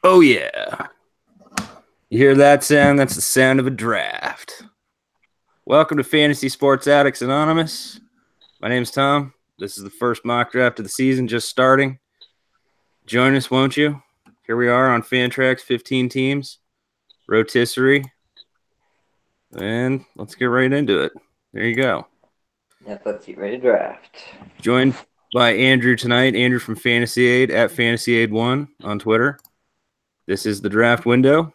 Oh, yeah. You hear that sound? That's the sound of a draft. Welcome to Fantasy Sports Addicts Anonymous. My name's Tom. This is the first mock draft of the season just starting. Join us, won't you? Here we are on Fantrax, 15 teams, rotisserie, and let's get right into it. There you go. Yep, let's get ready to draft. Joined by Andrew tonight. Andrew from Fantasy Aid at Fantasy Aid 1 on Twitter. This is the draft window,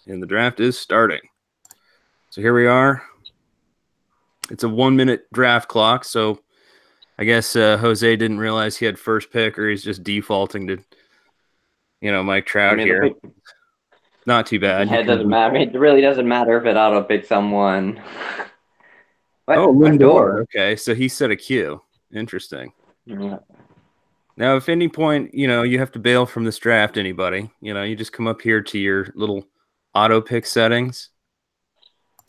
and the draft is starting. So here we are. It's a 1-minute draft clock, so I guess Jose didn't realize he had first pick, or he's just defaulting to, Mike I Trout mean, here. Not too bad. it doesn't matter. I mean, it really doesn't matter if it auto picks someone. Oh, What? Lindor. Lindor? Okay, so he set a Q. Interesting. Yeah. Now, if any point, you have to bail from this draft, anybody, you just come up here to your little auto pick settings.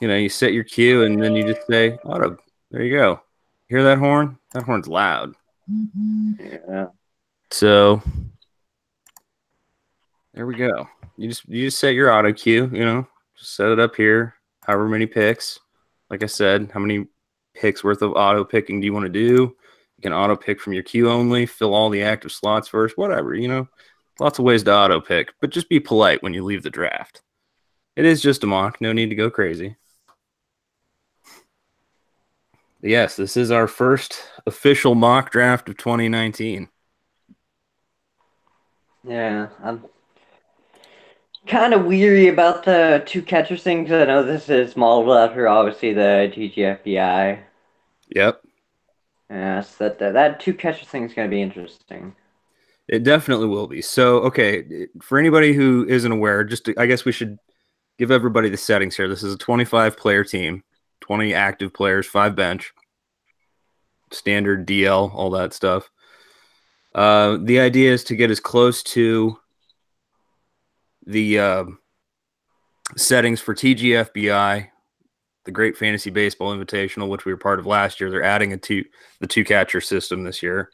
You set your Q, and then you just say auto. There you go. Hear that horn? That horn's loud. Yeah. So there we go. You just set your auto queue, just set it up here, however many picks. Like I said, how many picks worth of auto picking do you want to do? You can auto pick from your queue only, fill all the active slots first, whatever, Lots of ways to auto pick, but just be polite when you leave the draft. It is just a mock, no need to go crazy. But yes, this is our first official mock draft of 2019. Yeah. I'm kind of weary about the two catchers thing because I know this is modeled after obviously the TGFBI. Yep. Yeah, so that two catcher thing is going to be interesting. It definitely will be. So, okay, for anybody who isn't aware, I guess we should give everybody the settings here. This is a 25 player team, 20 active players, 5 bench, standard DL, all that stuff. The idea is to get as close to the settings for TGFBI, the Great Fantasy Baseball Invitational, which we were part of last year. They're adding the two catcher system this year,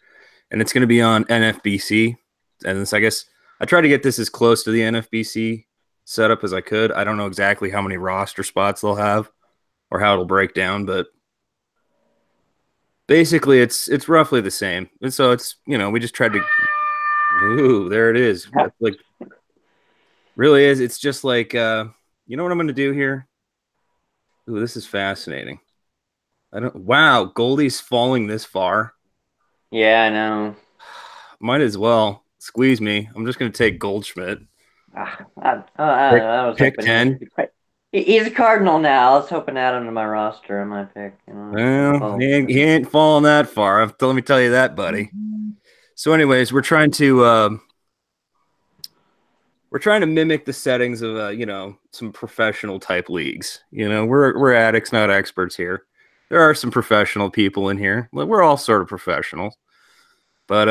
and it's going to be on NFBC. And this, I guess, I tried to get this as close to the NFBC setup as I could. I don't know exactly how many roster spots they'll have or how it'll break down, but basically it's roughly the same. And so it's, we just tried to, ooh, there it is. That's like, really is. It's just like, you know what I'm going to do here? Ooh, this is fascinating. Wow, Goldie's falling this far. Yeah, I know. Might as well squeeze me. I'm just going to take Goldschmidt. Pick, I was pick hoping he 10. would be quite. He's a Cardinal now. I was hoping to add him to my roster on my pick. Well, Oh. he ain't falling that far. Let me tell you that, buddy. So, anyways, we're trying to mimic the settings of some professional type leagues. We're addicts, not experts here. There are some professional people in here. We're all sort of professionals, but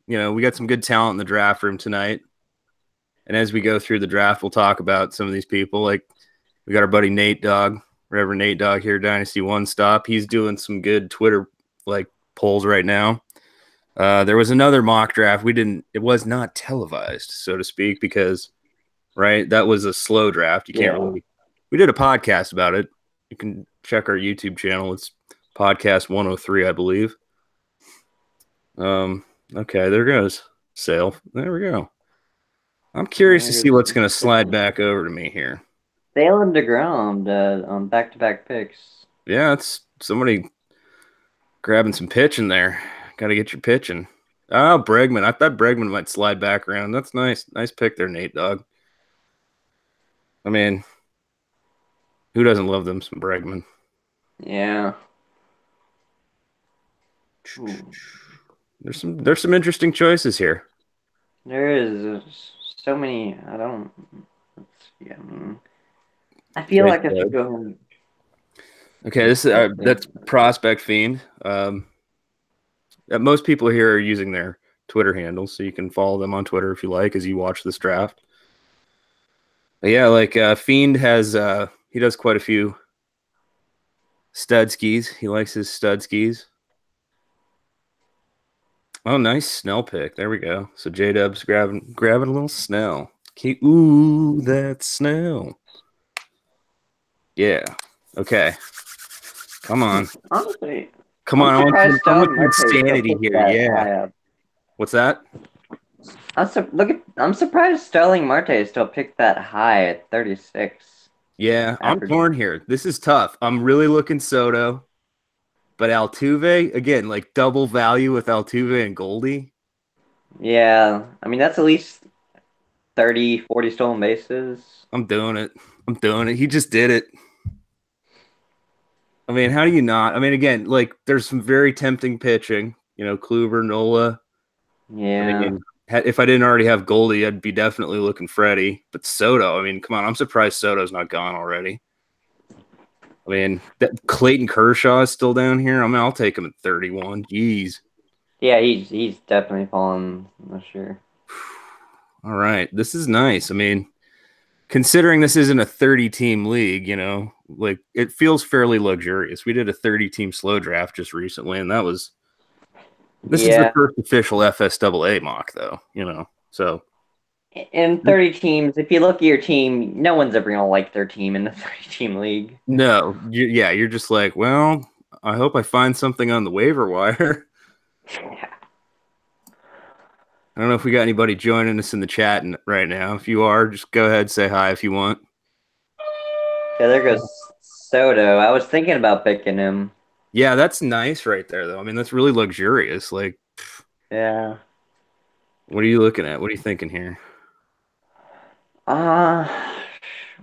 we got some good talent in the draft room tonight. And as we go through the draft, we'll talk about some of these people. Like we got our buddy Nate Dogg, Reverend Nate Dogg here, Dynasty One Stop. He's doing some good Twitter polls right now. There was another mock draft. It was not televised, so to speak, because that was a slow draft. You can't really. We did a podcast about it. You can check our YouTube channel. It's podcast 103, I believe. Okay, there goes Sale. There we go. I'm curious to see what's going to slide back over to me here. Sale and DeGrom on back-to-back picks. Yeah, it's somebody grabbing some pitching there. Got to get your pitching. Oh, Bregman. I thought Bregman might slide back around. That's nice. Nice pick there, Nate Dogg. I mean, who doesn't love them some Bregman? Yeah. There's some interesting choices here. There is so many. I don't. Let's see. I mean, I feel like I should go. Okay, this is that's Prospect Fiend. Most people here are using their Twitter handles, so you can follow them on Twitter if you like as you watch this draft. But yeah, Fiend has he does quite a few stud skis. He likes his stud skis. Oh, nice Snell pick. There we go. So J-Dub's grabbing a little Snell. Okay. Ooh, that Snell. Yeah. Okay. Come on. Honestly, Come I'm on. surprised I want Stellan some Marte still insanity picked here. that Yeah. high up. What's that? I'm surprised Sterling Marte still picked that high at 36 Yeah, I'm average. torn here. This is tough. I'm really looking Soto, but Altuve, again, like double value with Altuve and Goldie. Yeah, I mean that's at least 30, 40 stolen bases. I'm doing it. I'm doing it. He just did it. I mean, how do you not? I mean, again, like there's some very tempting pitching. Kluber, Nola. I Yeah, mean, if I didn't already have Goldie, I'd be definitely looking Freddie. But Soto, I mean, come on, I'm surprised Soto's not gone already. I mean, that Clayton Kershaw is still down here. I mean, I'll take him at 31. Jeez. yeah, he's definitely fallen this year. All right, this is nice. I mean, considering this isn't a 30 team league, like it feels fairly luxurious. We did a 30 team slow draft just recently, and this is the Yeah, first official FSAA mock, though. So in 30 teams, if you look at your team, no one's ever gonna like their team in the 30-team league. no, yeah, you're just like, well, I hope I find something on the waiver wire. I don't know if we got anybody joining us in the chat right now. If you are, just go ahead, say hi if you want. Yeah, there goes Soto. I was thinking about picking him. Yeah, that's nice right there, though. I mean, that's really luxurious. Like, Yeah. what are you looking at? What are you thinking here? Uh,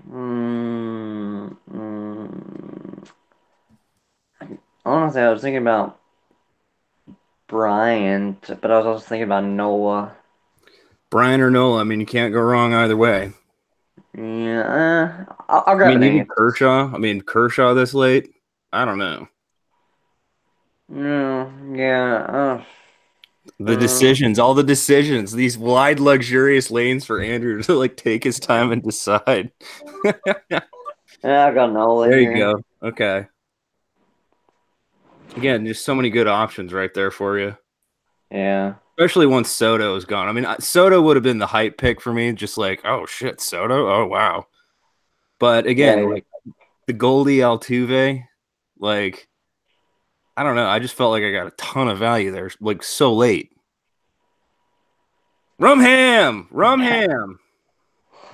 mm, mm, honestly, I was thinking about Bryant, but I was also thinking about Noah. Brian or Nola? I mean, you can't go wrong either way. Yeah, I'll I grab mean, an even Angus. Kershaw. I mean, Kershaw this late. I don't know. No, yeah. The decisions, all the decisions, these wide, luxurious lanes for Andrew to like take his time and decide. Yeah, I'll go Nola There you here. go. Okay. Again, just so many good options right there for you. Yeah, Especially once Soto is gone. I mean, Soto would have been the hype pick for me. Just like, oh shit, Soto. Oh wow. But again, yeah. like the Goldie Altuve, like I don't know. I just felt like I got a ton of value there, like so late. Rumham, Rumham.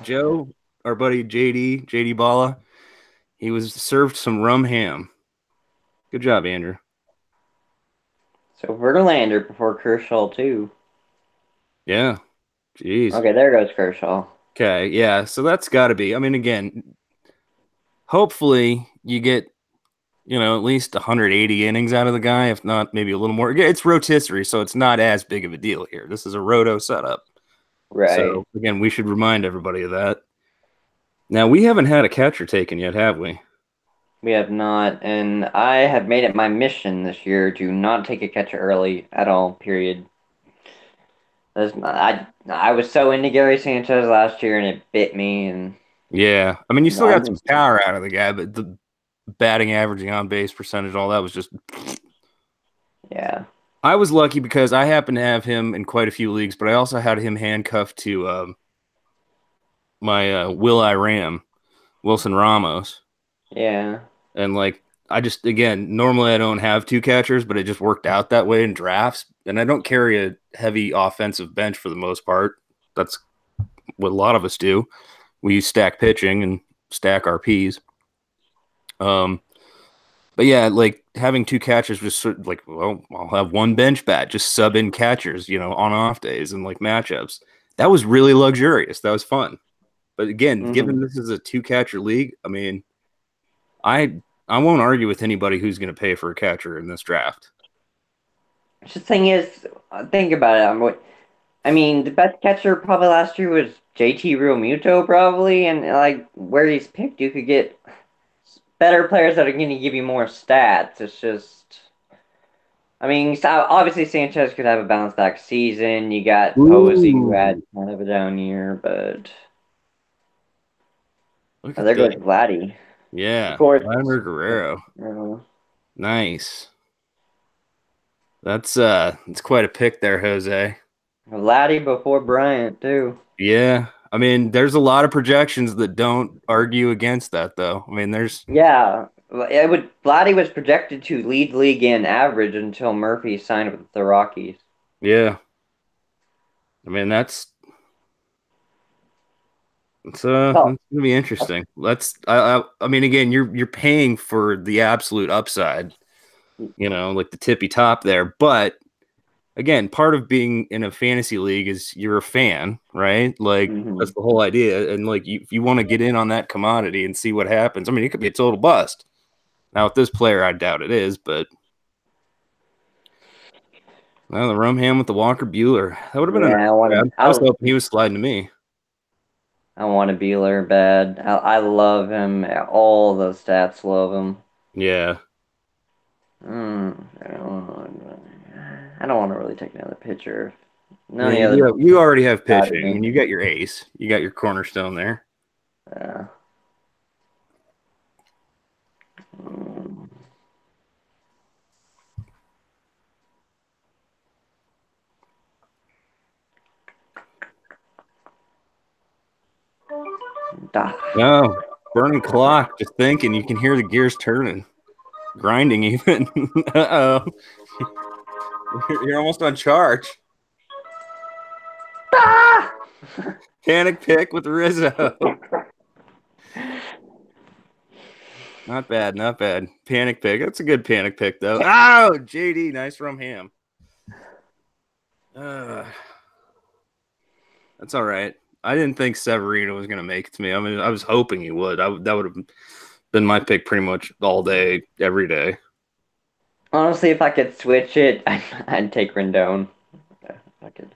Joe, our buddy JD Bala, he was served some rum ham. Good job, Andrew. So Verlander before Kershaw too. Yeah, jeez. Okay, there goes Kershaw. Okay, yeah. So that's got to be. I mean, again, hopefully you get at least 180 innings out of the guy, if not maybe a little more. It's rotisserie, so it's not as big of a deal here. This is a roto setup. Right. So again, we should remind everybody of that. Now we haven't had a catcher taken yet, have we? We have not, and I have made it my mission this year to not take a catcher early at all. Period. I was so into Gary Sanchez last year, and it bit me. And Yeah. I mean, you still I got some just power out of the guy, but the batting averaging on base percentage, all that was just. yeah, I was lucky because I happen to have him in quite a few leagues, but I also had him handcuffed to my Will I Ram, Wilson Ramos. yeah. And like, I just, again, normally I don't have two catchers, but it just worked out that way in drafts. And I don't carry a heavy offensive bench for the most part. That's what a lot of us do. We stack pitching and stack RPs. Um, But yeah, like having two catchers was sort of like, well, I'll have one bench bat, just sub in catchers, on off days and like matchups. That was really luxurious. That was fun. But again, Hmm. given this is a two catcher league, I mean, I I won't argue with anybody who's going to pay for a catcher in this draft. The thing is, think about it. I mean, the best catcher probably last year was JT Realmuto, probably, and like where he's picked, you could get better players that are going to give you more stats. It's just, I mean, obviously Sanchez could have a bounce back season. You got Posey who Ooh, had kind of a down year, but look oh, at there that. goes Vladdy. Of Yeah, course, Vladimir Guerrero. you know, Nice. It's quite a pick there, Jose. Laddie before Bryant too. Yeah. I mean, there's a lot of projections that don't argue against that, though. I mean, there's Yeah, Vladdy was projected to lead the league in average until Murphy signed with the Rockies. yeah. I mean, Oh. that's gonna be interesting. I mean, again, you're paying for the absolute upside, like the tippy top there. But again, part of being in a fantasy league is you're a fan, right? Like Hmm. that's the whole idea. And like if you want to get in on that commodity and see what happens, I mean, it could be a total bust. Now with this player, I doubt it is, but well, the rum ham with the Walker Bueller. That would have been a nice Yeah, grab. I was hoping he was sliding to me. I want a Beeler bad. I love him. All the stats love him. Yeah. I don't want to really take another pitcher. None Yeah, of the other you already have bad pitching. I mean, names. you got your ace. You got your cornerstone there. Uh, mm, da. No, burning clock. Just thinking, you can hear the gears turning, grinding even. Uh-oh. You're almost on charge. Ah! Panic pick with Rizzo. Not bad, not bad. Panic pick. That's a good panic pick, though. Oh, JD, nice rum ham. Uh, that's all right. I didn't think Severino was going to make it to me. I mean, I was hoping he would. That would have been my pick pretty much all day, every day. Honestly, if I could switch it, I'd take Rendon. If I could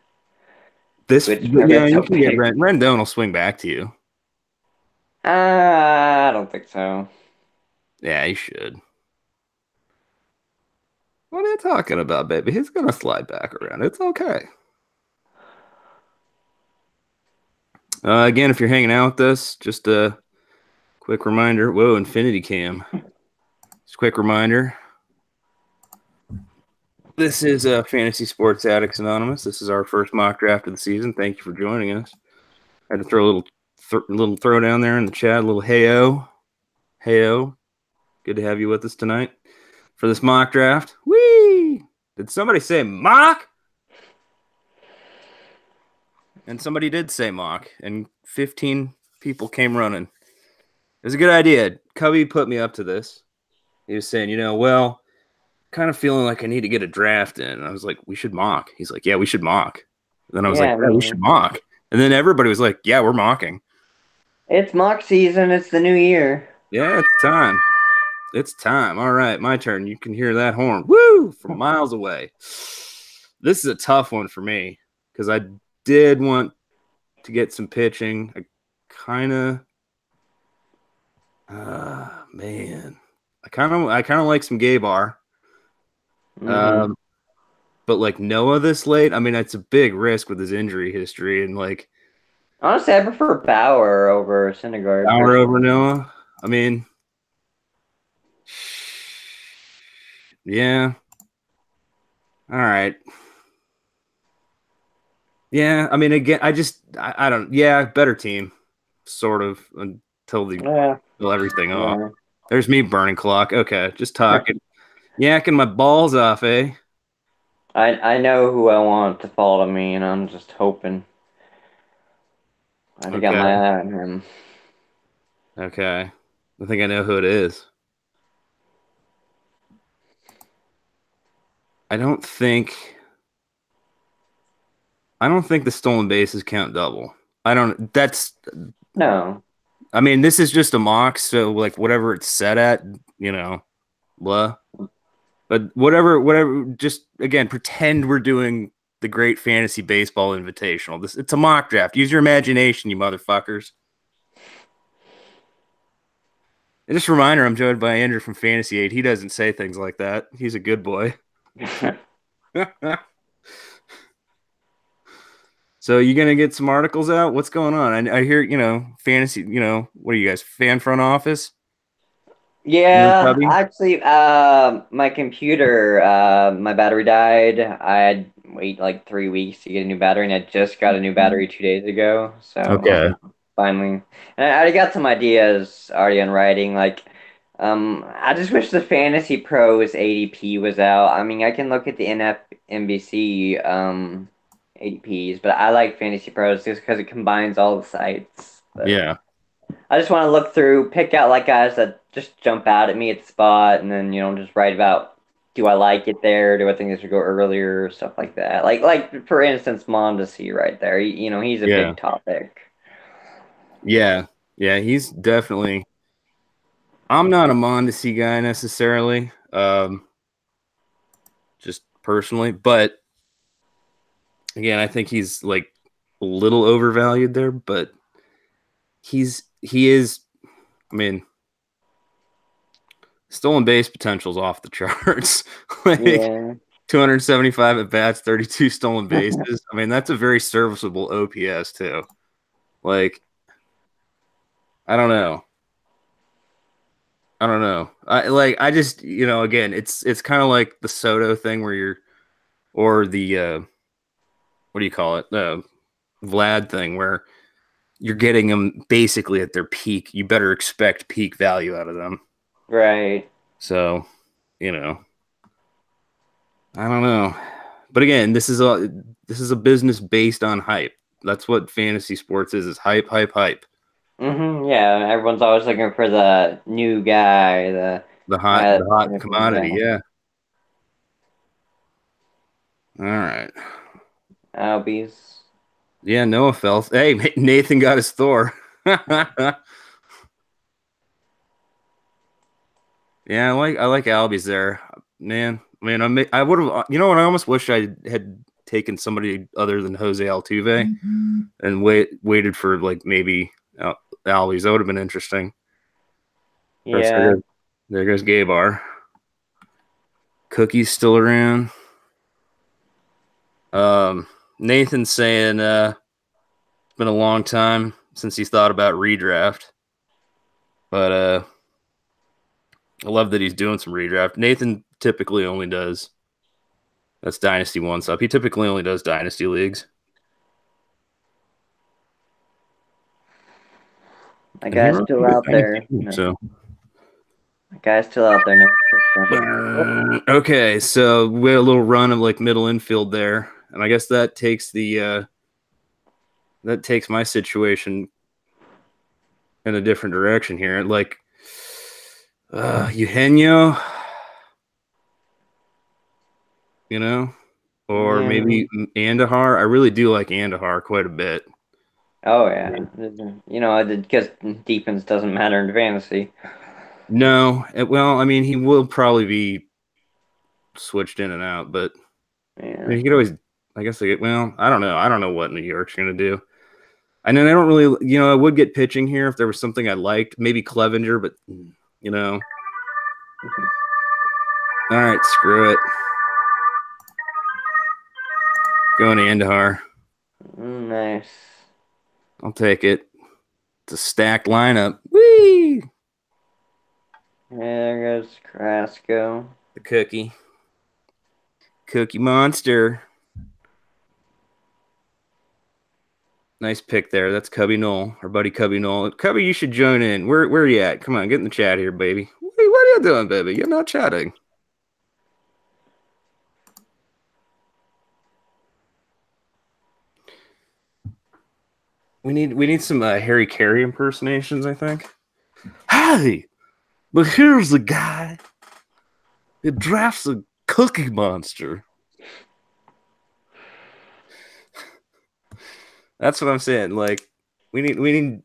switch my You Rizzo can get pick. Rendon will swing back to you. I don't think so. Yeah, he should. What are you talking about, baby? He's gonna slide back around. It's okay. Again, if you're hanging out with us, just a quick reminder. Whoa, Infinity Cam. Just a quick reminder. This is Fantasy Sports Addicts Anonymous. This is our first mock draft of the season. Thank you for joining us. I had to throw a little throw down there in the chat. A little heyo, heyo. Good to have you with us tonight for this mock draft. Whee! Did somebody say mock? And somebody did say mock, and 15 people came running. It was a good idea. Cubby put me up to this. He was saying, well, kind of feeling like I need to get a draft in. And I was like, we should mock. He's like, yeah, we should mock. And then I was like, Yeah, I yeah, we should mean, mock. And then everybody was like, yeah, we're mocking. it's mock season. It's the new year. Yeah, it's time. It's time. All right, my turn. You can hear that horn. Woo! From miles away. This is a tough one for me because I did want to get some pitching. I kind of man. I kind of like some gay bar. Hmm. Um, but like Noah this late, I mean, it's a big risk with his injury history and like Honestly, I prefer Bauer over Syndergaard power over personally. Noah. I mean, yeah. All right. Yeah. I mean, again, I don't, yeah, better team, sort of, Yeah, until everything off. yeah. There's me burning clock. Okay. Just talking, yakking my balls off, eh? I know who I want to follow me, and I'm just hoping. I got Okay. my eye on him. Okay. I think I know who it is. I don't think I don't think the stolen bases count double. I don't that's No, I mean this is just a mock, so like whatever it's set at, blah. But whatever just again pretend we're doing the great fantasy baseball invitational. It's a mock draft. Use your imagination, you motherfuckers. And just a reminder, I'm joined by Andrew from Fantasy 8. He doesn't say things like that. He's a good boy. So you gonna get some articles out? What's going on? I hear, fantasy, what are you guys, fan front office? Yeah, Cubby? actually, my computer, my battery died. I had wait like 3 weeks to get a new battery, and I just got a new battery 2 days ago. So Okay. finally, and I already got some ideas already on writing. Like, I just wish the Fantasy Pros ADP was out. I mean, I can look at the NFNBC ADPs, but I like Fantasy Pros just because it combines all the sites. But Yeah. I just want to look through, pick out like guys that just jump out at me at the spot, and then just write about, do I like it there? Do I think this should go earlier? Stuff like that. Like for instance, Mondesi right there. He's a Yeah. big topic. Yeah. Yeah. He's definitely. I'm not a Mondesi guy necessarily, just personally, but again, I think he's like a little overvalued there, but he is. I mean, stolen base potential's off the charts. Like Yeah. 275 at bats, 32 stolen bases. I mean, that's a very serviceable OPS too. Like, I don't know. I don't know. I just, again, it's kind of like the Soto thing where you're or the what do you call it? The Vlad thing where you're getting them basically at their peak. You better expect peak value out of them. Right. So, you know, I don't know. But again, this is a business based on hype. That's what fantasy sports is hype, hype, hype. Yeah, everyone's always looking for the new guy, the The hot guy the hot that's commodity, yeah. yeah. All right. Albies. Yeah, Noah fell. Hey, Nathan got his Thor. Yeah, I like Albies there. Man, I would have I almost wish I had taken somebody other than Jose Altuve and waited for like maybe Albies. That would have been interesting. Of course, Yeah. there goes Gabar. Cookie's still around. Um, Nathan's saying it's been a long time since he's thought about redraft, but I love that he's doing some redraft. Nathan typically only does that's Dynasty one sub. He typically only does Dynasty leagues, My and he guy's runs still some good out Dynasty there. teams. No. So My guy's still out there. No. Oh, okay, so we had a little run of like middle infield there, and I guess that takes my situation in a different direction here. Like Eugenio, you know, or yeah. maybe Andahar. I really do like Andahar quite a bit. Oh yeah. Because defense doesn't matter in fantasy. No, well, I mean, he will probably be switched in and out, but I mean, Yeah. he could always. I guess well, I don't know. I don't know what New York's going to do. And then I don't really, I would get pitching here if there was something I liked, maybe Clevenger, but you know, all right, screw it. Going to Andahar. Nice. I'll take it. It's a stacked lineup. Whee! Yeah, there goes Carrasco. The cookie monster. Nice pick there. That's Cubby Knoll, our buddy Cubby Knoll. Cubby, you should join in. Where are you at? Come on, get in the chat here, baby. What are you doing, baby? You're not chatting. We need some Harry Carey impersonations, I think. Hi, but here's the guy. It drafts a cookie monster. That's what I'm saying. Like, we need.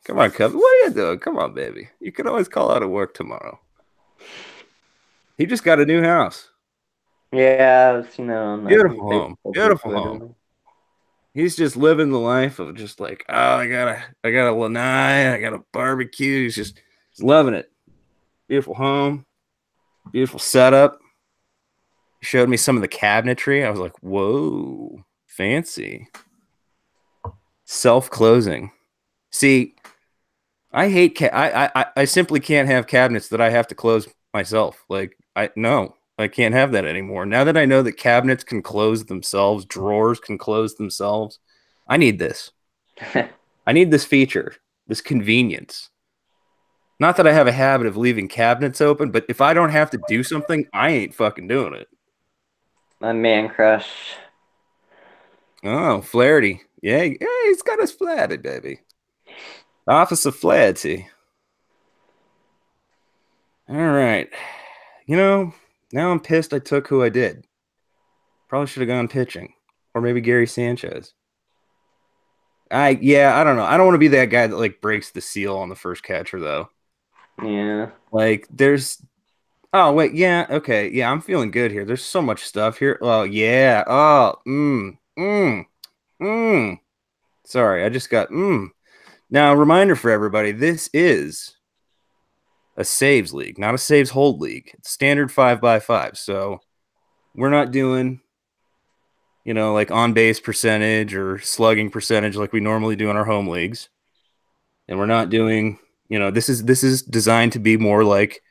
Come on, Cubby. What are you doing? Come on, baby. You can always call out of work tomorrow. He just got a new house. Yeah, I've seen that on Beautiful home. Facebook or Beautiful home. Twitter. He's just living the life of just like, oh, I got a lanai, I got a barbecue. He's loving it. Beautiful home, beautiful setup. He showed me some of the cabinetry. I was like, whoa, fancy. Self-closing. See, I hate I simply can't have cabinets that I have to close myself. Like I can't have that anymore. Now that I know that cabinets can close themselves, drawers can close themselves, I need this. I need this feature, this convenience. Not that I have a habit of leaving cabinets open, but if I don't have to do something, I ain't fucking doing it. My man crush. Oh, Flaherty. Yeah, yeah, he's got his Flaherty, baby. Officer Flaherty. All right. Now I'm pissed I took who I did. Probably should have gone pitching. Or maybe Gary Sanchez. I don't know. I don't want to be that guy that like breaks the seal on the first catcher though. Yeah. Like there's oh wait, yeah, okay. Yeah, I'm feeling good here. There's so much stuff here. Oh yeah. Mm. Sorry, I just got Now, a reminder for everybody, this is a saves league, not a saves hold league. It's standard 5x5. So we're not doing, like on base percentage or slugging percentage like we normally do in our home leagues. And we're not doing, this is designed to be more like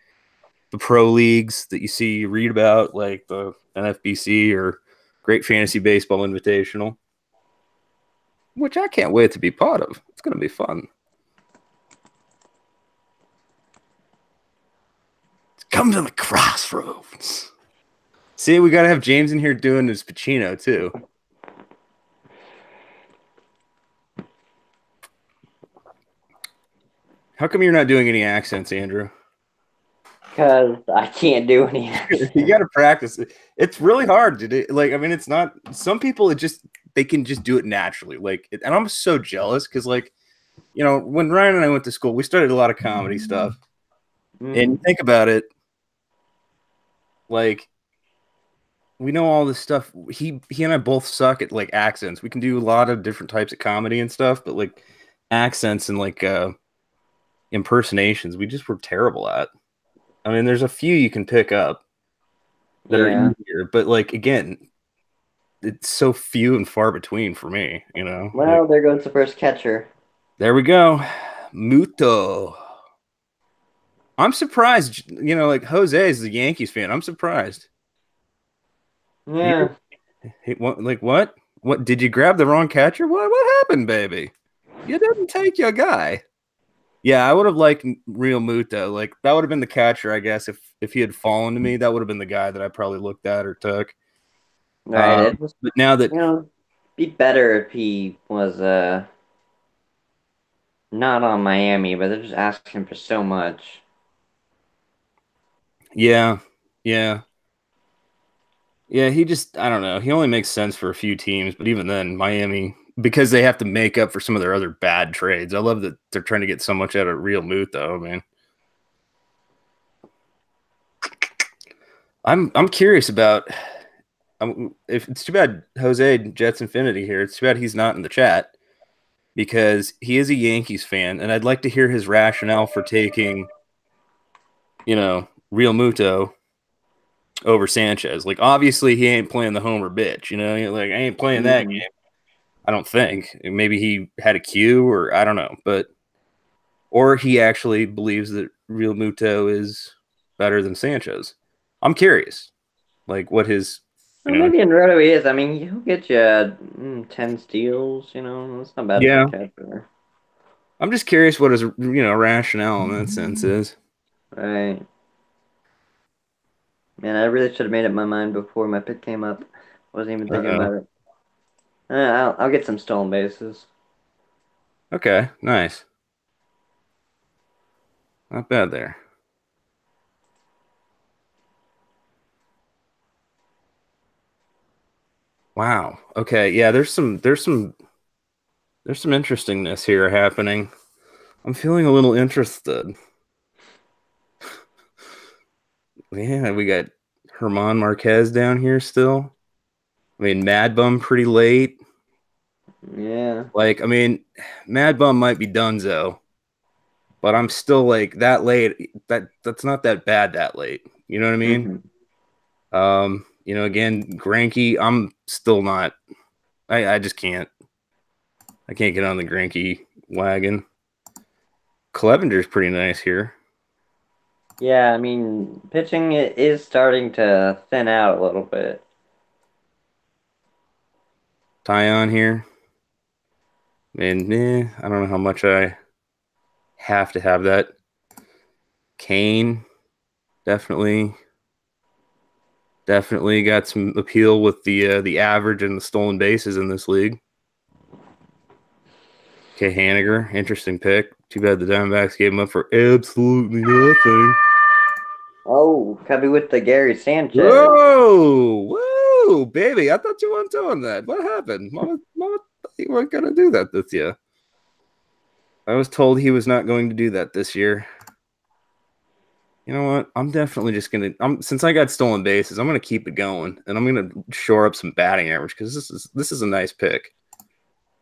the pro leagues that you read about, like the NFBC or Great Fantasy Baseball Invitational, which I can't wait to be part of. It's going to be fun. Come to the crossroads. See, we got to have James in here doing his Pacino, too. How come you're not doing any accents, Andrew? Because I can't do any You got to practice it. It's really hard to do. Like, I mean, it's not. Some people, they can just do it naturally. Like, and I'm so jealous because, like, when Ryan and I went to school, we studied a lot of comedy stuff. And you think about it, like, we know all this stuff. He and I both suck at like accents. We can do a lot of different types of comedy and stuff, but like accents and like impersonations, we just were terrible at. I mean, there's a few you can pick up that are easier, but like again, it's so few and far between for me, Well, Like, there goes the first catcher. there we go. Muto. I'm surprised, like Jose is a Yankees fan. I'm surprised. Yeah. What? What did you grab the wrong catcher? What happened, baby? You didn't take your guy. Yeah, I would have liked Real Muto. Like that would have been the catcher, I guess. If he had fallen to me, that would have been the guy that I probably looked at or took. Right. It was, But now that be better if he was not on Miami, but they're just asking for so much. yeah, yeah, yeah, I don't know. He only makes sense for a few teams, but even then, Miami, because they have to make up for some of their other bad trades. I love that they're trying to get so much out of Real Muto, man. I'm curious about. If it's too bad Jose Jets Infinity here. It's too bad he's not in the chat because he is a Yankees fan, and I'd like to hear his rationale for taking, Real Muto over Sanchez. Like, obviously, he ain't playing the homer bitch. Like I ain't playing that game. I don't think. Maybe he had a cue, or I don't know, or he actually believes that Real Muto is better than Sanchez. I'm curious, like what his. Well, maybe in roto he is. I mean, he'll get you 10 steals. That's not bad for a catcher. I'm just curious what his rationale in that sense is. Right. Man, I really should have made up my mind before my pick came up. Wasn't even thinking about it. I'll get some stolen bases. Okay, nice. Not bad there. Wow. Okay, yeah, there's some interestingness here happening. I'm feeling a little interested. Yeah, we got Herman Marquez down here still. I mean, Mad Bum pretty late. Yeah. Like, I mean, Mad Bum might be Dunzo, but I'm still like that late. That's not that bad that late. You know what I mean? Again, Granky, I'm still not. I just can't. I can't get on the Granky wagon. Clevenger's pretty nice here. Yeah, I mean, pitching is starting to thin out a little bit. Tyon here. And I don't know how much I have to have that. Kane, definitely got some appeal with the average and the stolen bases in this league. Okay, Haniger, interesting pick. Too bad the Diamondbacks gave him up for absolutely nothing. Oh, Cubby with the Gary Sanchez. Whoa, whoa, baby! I thought you weren't doing that. What happened, Mama? Mama, thought you weren't gonna do that this year. I was told he was not going to do that this year. You know what? I'm definitely just gonna. Since I got stolen bases, I'm gonna keep it going, and I'm gonna shore up some batting average because this is a nice pick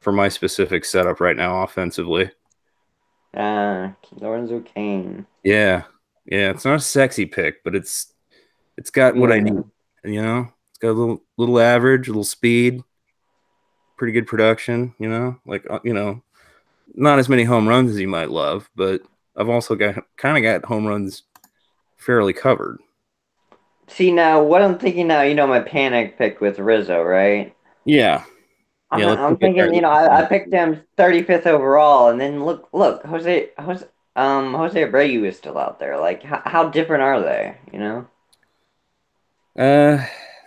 for my specific setup right now offensively. Lorenzo Kane. Yeah, yeah. It's not a sexy pick, but it's got what I Yeah. need. You know, it's got a little average, a little speed, pretty good production. Not as many home runs as you might love, but I've also got home runs fairly covered. See now, what I'm thinking now, my panic pick with Rizzo, right? Yeah, I'm yeah. Let's I'm look at thinking, I that. picked him 35th overall, and then look, Jose Abreu is still out there. Like, how different are they? Uh,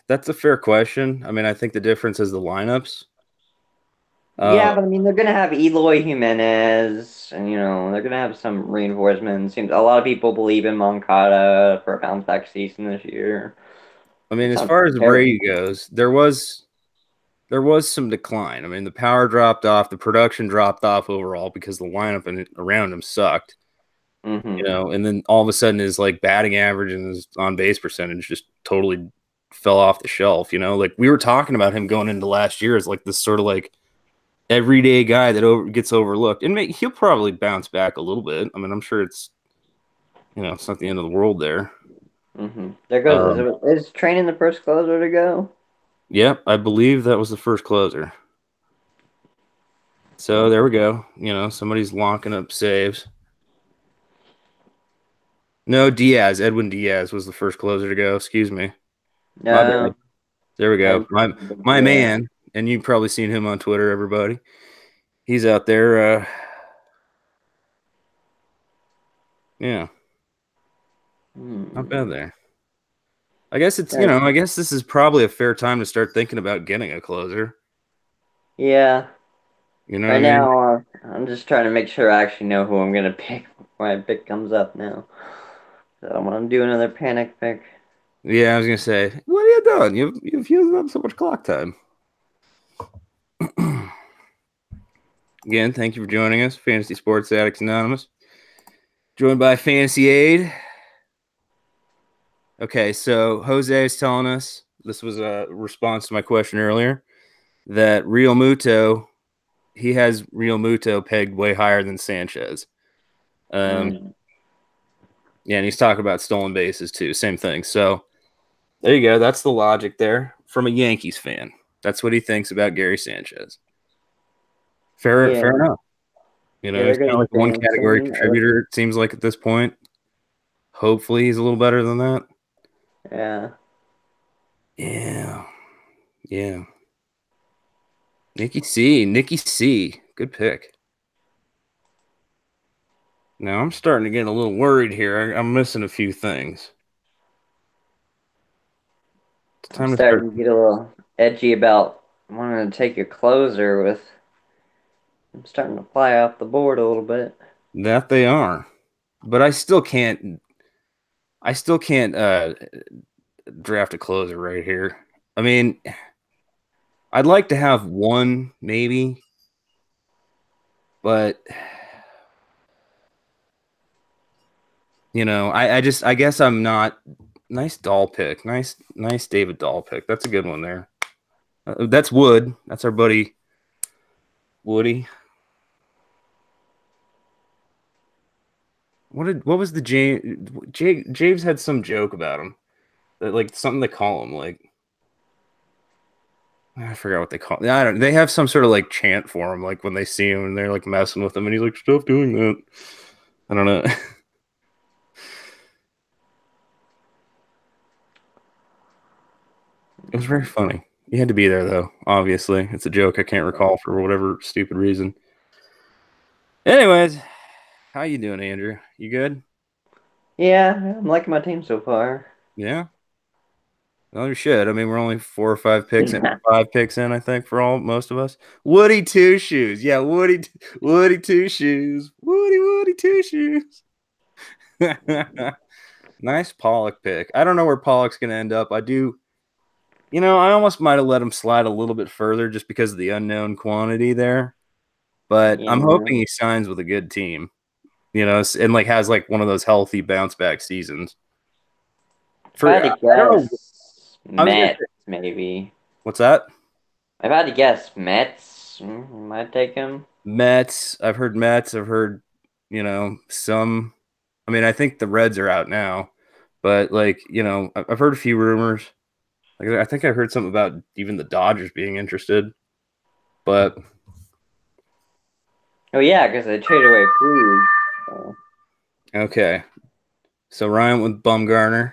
that's a fair question. I mean, I think the difference is the lineups. Yeah, Uh, but I mean, they're gonna have Eloy Jimenez, and they're gonna have some reinforcements. Seems a lot of people believe in Moncada for a bounce back season this year. I mean, It's as not far as the terrible. Brady goes, there was some decline. I mean, the power dropped off, the production dropped off overall because the lineup and around him sucked. Mm-hmm. And then all of a sudden his like batting average and his on base percentage just totally fell off the shelf. Like we were talking about him going into last year as like this sort of like everyday guy that gets overlooked, and he'll probably bounce back a little bit. I mean, I'm sure it's not the end of the world there. Mm-hmm. There goes. Um, Is training the first closer to go? yep, I believe that was the first closer. So there we go. Somebody's locking up saves. No, Diaz. Edwin Diaz was the first closer to go. Excuse me. My bad. No. There we go. My Yeah. man, and you've probably seen him on Twitter, everybody. He's out there. Yeah, not Hmm. bad there. I guess Right. I guess this is probably a fair time to start thinking about getting a closer. Yeah. You know what I Right mean? now, I'm just trying to make sure I actually know who I'm gonna pick when my pick comes up now. So I don't want to do another panic pick. Yeah, I was gonna say, what are you doing? You've used up so much clock time. Again, thank you for joining us, Fantasy Sports Addicts Anonymous, joined by Fantasy Aid. Okay, so Jose is telling us this was a response to my question earlier that Real Muto, he has Real Muto pegged way higher than Sanchez. Mm. Yeah, and he's talking about stolen bases too. Same thing. So there you go. That's the logic there from a Yankees fan. That's what he thinks about Gary Sanchez. Fair Yeah. enough. Yeah, He's there kind of goes like one category Jansen. contributor, it seems like at this point. Hopefully he's a little better than that. Yeah. Yeah. Yeah. Nikki C. Good pick. Now I'm starting to get a little worried here. I'm missing a few things. It's I'm time to start. starting to get a little edgy about wanting to take a closer with. I'm starting to fly off the board a little bit. That they are. But I still can't draft a closer right here. I mean, I'd like to have one maybe, but I guess I'm not. Nice doll pick. Nice David Doll pick. That's a good one there. That's Wood. That's our buddy Woody. What was the James had some joke about him. Like something they call him like I forgot what they call. I don't. They have some sort of like chant for him, like when they see him and they're like messing with him, and he's like, "Stop doing that." I don't know. It was very funny. You had to be there, though. Obviously, it's a joke I can't recall for whatever stupid reason. Anyways, how you doing, Andrew? You good? Yeah, I'm liking my team so far. Yeah. Well, you should. I mean, we're only 4 or 5 picks in, 5 picks in, I think, for all most of us. Woody Two Shoes, yeah, Woody Two Shoes, Woody Two Shoes. Nice Pollock pick. I don't know where Pollock's gonna end up. I do, I almost might have let him slide a little bit further just because of the unknown quantity there. But I'm Yeah. hoping he signs with a good team, and like has like one of those healthy bounce back seasons. If I For had to I don't know. guess, I was gonna Mets, say, maybe. what's that? If I had to guess, Mets, might take him. Mets. I've heard Mets. I've heard, some. I mean, I think the Reds are out now, but like, I've heard a few rumors. Like, I think I heard something about even the Dodgers being interested. But Oh yeah, because they traded away Puig. So. okay, so Ryan with Bumgarner.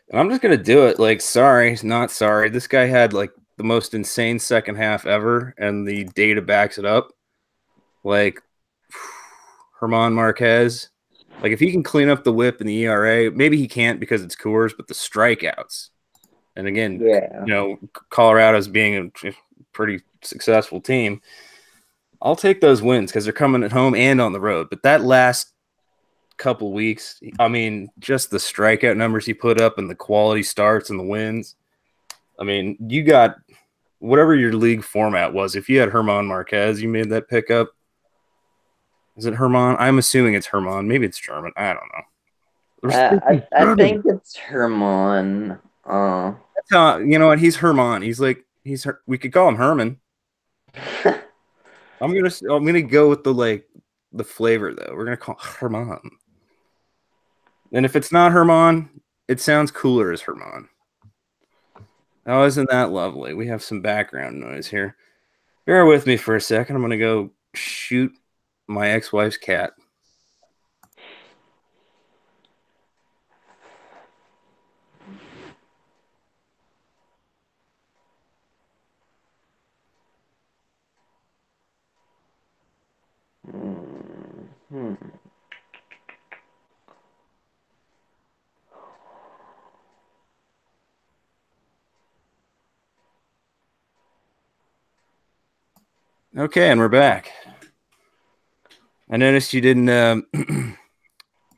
And I'm just gonna do it. Like, sorry, not sorry. This guy had like the most insane second half ever, and the data backs it up. Like Herman Marquez. Like if he can clean up the whip and the ERA, maybe he can't because it's Coors, but the strikeouts. And again, Yeah. Colorado's being a pretty successful team. I'll take those wins because they're coming at home and on the road. But that last couple weeks, I mean, just the strikeout numbers he put up and the quality starts and the wins. I mean, you got whatever your league format was. If you had Herman Marquez, you made that pickup. Is it Herman? I'm assuming it's Herman. Maybe it's German. I don't know. There's I think it's Herman. That's how, you know what? He's Herman. We could call him Herman. I'm gonna go with the flavor though. We're gonna call it Herman. And if it's not Herman, it sounds cooler as Herman. Oh, isn't that lovely? We have some background noise here. Bear with me for a second. I'm gonna go shoot my ex-wife's cat. Hmm. Okay, and we're back. I noticed you didn't you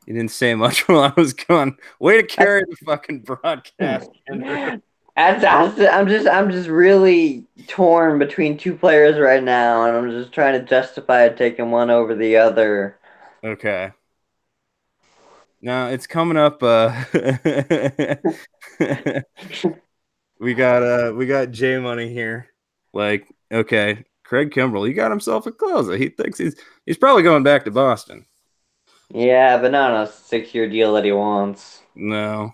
didn't say much while I was gone. Way to carry the fucking broadcast, Andrew. I'm just really torn between two players right now, and I'm just trying to justify taking one over the other. Okay. Now it's coming up. We got J Money here. Like, okay, Craig Kimbrell, he got himself a closer. He thinks he's probably going back to Boston. Yeah, but not on a 6-year deal that he wants. No.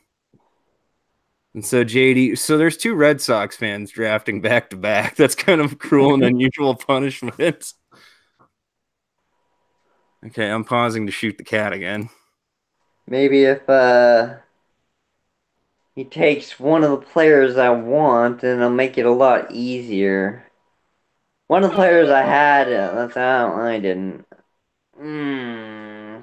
And so JD, so there's two Red Sox fans drafting back to back. That's kind of cruel and unusual punishment. Okay, I'm pausing to shoot the cat again. Maybe if he takes one of the players I want, and it'll make it a lot easier. One of the players I had, that's out. I didn't. Hmm.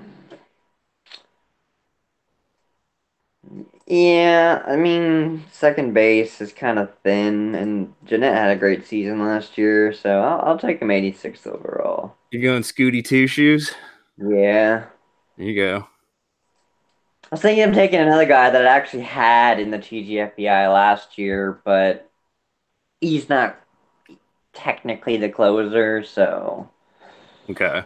Yeah, I mean, second base is kind of thin, and Jeanette had a great season last year, so I'll take him 86th overall. You going Scooty Two Shoes? Yeah. There you go. I was thinking of taking another guy that I actually had in the TGFBI last year, but he's not technically the closer, so. Okay.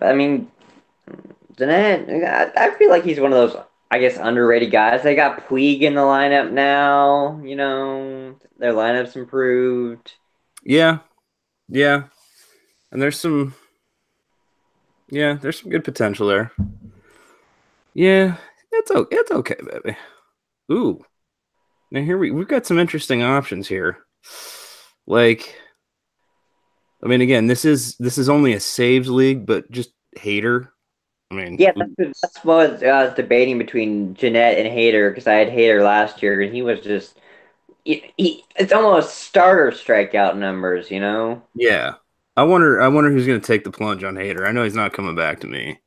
I mean, Jeanette, I feel like he's one of those, I guess, underrated guys. They got Puig in the lineup now, their lineup's improved. Yeah. Yeah. And there's some good potential there. Yeah, it's okay, baby. Ooh, now here we've got some interesting options here. Like I mean, again, this is only a saves league, but just hater. I mean, Yeah, that's what I was debating between Jeanette and Hader because I had Hader last year and he was just it's almost starter strikeout numbers, you know? yeah. I wonder who's going to take the plunge on hater. I know he's not coming back to me.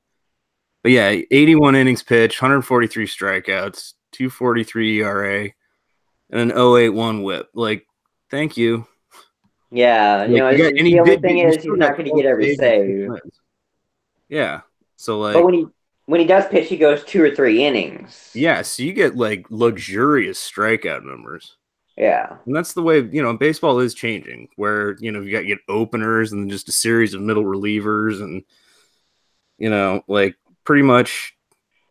But yeah, 81 innings pitched, 143 strikeouts, 243 ERA, and an 0.81 WHIP. Like, thank you. Yeah, Like you got, and the only thing you is still he's got not going to 12 get every saves and 6 save. wins. Yeah. So But like, when he does pitch, he goes 2 or 3 innings. yeah, so you get like luxurious strikeout numbers. Yeah, And that's the way, baseball is changing, where, you get openers and then just a series of middle relievers and, like pretty much,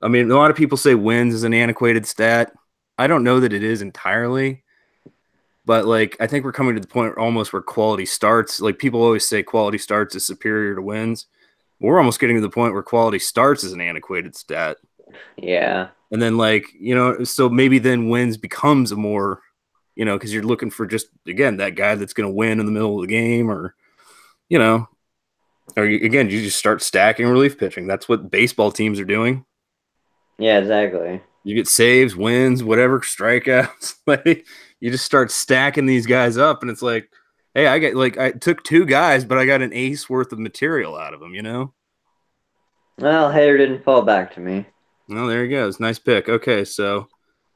I mean, a lot of people say wins is an antiquated stat. I don't know that it is entirely, but like, I think we're coming to the point almost where quality starts. Like, people always say quality starts is superior to wins. We're almost getting to the point where quality starts is an antiquated stat. yeah. And then, like, so maybe then wins becomes a more, because you're looking for just, again, that guy that's going to win in the middle of the game, or, you know, again, you just start stacking relief pitching. That's what baseball teams are doing. Yeah, exactly. You get saves, wins, whatever, strikeouts. Like, you just start stacking these guys up, and it's like, hey, I took two guys, but I got an ace worth of material out of them. Well, Hader didn't fall back to me. Well, there he goes. Nice pick. Okay, so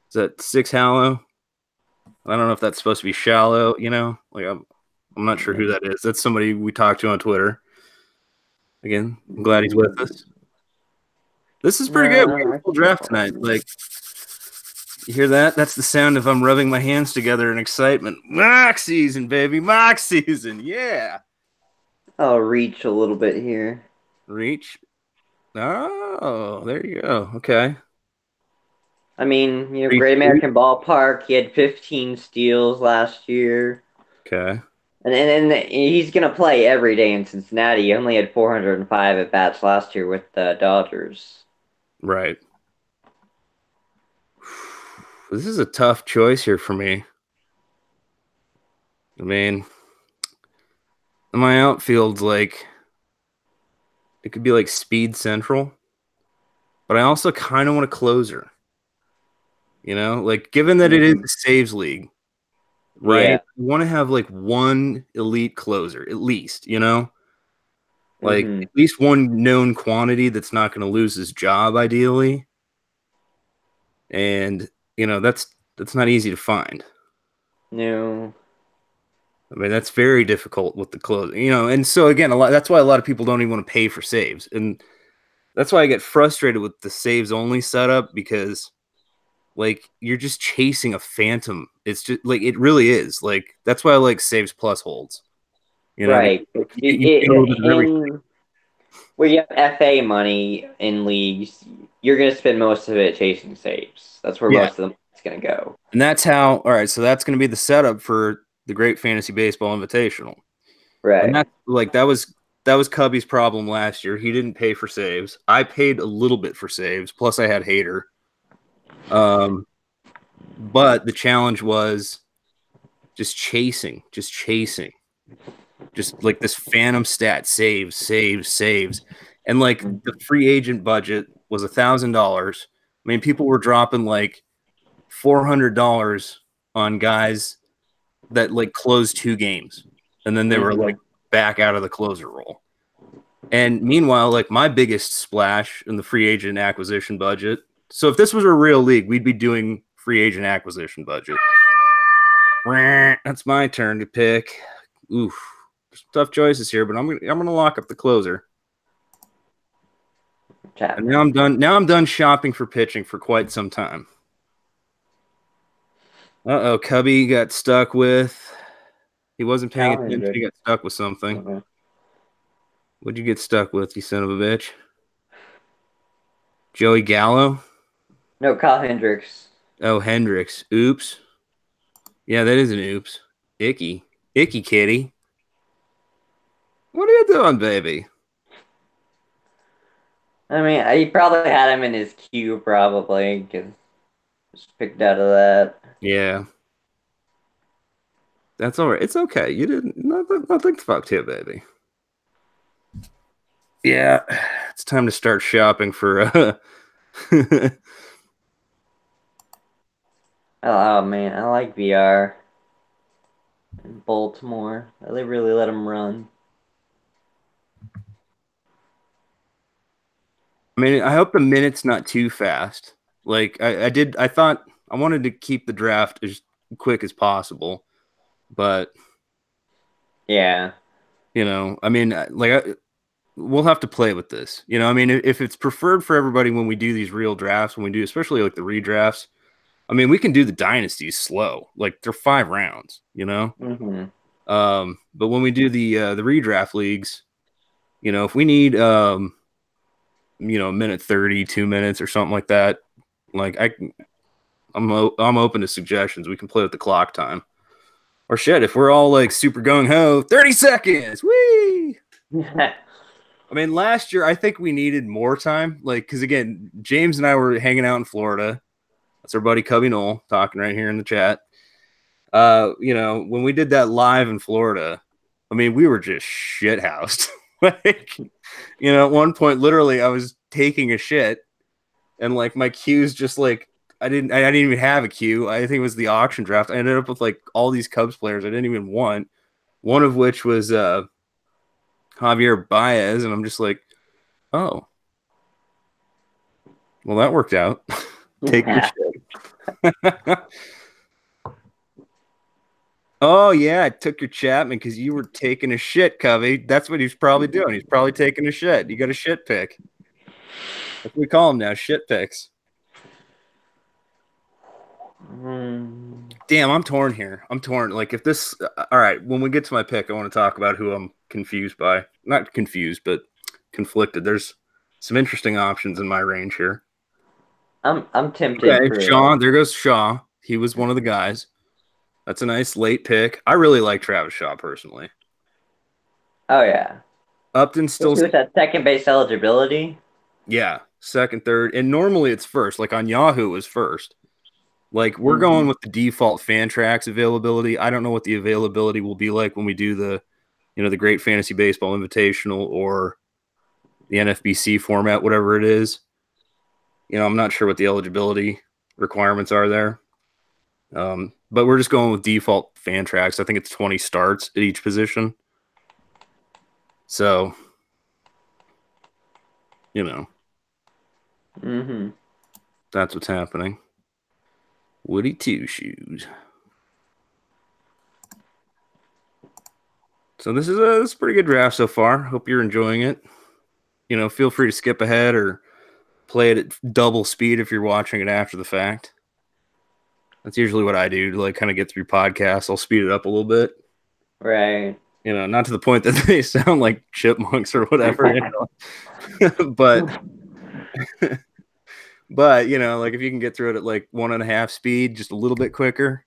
is that six Hallow? I don't know if that's supposed to be shallow. Like, I'm not sure who that is. That's somebody we talked to on Twitter. Again, I'm glad he's with us. This is pretty good. We got a I full think draft tonight. Like, you hear that? That's the sound of I'm rubbing my hands together in excitement. Mock season, baby. Mock season. Yeah. I'll reach a little bit here. Reach. Oh, there you go. Okay. I mean, Reach. Great American Ballpark. He had 15 steals last year. Okay. And he's going to play every day in Cincinnati. He only had 405 at bats last year with the Dodgers. Right. This is a tough choice here for me. I mean, my outfield's like, it could be like speed central, but I also kind of want a closer. Like, given that it is Mhm. a saves league, right? Yeah. You want to have like one elite closer, at least. Like, Hmm. at least one known quantity that's not going to lose his job, ideally. And, that's not easy to find. No. I mean, that's very difficult with the closing. And so again, that's why a lot of people don't even want to pay for saves. And that's why I get frustrated with the saves only setup, because like, you're just chasing a phantom. It's just like, it really is. Like, that's why I like saves plus holds. Because Right. you get a little bit of everything. In where you have FA money in leagues, you're going to spend most of it chasing saves. That's where Yeah. most of the money's going to go. And that's how, all right, so that's going to be the setup for the Great Fantasy Baseball Invitational. And Right. that's like, that was Cubby's problem last year. He didn't pay for saves. I paid a little bit for saves, plus I had Hater. But the challenge was just chasing, just like this phantom stat, saves. And like, the free agent budget was $1,000. I mean, people were dropping like $400 on guys that like closed two games, and then they were like Hmm. back out of the closer role. And meanwhile, like, my biggest splash in the free agent acquisition budget. So if this was a real league, we'd be doing free agent acquisition budget. That's my turn to pick. Oof, there's tough choices here, but I'm gonna lock up the closer. And now Chapman. I'm done. Now I'm done shopping for pitching for quite some time. Uh-oh, Cubby got stuck with. He wasn't paying Cal attention. He Hendricks. got stuck with something. Mhm. What'd you get stuck with, you son of a bitch? Joey Gallo? No, Kyle Hendricks. Oh, Hendricks. Oops. Yeah, that is an oops. Icky. Icky kitty. What are you doing, baby? I mean, he probably had him in his queue, probably, because just picked out of that. Yeah. That's all right. It's okay. You didn't nothing fucked you, baby. Yeah, it's time to start shopping for Oh man, I like VR in Baltimore. They really let them run. I mean, I hope the minute's not too fast. Like I thought I wanted to keep the draft as quick as possible, but Yeah. I mean, we'll have to play with this. I mean, if it's preferred for everybody when we do these real drafts, when we do especially like the redrafts, I mean, we can do the dynasties slow, like they're 5 rounds. Mm-hmm. But when we do the redraft leagues, if we need a minute 30, 2 minutes or something like that, like I'm open to suggestions. We can play with the clock time. Or shit, if we're all like super gung ho, 30 seconds. Whee! I mean, last year I think we needed more time. Like, because again, James and I were hanging out in Florida. That's our buddy Cubby Knoll talking right here in the chat. When we did that live in Florida, I mean, we were just shit housed. Like, at one point, literally, I was taking a shit, and like my cues just like I didn't even have a cue. I think it was the auction draft. I ended up with like all these Cubs players I didn't even want. One of which was Javier Baez, and I'm just like, oh, well, that worked out. Take your shit. Oh yeah, I took your Chapman because you were taking a shit, Covey. That's what he's probably doing. He's probably taking a shit. You got a shit pick. That's what we call him now, shit picks. Damn, I'm torn here. I'm torn. Like if this, all right, when we get to my pick, I want to talk about who I'm confused by. Not confused, but conflicted. There's some interesting options in my range here. I'm tempted Okay, for Shaw. There goes Shaw. He was one of the guys. That's a nice late pick. I really like Travis Shaw personally. Oh yeah. Upton still, Especially with that second base eligibility. yeah, second, third, and normally it's first. Like on Yahoo, it was first. Like we're going with the default Fantrax availability. I don't know what the availability will be like when we do the Great Fantasy Baseball Invitational or the NFBC format, whatever it is. I'm not sure what the eligibility requirements are there. But we're just going with default Fantrax. I think it's 20 starts at each position. So, that's what's happening. Woody Two Shoes. So this is a pretty good draft so far. Hope you're enjoying it. Feel free to skip ahead or play it at double speed if you're watching it after the fact. That's usually what I do to like kind of get through podcasts. I'll speed it up a little bit. Right. Not to the point that they sound like chipmunks or whatever. But like if you can get through it at like 1.5 speed, just a little bit quicker,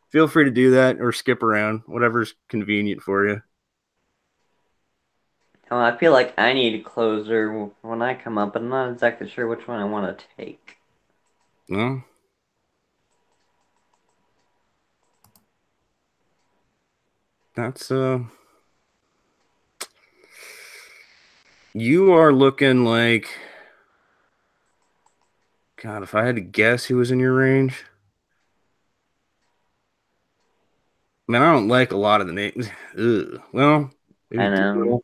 feel free to do that or skip around, whatever's convenient for you. Well, I feel like I need a closer when I come up, but I'm not exactly sure which one I want to take. No. That's you are looking like, God, if I had to guess who was in your range. I mean, I don't like a lot of the names. Ugh. Well, maybe I know.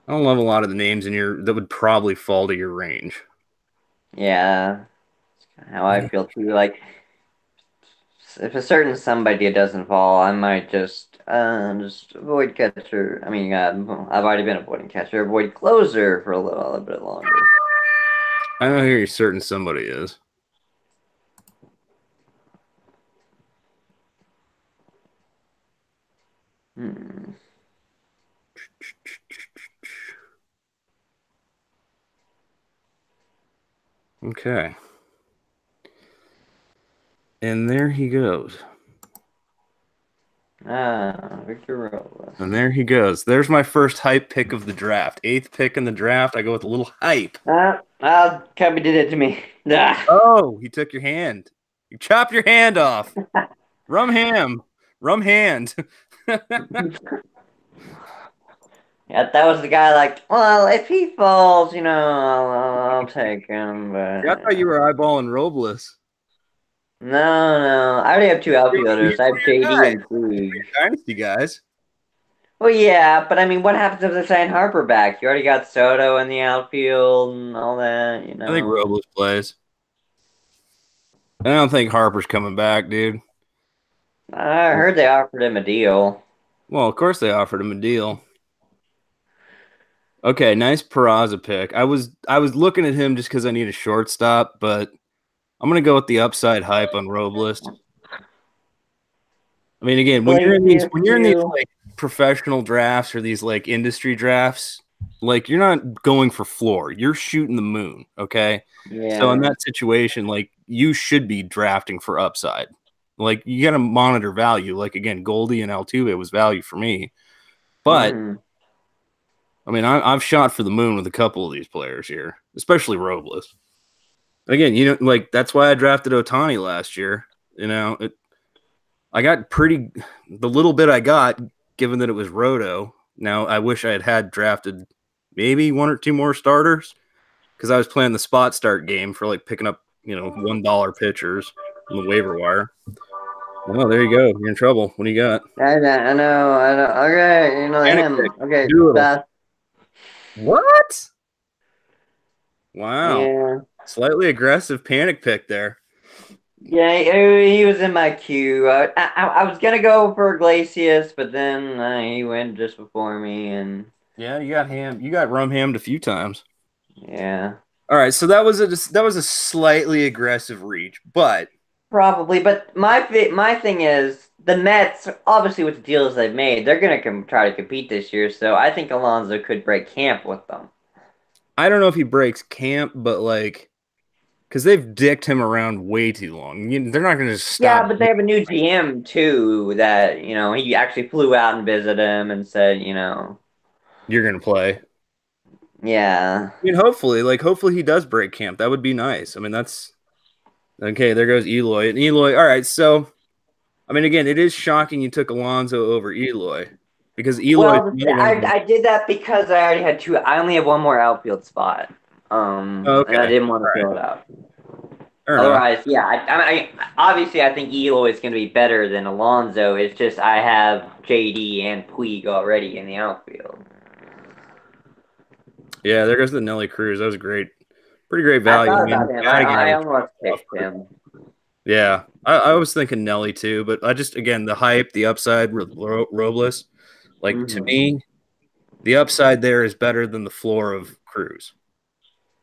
I don't love a lot of the names in your that would probably fall to your range. Yeah. That's how I feel too. Like, if a certain somebody doesn't fall, I might just avoid catcher. I mean, I've already been avoiding catcher, avoid closer for a little bit longer. I know who you're certain somebody is. Okay. And there he goes. Victor Robles. And there he goes. There's my first hype pick of the draft. 8th pick in the draft. I go with a little hype. Cubby did it to me. Oh, he took your hand. You chopped your hand off. Rum ham. Rum hand. Yeah, that was the guy. Like, well, if he falls, I'll take him. But Yeah, I thought you were eyeballing Robles. no, no, I already have two He's outfielders. I one have of your JD guys, and Puig. dynasty guys. Well, yeah, but I mean, what happens if they sign Harper back? You already got Soto in the outfield and all that, I think Robles plays. I don't think Harper's coming back, dude. I heard they offered him a deal. Well, of course they offered him a deal. Okay, nice Peraza pick. I was looking at him just because I need a shortstop, but I'm gonna go with the upside hype on Robles. I mean, again, when you're Play in these PS2. like professional drafts or these like industry drafts, like you're not going for floor, you're shooting the moon. Okay, so in Yeah. that situation, like you should be drafting for upside. Like you got to monitor value. Like again, Goldie and Altuve was value for me, but Mm-hmm. I mean, I've shot for the moon with a couple of these players here, especially Robles. Again, like that's why I drafted Otani last year. I got the little bit I got, given that it was roto. Now I wish I had drafted maybe one or two more starters because I was playing the spot start game for like picking up $1 pitchers on the waiver wire. Oh, there you go. You're in trouble. What do you got? I know. Okay, Panic pick. him. Okay, Doodle. Beth. What? Wow. Yeah. Slightly aggressive panic pick there. Yeah, he was in my queue. I was gonna go for Iglesias, but then he went just before me, and Yeah, you got ham. You got rum hammed a few times. yeah, All right, so that was a slightly aggressive reach, but probably. But my thing is the Mets, obviously with the deals they've made, they're gonna try to compete this year. So I think Alonso could break camp with them. I don't know if he breaks camp, but like, because they've dicked him around way too long. They're not going to just stop. Yeah, but they have a new GM too. That he actually flew out and visited him and said, You're going to play. yeah. I mean, hopefully he does break camp. That would be nice. I mean, that's okay. There goes Eloy. And Eloy, all right. So, I mean, again, it is shocking you took Alonso over Eloy because Eloy is Well, another one of the. I did that because I already had two. I only have one more outfield spot, Oh, and I okay. didn't want All to right. fill it out. Fair enough. Otherwise, yeah, obviously I think Eloy is going to be better than Alonso. It's just I have JD and Puig already in the outfield. Yeah, there goes the Nelly Cruz. That was great. Pretty great I value. I thought about mean, him. batting I average. almost picked him. Yeah, I was thinking Nelly too, but I just again the hype, the upside with Robles. Like to Mm-hmm. me, the upside there is better than the floor of Cruz.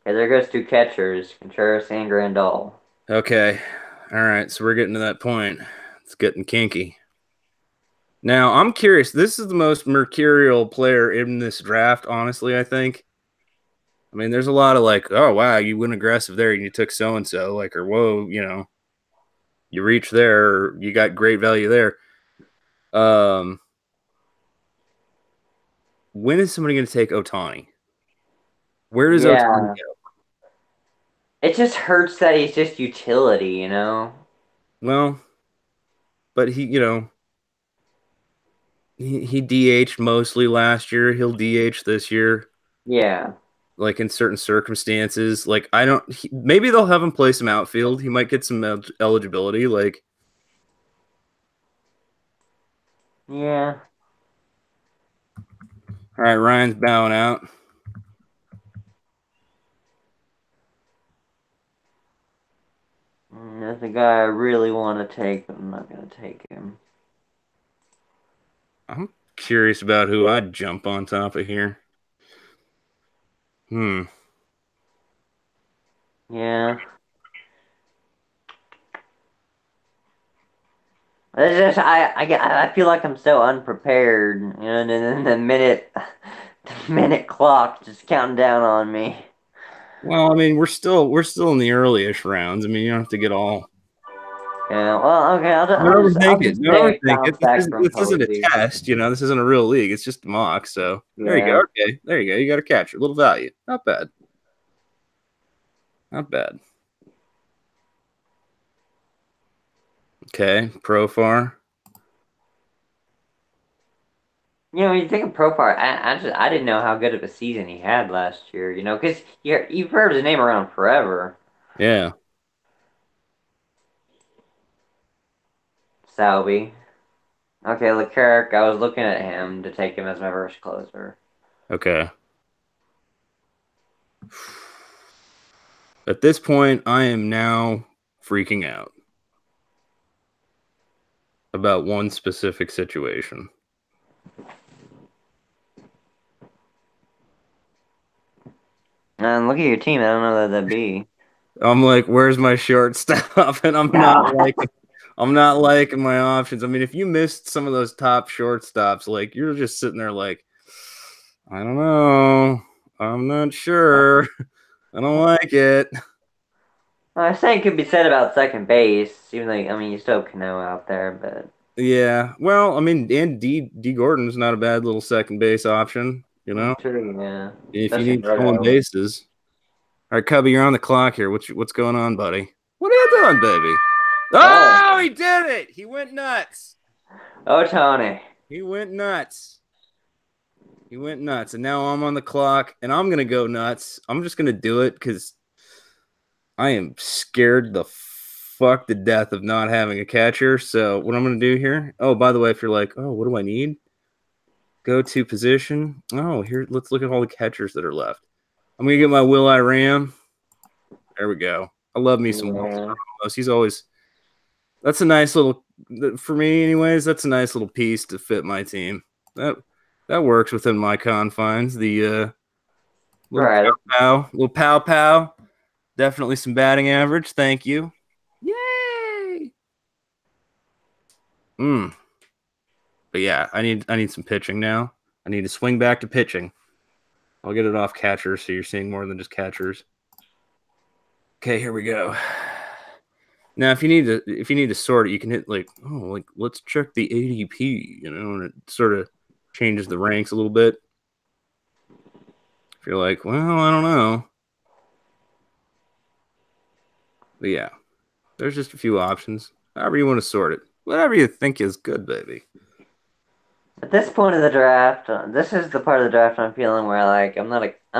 Okay, there goes two catchers, Contreras and Grandal. Okay, all right, so we're getting to that point. It's getting kinky. Now I'm curious. This is the most mercurial player in this draft, honestly. I think. I mean, there's a lot of like, oh wow, you went aggressive there and you took so and so, like, or whoa, you reached there, or you got great value there. Um, when is somebody going to take Otani? Where does Otani Yeah, go? it just hurts that he's just utility. Well, but he DH'd mostly last year. He'll DH this year, Yeah. like in certain circumstances. Like I don't. Maybe they'll have him play some outfield. He might get some eligibility. Like Yeah. all right, Ryan's bowing out. That's a guy I really want to take, but I'm not going to take him. I'm curious about who I'd jump on top of here. Hmm. Yeah. It's just I feel like I'm so unprepared, and then the minute clock just counting down on me. Well, I mean, we're still in the early-ish rounds. I mean, you don't have to get all. Yeah, well, okay, Don't I'll overthink it. just Don't say overthink it. bounce This back isn't, from this isn't a Posey. test. This isn't a real league. It's just a mock. So there you go. Yeah, Okay, there you go. You got to capture a little value. Not bad. Not bad. Okay, Profar. You think of profile. I didn't know how good of a season he had last year. Because you've heard his name around forever. Yeah. Salvi. Okay, Leclerc. I was looking at him to take him as my first closer. Okay. At this point, I am now freaking out about one specific situation. And look at your team. I don't know that that'd be. I'm like, where's my shortstop? And I'm not liking my options. I mean, if you missed some of those top shortstops, like you're just sitting there like, I don't know. I'm not sure. I don't like it. I say it could be said about second base, even though you still have Cano out there, but Yeah. Well, I mean, and D Gordon's not a bad little second base option, true, yeah, if you especially in need stolen roto. bases. All right, Cubby, you're on the clock here. What's going on, buddy? What are you doing, baby? Oh, Oh, he did it. He went nuts. oh, Tony. He went nuts. He went nuts. And now I'm on the clock and I'm going to go nuts. I'm just going to do it because I am scared the fuck to death of not having a catcher. So, what I'm going to do here. Oh, by the way, if you're like, oh, what do I need? Go to position. Oh, here, let's look at all the catchers that are left. I'm going to get my Will I Ram. There we go. I love me some Will Yeah. Ramos. He's always, that's a nice little, for me, anyways, that's a nice little piece to fit my team. That works within my confines. The Right. little pow pow. Definitely some batting average. Thank you. Yay! But yeah, I need some pitching now. I need to swing back to pitching. I'll get it off catchers, so you're seeing more than just catchers. Okay, here we go. Now, if you need to sort it, you can hit let's check the ADP, and it sort of changes the ranks a little bit. If you're like, well, I don't know. But yeah, there's just a few options. However you want to sort it. Whatever you think is good, baby. At this point of the draft, this is the part of the draft I'm feeling where I'm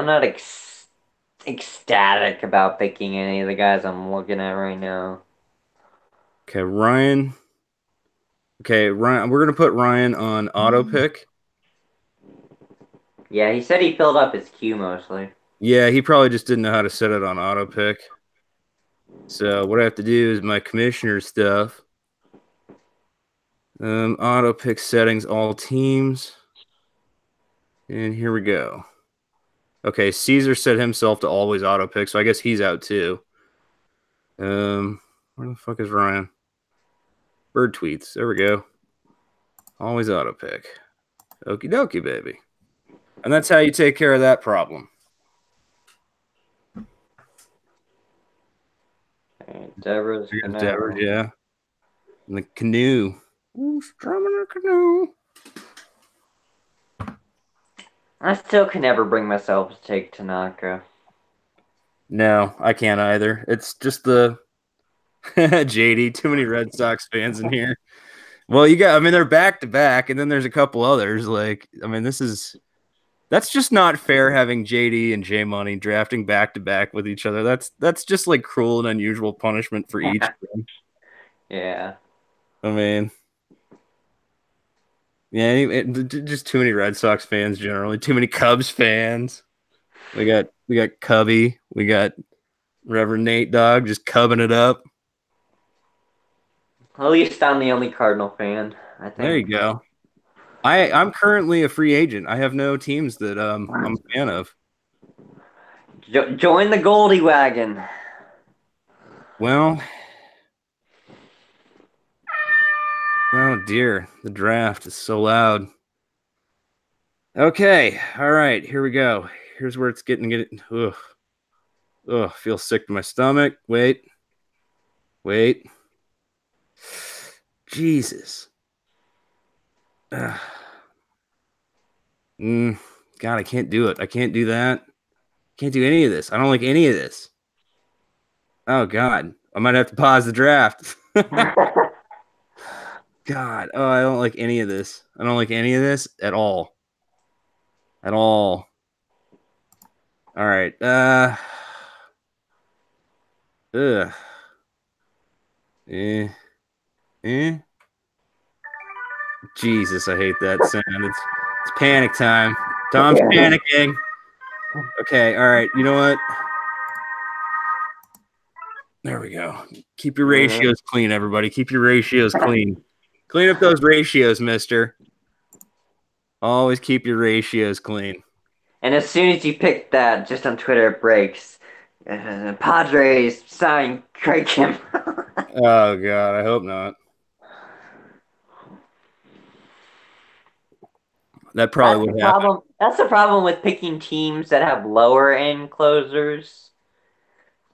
not ecstatic about picking any of the guys I'm looking at right now. Okay, Ryan. Okay, Ryan. We're gonna put Ryan on auto pick. Yeah, he said he filled up his queue mostly. Yeah, he probably just didn't know how to set it on auto pick. So what I have to do is my commissioner stuff. Auto pick settings, all teams. And here we go. Okay, Caesar set himself to always auto pick, so I guess he's out too. Where the fuck is Ryan? Bird tweets. There we go. Always auto pick. Okie dokie, baby. And that's how you take care of that problem. Devers, Devers, yeah. And the canoe. Ooh, strumming a canoe. I still can never bring myself to take Tanaka. No, I can't either. It's just the JD, too many Red Sox fans in here. Well, they're back to back, and then there's a couple others. That's just not fair having JD and J Money drafting back to back with each other. That's just like cruel and unusual punishment for each of them. Yeah. I mean, yeah, just too many Red Sox fans generally. Too many Cubs fans. We got Cubby. We got Reverend Nate Dogg just cubbing it up. At least I'm the only Cardinal fan, I There you think. go. I'm currently a free agent. I have no teams that I'm a fan of. Join the Goldie wagon. Well, oh dear, the draft is so loud. Okay, all right, here we go. Here's where it's getting. Ugh, feel sick to my stomach. Wait. Jesus. God, I can't do it. I can't do that. Can't do any of this. I don't like any of this. Oh God, I might have to pause the draft. God God, oh, I don't like any of this. I don't like any of this at all. At all. All right. Ugh. Eh. Eh. Jesus, I hate that sound. It's panic time. Tom's Yeah. panicking. Okay, all right. You know what? There we go. Keep your Mhm. ratios clean, everybody. Keep your ratios clean. Clean up those ratios, mister. Always keep your ratios clean. And as soon as you pick that, just on Twitter, it breaks. Padres sign Craig Kim. Oh, God. I hope not. That That's probably the would happen. problem. That's the problem with picking teams that have lower end closers.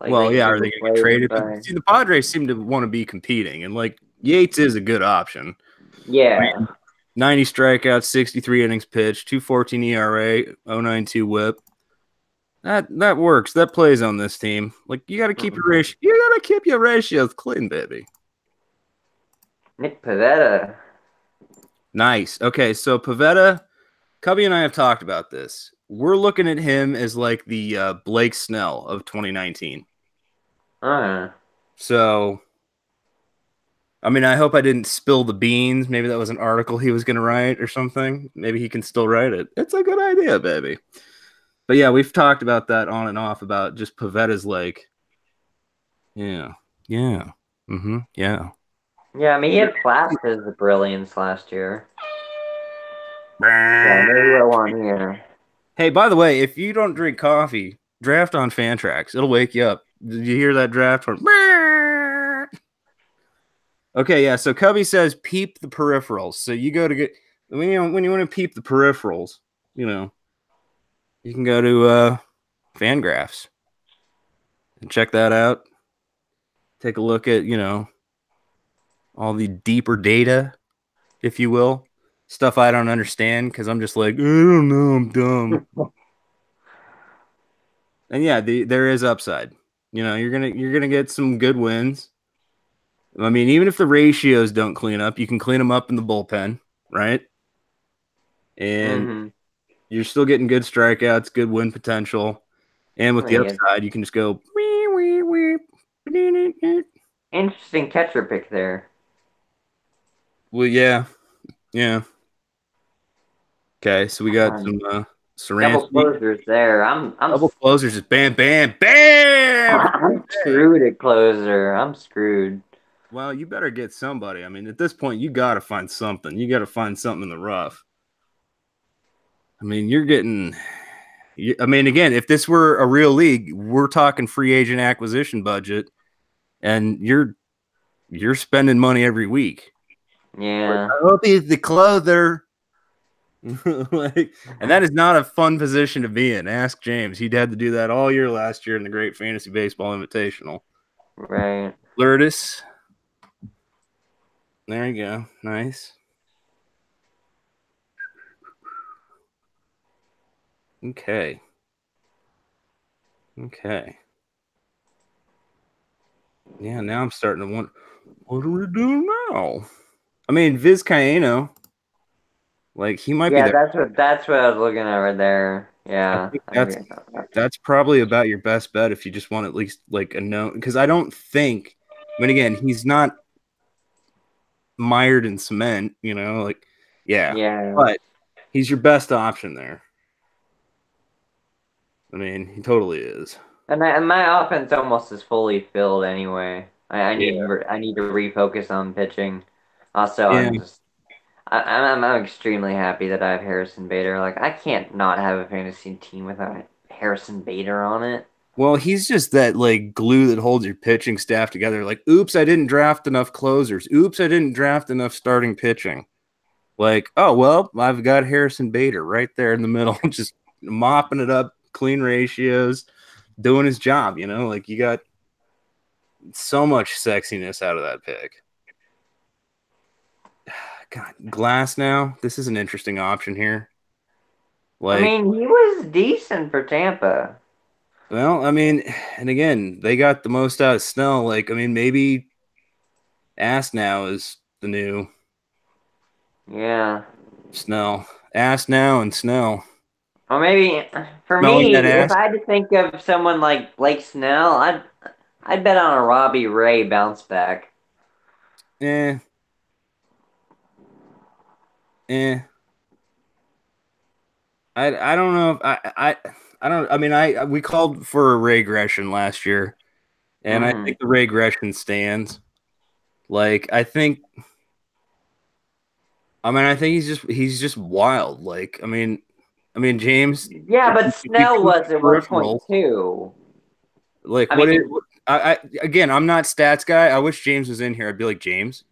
Like Well, they yeah, could are they just going to get replace them traded? by. See, the Padres seem to want to be competing, and like Yates is a good option. I Yeah. mean, 90 strikeouts, 63 innings pitched, 2.14 ERA, 0.92 WHIP. That works. That plays on this team. Like you got to keep your Mhm. ratio. You got to keep your ratios clean, baby. Nick Pivetta. Nice. Okay, so Pavetta, Cubby and I have talked about this. We're looking at him as like the Blake Snell of 2019. Uh, So, I mean, I hope I didn't spill the beans. Maybe that was an article he was going to write or something. Maybe he can still write it. It's a good idea, baby. But yeah, we've talked about that on and off about just Pavetta's like, yeah, yeah, yeah. yeah, I mean he had flashes of brilliance last year. Yeah, maybe we're one here. Hey, by the way, if you don't drink coffee, draft on Fantrax. It'll wake you up. Did you hear that draft horn? Okay, yeah. So Cubby says peep the peripherals. So you go to get when you want to peep the peripherals, you know, you can go to Fangraphs and check that out. Take a look at, all the deeper data, if you will. Stuff I don't understand because I'm just like, I don't know, I'm dumb. And yeah, there is upside. You're gonna get some good wins. I mean, even if the ratios don't clean up, you can clean them up in the bullpen, right? And Mm-hmm. you're still getting good strikeouts, good win potential. And with the Yeah, upside, you can just go wee, wee, wee. interesting catcher pick there. Well, yeah, yeah. Okay, so we got some Double Saransky. closers there. Double closers is bam, bam, bam. I'm screwed at closer. I'm screwed. Well, you better get somebody. I mean, at this point, you got to find something. You got to find something in the rough. I mean, you're getting. I mean, again, if this were a real league, we're talking free agent acquisition budget, and you're spending money every week. Like, Yeah. I hope he's the closer. Like, and that is not a fun position to be in. Ask James. He'd had to do that all year last year in the Great Fantasy Baseball Invitational. Right. Lourdes. There you go. Nice. Okay. Okay. Yeah, now I'm starting to wonder, what do we do now? I mean, Vizcaino, like he might be Yeah, there. that's what I was looking at right there. I Yeah, think I agree with that. that's probably about your best bet if you just want at least like a known, because I don't think, I mean, again, he's not mired in cement, like, yeah, Yeah. but he's your best option there. I mean, he totally is. And my offense almost is fully filled anyway. Yeah. I need to refocus on pitching. Also, Yeah. I'm extremely happy that I have Harrison Bader. Like I can't not have a fantasy team without Harrison Bader on it. Well, he's just that like glue that holds your pitching staff together. Like, oops, I didn't draft enough closers. Oops, I didn't draft enough starting pitching. Like, oh well, I've got Harrison Bader right there in the middle, just mopping it up, clean ratios, doing his job. Like you got so much sexiness out of that pick. God, Glass now. This is an interesting option here. I Like, mean, he was decent for Tampa. well, I mean, and again, they got the most out of Snell. Like, I mean, maybe Ass now is the new. Yeah. Snell. Ass now and Snell. Or maybe for Smelling that me, if ass? I had to think of someone like Blake Snell, I'd bet on a Robbie Ray bounce back. Eh. Eh. I don't know if I don't I mean we called for a regression last year, and I Hmm. think the regression stands. Like I think he's just wild. Like I mean James, Yeah, but if you Snell peep was at the one point peripherals, too. like I what it mean, I again, I'm not stats guy. I wish James was in here. I'd be like, James,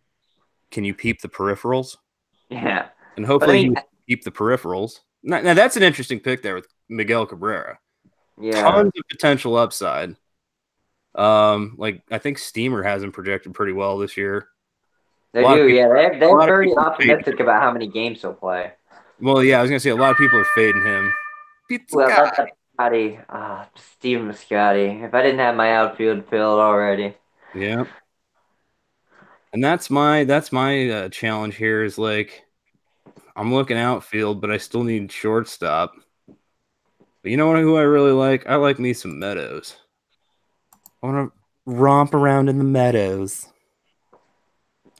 can you peep the peripherals? yeah. And But I hopefully he mean, would peep the peripherals. Now that's an interesting pick there with Miguel Cabrera. yeah, Tons of potential upside. Like I think Steamer has him projected pretty well this year. A they lot of do. people, Yeah, a they're lot of very people are fading optimistic him. about how many games he'll play. Well, yeah, I was gonna say a lot of people are fading him. Pizza Well, guy. that's Scotty. Steven Scotty. If I didn't have my outfield filled already. Yeah, and that's my challenge here is like I'm looking outfield, but I still need shortstop. But you know what? Who I really like? I like me some Meadows. I want to romp around in the meadows.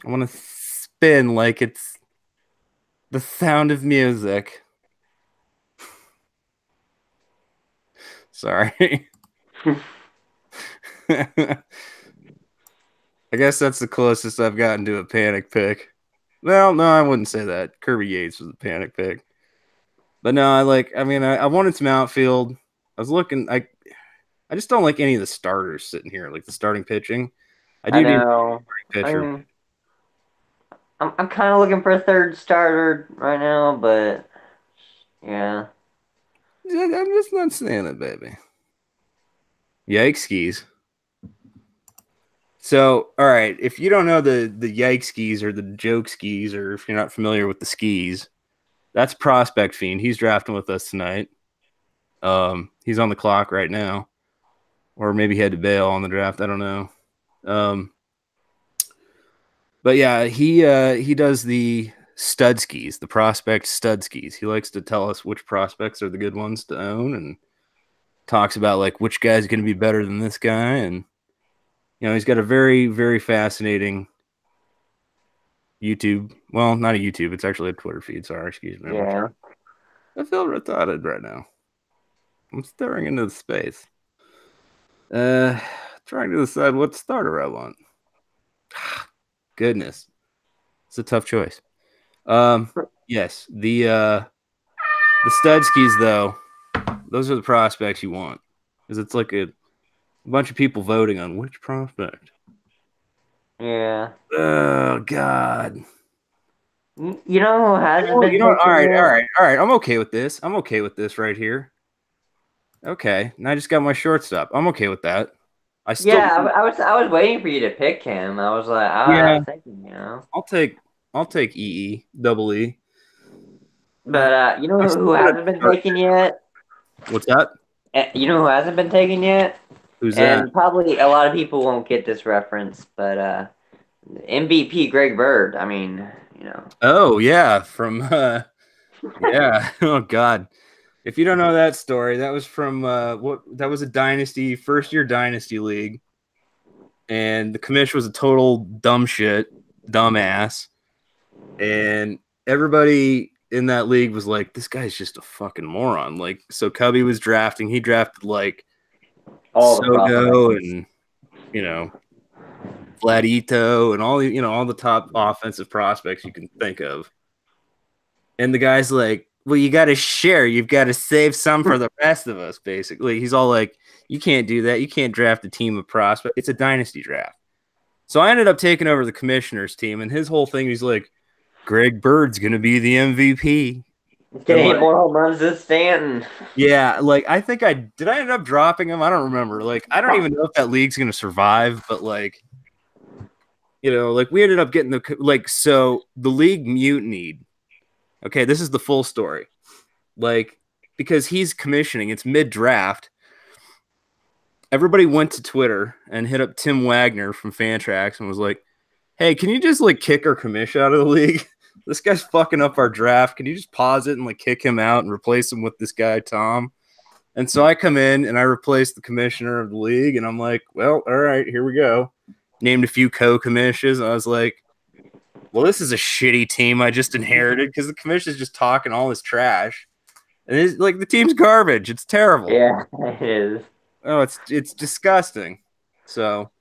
I want to spin like it's the sound of music. Sorry. I guess that's the closest I've gotten to a panic pick. Well, no, I wouldn't say that. Kirby Yates was a panic pick. But no, I wanted some outfield. I was looking, I just don't like any of the starters sitting here, like the starting pitching. I I do need a know. starting I pitcher. mean, I'm kind of looking for a third starter right now, but yeah. I'm just not saying it, baby. Yikes skis. So, all right, if you don't know the yike skis or the joke skis, or if you're not familiar with the skis, that's Prospect Fiend. He's drafting with us tonight. He's on the clock right now, or maybe he had to bail on the draft. I don't know. Um, but yeah, he does the stud skis, the prospect stud skis. He likes to tell us which prospects are the good ones to own, and talks about like which guy's going to be better than this guy, and he's got a very very fascinating YouTube. Well, not a YouTube. It's actually a Twitter feed. Sorry, excuse me. Yeah. I feel retarded right now. I'm staring into the space. Uh, Trying to decide what starter I want. Goodness, it's a tough choice. Yes, the stud skis though. Those are the prospects you want because it's like a bunch of people voting on which prospect. Yeah. Oh God. You know who hasn't been You know what? All taken right, all yet? right, all right. I'm okay with this. I'm okay with this right here. Okay, and I just got my shortstop. I'm okay with that. I still, Yeah, I was waiting for you to pick him. I was like, I yeah, was thinking. I'll take, double E. But you know I'm who still gonna hasn't been start. taken yet? What's that? You know who hasn't been taken yet? Who's that? And probably a lot of people won't get this reference, but MVP Greg Bird. I mean, you know. Oh yeah, from yeah. Oh God. If you don't know that story, that was from what that was a dynasty, first year dynasty league. And the commission was a total dumb shit, dumbass. And everybody in that league was like, this guy's just a fucking moron. Like, so Cubby was drafting, he drafted like All the Soto prospects. and you know, Vladito and all the top offensive prospects you can think of. And the guy's like, well, you got to share. You've got to save some for the rest of us, basically. He's all like, you can't do that. You can't draft a team of prospects. It's a dynasty draft. So I ended up taking over the commissioner's team, and his whole thing, he's like, Greg Bird's going to be the MVP. He's gonna I'm hit like, more home runs than Stanton. yeah, like I think I end up dropping him. I don't remember. Like, I don't even know if that league's going to survive, but like, like we ended up getting so the league mutinied. Okay, this is the full story. Like, because he's commissioning, it's mid draft. Everybody went to Twitter and hit up Tim Wagner from Fantrax and was like, hey, can you just like kick our commission out of the league? This guy's fucking up our draft. Can you just pause it and like kick him out and replace him with this guy, Tom? And so I come in and I replace the commissioner of the league, and I'm like, well, all right, here we go. Named a few co-commissions. I was like, well, this is a shitty team I just inherited because the commissioner's just talking all this trash. And it's like the team's garbage. It's terrible. Yeah, it is. Oh, it's disgusting. So,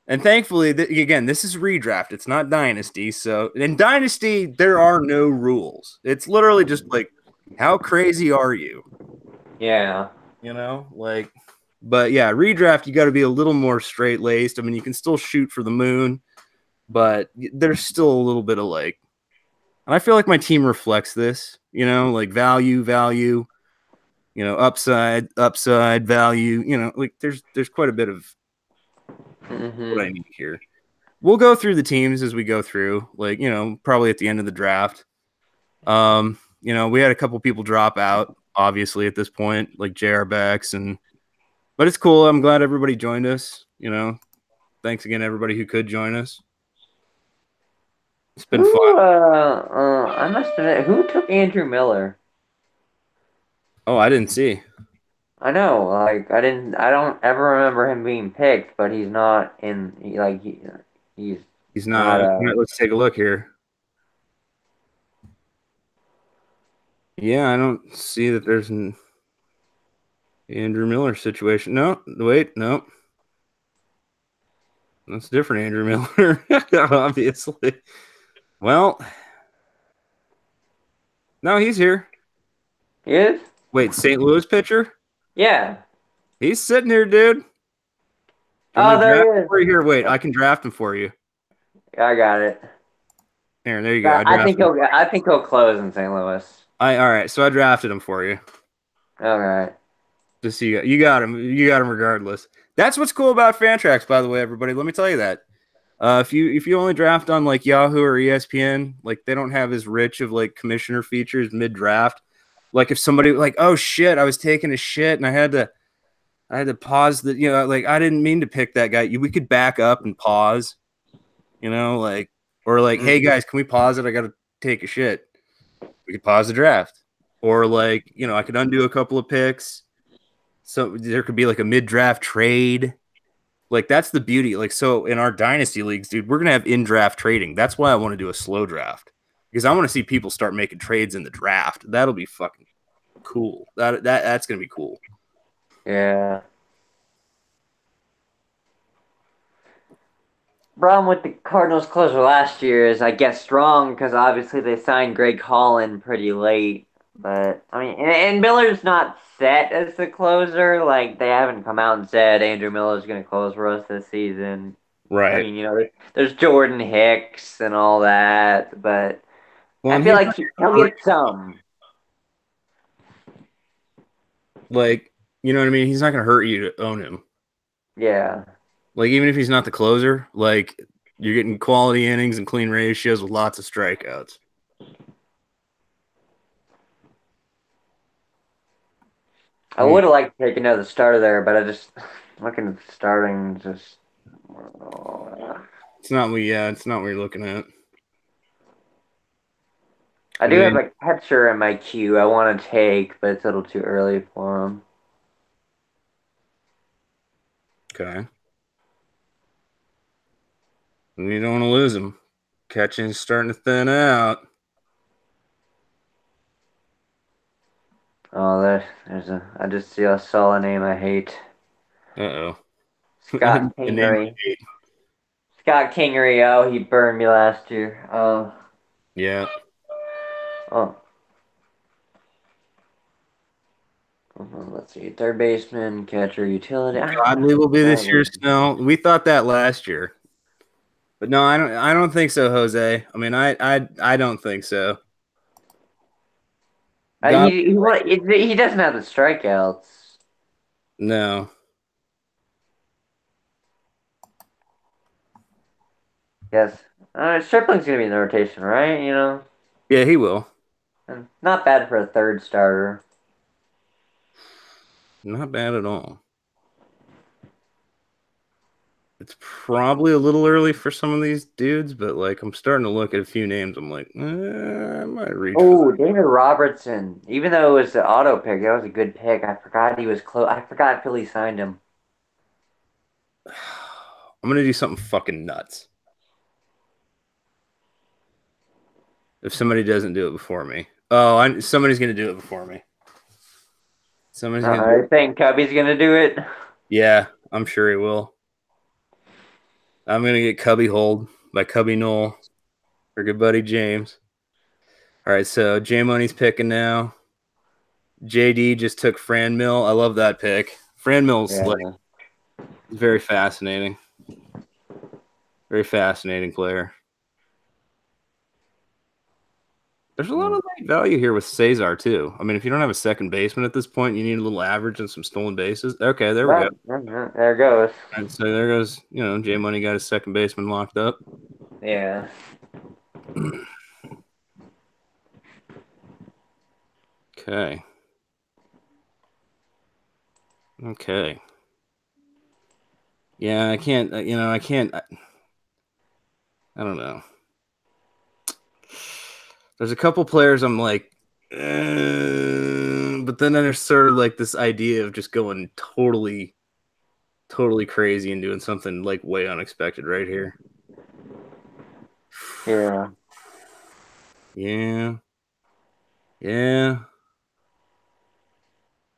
and thankfully, again, this is redraft. It's not dynasty. So, in dynasty, there are no rules. It's literally just like, how crazy are you? Yeah. You know, like, but yeah, redraft, you got to be a little more straight laced. I mean, you can still shoot for the moon, but there's still a little bit of like, and I feel like my team reflects this, you know, like value, you know, upside, value, you know, like there's quite a bit of what I Mm-hmm. need here. We'll go through the teams as we go through, like, you know, probably at the end of the draft. You know, we had a couple people drop out, obviously, at this point, like JR Becks, but it's cool. I'm glad everybody joined us. You know, thanks again, everybody who could join us. It's been fun. I must admit, who took Andrew Miller? Oh, I didn't see. I know, like, I don't ever remember him being picked, but he's not he's He's not, not. Let's take a look here. Yeah, I don't see that there's an Andrew Miller situation. No, wait, no. That's different, Andrew Miller, obviously. Well, no, he's here. he is? Wait, St. Louis pitcher? Yeah. He's sitting here, dude. Do you want Oh, me to there draft he him is. for you here? Wait, I can draft him for you. I got it. Here, there you go. But I drafted him. I think he'll close in St. Louis. All right. So I drafted him for you. All right. Just so you got him. You got him regardless. That's what's cool about Fantrax, by the way, everybody. Let me tell you that. If you only draft on like Yahoo or ESPN, like they don't have as rich of like commissioner features mid draft. Like if somebody like, oh shit, I was taking a shit and I had to pause the, you know, like I didn't mean to pick that guy. We could back up and pause, you know, like, or like, hey Mhm. guys, can we pause it? I got to take a shit. We could pause the draft, or like, you know, I could undo a couple of picks. So there could be like a mid draft trade. Like that's the beauty. Like so in our dynasty leagues, dude, we're gonna have in draft trading. That's why I want to do a slow draft because I want to see people start making trades in the draft. That'll be fucking cool. That's gonna be cool. Yeah. Problem with the Cardinals closer last year is, I guess, strong because obviously they signed Greg Holland pretty late. But I mean, and Miller's not set as the closer. Like they haven't come out and said Andrew Miller's going to close for us this season. I Right. mean, there's Jordan Hicks and all that, but Well, I and feel he's like not he'll gonna hurt get some. like you know what I mean. He's not gonna hurt you to own him. Yeah. Like even if he's not the closer, like you're getting quality innings and clean ratios with lots of strikeouts. I Hmm. would have liked to take another starter there, but I just looking at the starting just. It's not what yeah, it's not what you're looking at. I I do have mean, a catcher in my queue I want to take, but it's a little too early for him. okay. You don't want to lose him. Catching's starting to thin out. Oh, there's a. I saw a name I hate. Uh-oh. Scott A name Kingery. I hate. Scott Kingery. Oh, he burned me last year. Oh, Yeah. oh. Let's see. Third baseman, catcher, utility. Godley will be this year, Godly. Snow. We thought that last year. But no, I don't think so, Jose. I mean, I don't think so. God He doesn't have the strikeouts. no. Yes. Stripling's gonna be in the rotation, right? Yeah, he will. And not bad for a third starter. Not bad at all. It's probably a little early for some of these dudes, but like I'm starting to look at a few names. I'm like, I might reach for Oh, David Robertson. Even though it was the auto pick, that was a good pick. I forgot he was close. I forgot Philly signed him. that. I'm gonna do something fucking nuts. If somebody doesn't do it before me. Oh, somebody's gonna do it before me. Somebody's gonna do I it. think Cubby's gonna do it. Yeah, I'm sure he will. I'm gonna get Cubby Hold by Cubby Knoll, our good buddy James. All right, so J Money's picking now. JD just took Fran Mill. I love that pick. Fran Mill's like Yeah. very fascinating. Very fascinating player. There's a lot of late value here with Cesar too. I mean, if you don't have a second baseman at this point, you need a little average and some stolen bases. Okay, there we go. There goes. All right, so there goes. J Money got his second baseman locked up. Yeah. Okay. Okay. Yeah, I can't. I can't. I don't know. There's a couple players I'm like, but then there's sort of like this idea of just going totally, totally crazy and doing something like way unexpected right here. Yeah. Yeah. Yeah.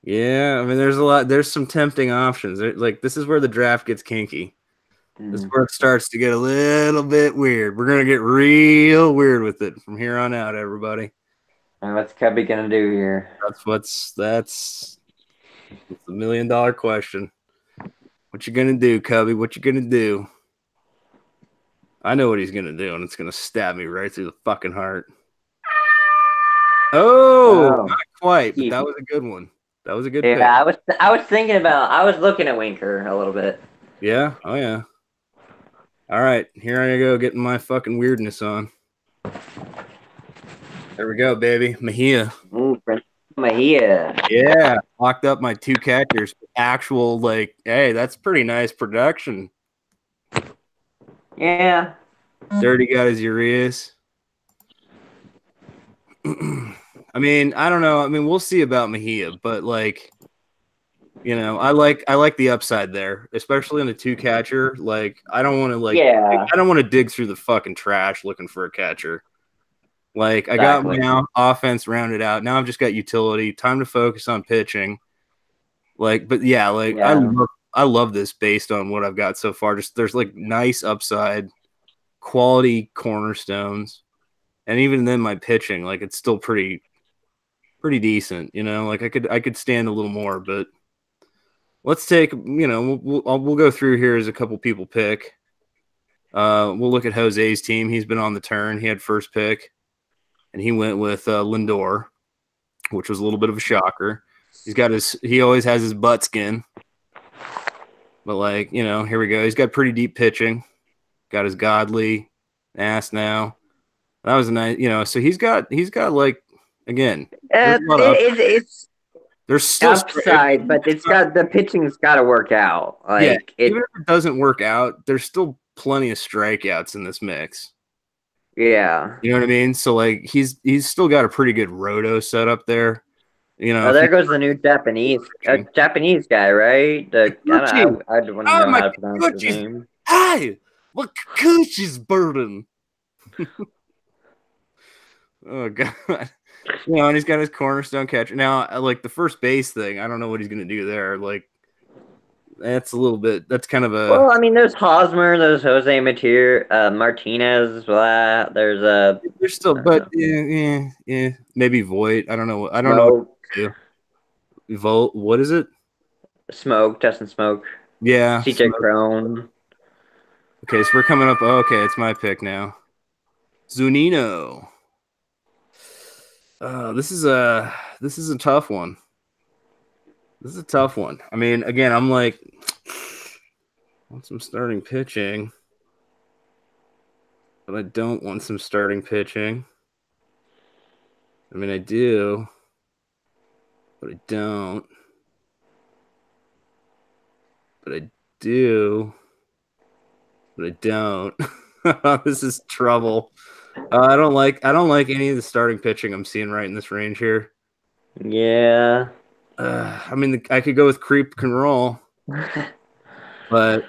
Yeah. I mean, there's some tempting options. Like, this is where the draft gets kinky. This is where it starts to get a little bit weird. We're going to get real weird with it from here on out, everybody. And what's Cubby gonna do here? That's the $1 million question. What you gonna do, Cubby? What you gonna do? I know what he's gonna do, and it's gonna stab me right through the fucking heart. Oh, Oh. not quite, but that was a good one. That was a good pick. Yeah, I was thinking about I was looking at Winker a little bit. Yeah. Oh yeah. All right, here I go, getting my fucking weirdness on. There we go, baby. Mejia. Ooh, Mejia. Yeah, locked up my two catchers. Actual, like, hey, that's pretty nice production. Yeah. Dirty got his Urias. I mean, I don't know. I mean, we'll see about Mejia, but like, I like the upside there, especially in the two catcher. Like, I don't want to Yeah. I don't want to dig through the fucking trash looking for a catcher. Like, I got Exactly. my offense rounded out. Now I've just got utility. Time to focus on pitching. Like, but yeah, like Yeah. I love this based on what I've got so far. Just there's like nice upside, quality cornerstones, and even then my pitching, like it's still pretty decent. Like I could stand a little more, but let's take we'll go through here as a couple people pick. We'll look at Jose's team. He's been on the turn. He had first pick, and he went with Lindor, which was a little bit of a shocker. He always has his butt skin. But like, here we go. He's got pretty deep pitching. Got his godly ass now. That was a nice, so he's got like, again, there's a lot of It's there's still upside, but the pitching's got to work out. yeah, Like even if it doesn't work out, there's still plenty of strikeouts in this mix. Yeah. You know what I mean? So like he's still got a pretty good roto setup there. Oh, there goes the new Japanese guy, right? I don't want to know how to pronounce his name. Hi, what Coochie's burden? Oh god. And he's got his cornerstone catcher. Now, like the first base thing, I don't know what he's gonna do there. Like that's kind of a Well, I mean, there's Hosmer, there's Jose Martinez, blah. There's still, but yeah, maybe Voigt. I don't know. I don't know what Smoke, to do. Volt. What is it? Justin Smoke, Yeah. CJ Crone. Okay, so we're coming up. Oh, okay, it's my pick now. Zunino. This is a tough one. This is a tough one. I mean, again, I'm like, I want some starting pitching, but I don't want some starting pitching. I mean, I do, but I don't. But I do. but I don't. This is trouble. I don't like any of the starting pitching I'm seeing right in this range here. Yeah. I mean, I could go with creep can roll, but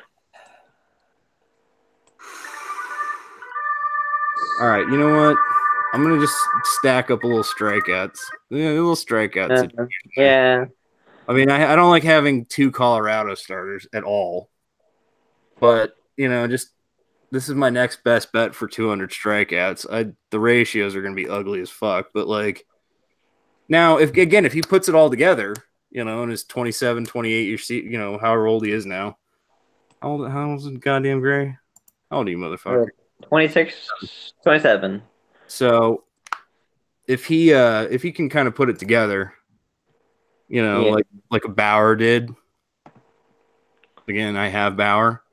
all right, you know what? I'm gonna just stack up a little strikeouts. Yeah, a little strikeout Uh, situation there. yeah. I mean, I don't like having two Colorado starters at all, but just this is my next best bet for 200 strikeouts. The ratios are gonna be ugly as fuck, but like now, if he puts it all together, and is 27, 28, you see, however old he is now. How old is goddamn Gray? How old are you, motherfucker? 26, 27. So if he can kind of put it together, Yeah. like a Bauer did. Again, I have Bauer.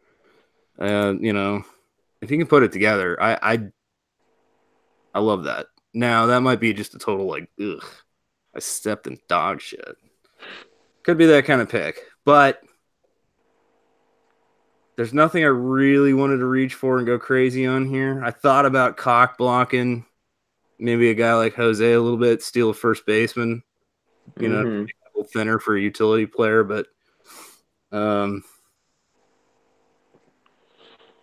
If he can put it together, I love that. Now that might be just a total like, ugh, I stepped in dog shit. Could be that kind of pick, but there's nothing I really wanted to reach for and go crazy on here. I thought about cock blocking maybe a guy like Jose a little bit, steal a first baseman, a little thinner for a utility player, but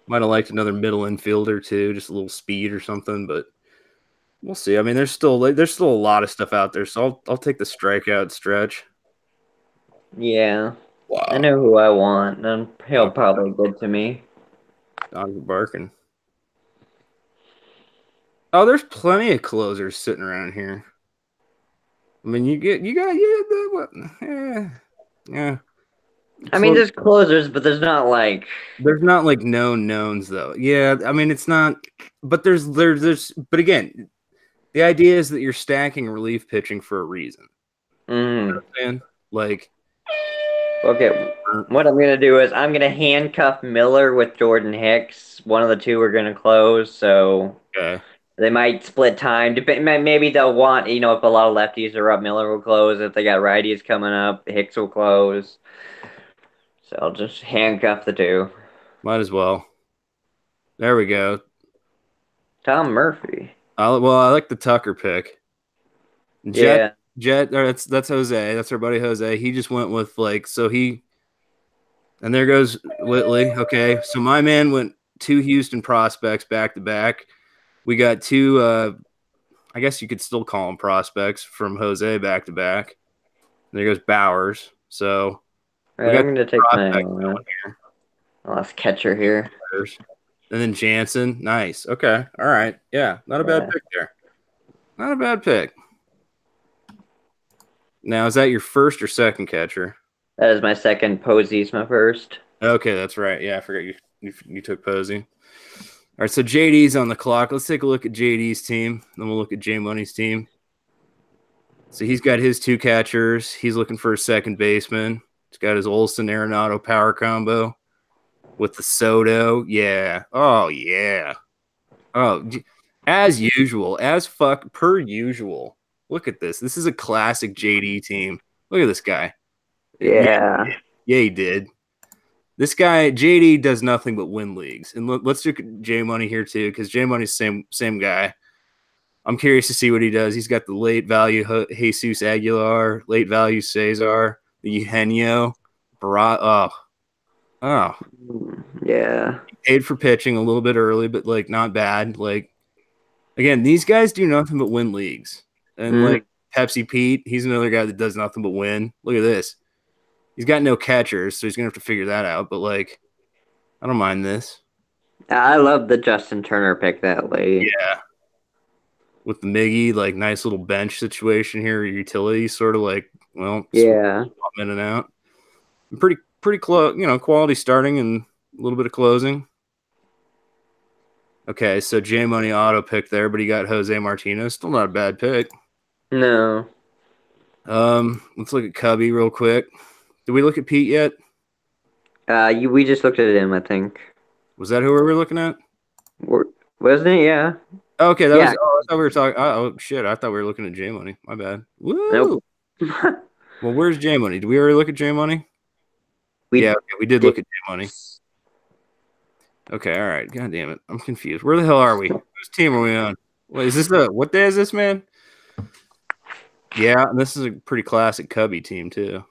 might have liked another middle infielder too, just a little speed or something, but we'll see. I mean, there's still a lot of stuff out there, so I'll take the strikeout stretch. Yeah. I Wow, know who I want, and he'll dogs probably get to me. are barking. Oh, there's plenty of closers sitting around here. I mean, yeah. I mean, there's closers, but there's not like. There's not like known knowns though. Yeah, I mean it's not, but but again, the idea is that you're stacking relief pitching for a reason. You know what I'm saying? Like, Okay, what I'm gonna do is I'm gonna handcuff Miller with Jordan Hicks. One of the two are gonna close, so okay, they might split time. Maybe they'll want, if a lot of lefties are up, Miller will close. If they got righties coming up, Hicks will close. So I'll just handcuff the two. might as well. There we go. Tom Murphy. I like the Tucker pick. Jet, Yeah. Jet, or that's Jose. That's our buddy Jose. He just went with and there goes Whitley. Okay, so my man went two Houston prospects back to back. We got two. I guess you could still call them prospects from Jose back to back. There goes Bowers. So All we right, got I'm gonna take my prospects going here. last catcher here. And then Jansen. Nice. Okay. All right. Yeah. Not a bad pick there. Not a bad pick. Now, is that your first or second catcher? That is my second. Posey's my first. Okay, that's right. Yeah, I forgot you took Posey. All right, so JD's on the clock. Let's take a look at JD's team. Then we'll look at J Money's team. So he's got his two catchers. He's looking for a second baseman. He's got his Olsen Arenado power combo with the Soto. Yeah. Oh, yeah. Oh, as usual, per usual. Look at this. This is a classic JD team. Look at this guy. Yeah. Yeah, he did. This guy, JD, does nothing but win leagues. And let's look at J Money here, too, because J Money's same guy. I'm curious to see what he does. He's got the late value Jesus Aguilar, late value Cesar, the Eugenio, Barat. Oh. Yeah. He paid for pitching a little bit early, but like not bad. Like, again, these guys do nothing but win leagues. And like Pepsi Pete, he's another guy that does nothing but win. Look at this. He's got no catchers, so he's gonna have to figure that out. But like, I don't mind this. I love the Justin Turner pick that late. Yeah. With the Miggy, like nice little bench situation here, utility sort of like, well, yeah, in and out. Pretty close, quality starting and a little bit of closing. Okay, so J Money auto pick there, but he got Jose Martinez. Still not a bad pick. No. Let's look at Cubby real quick. Did we look at Pete yet? We just looked at him, I think. Was that who we were looking at? Wasn't it? Yeah. Okay, that was. Oh, I thought we were talking. Oh shit! I thought we were looking at J Money. My bad. Woo. Nope. Well, where's J Money? Did we already look at J Money? Yeah, okay, we did look at J Money. Okay, all right. God damn it. I'm confused. Where the hell are we? Whose team are we on? Wait, is this what day is this, man? Yeah, and this is a pretty classic Cubby team, too.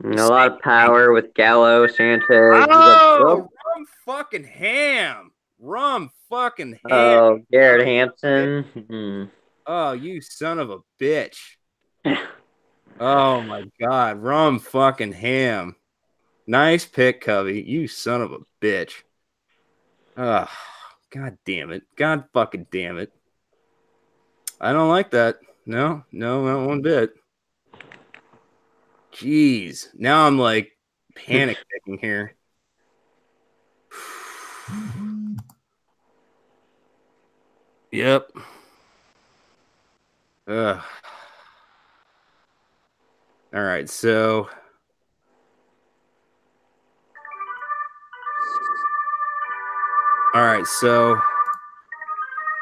And a lot of power with Gallo, Sanchez. Oh, Rum fucking Ham. Rum fucking Ham. Oh, Garrett Hampson. Oh, you son of a bitch. Oh, my God. Rum fucking Ham. Nice pick, Cubby. You son of a bitch. Oh, God damn it. God fucking damn it. I don't like that. No, not one bit. Jeez. Now I'm like panic picking here. Yep. Ugh. All right, so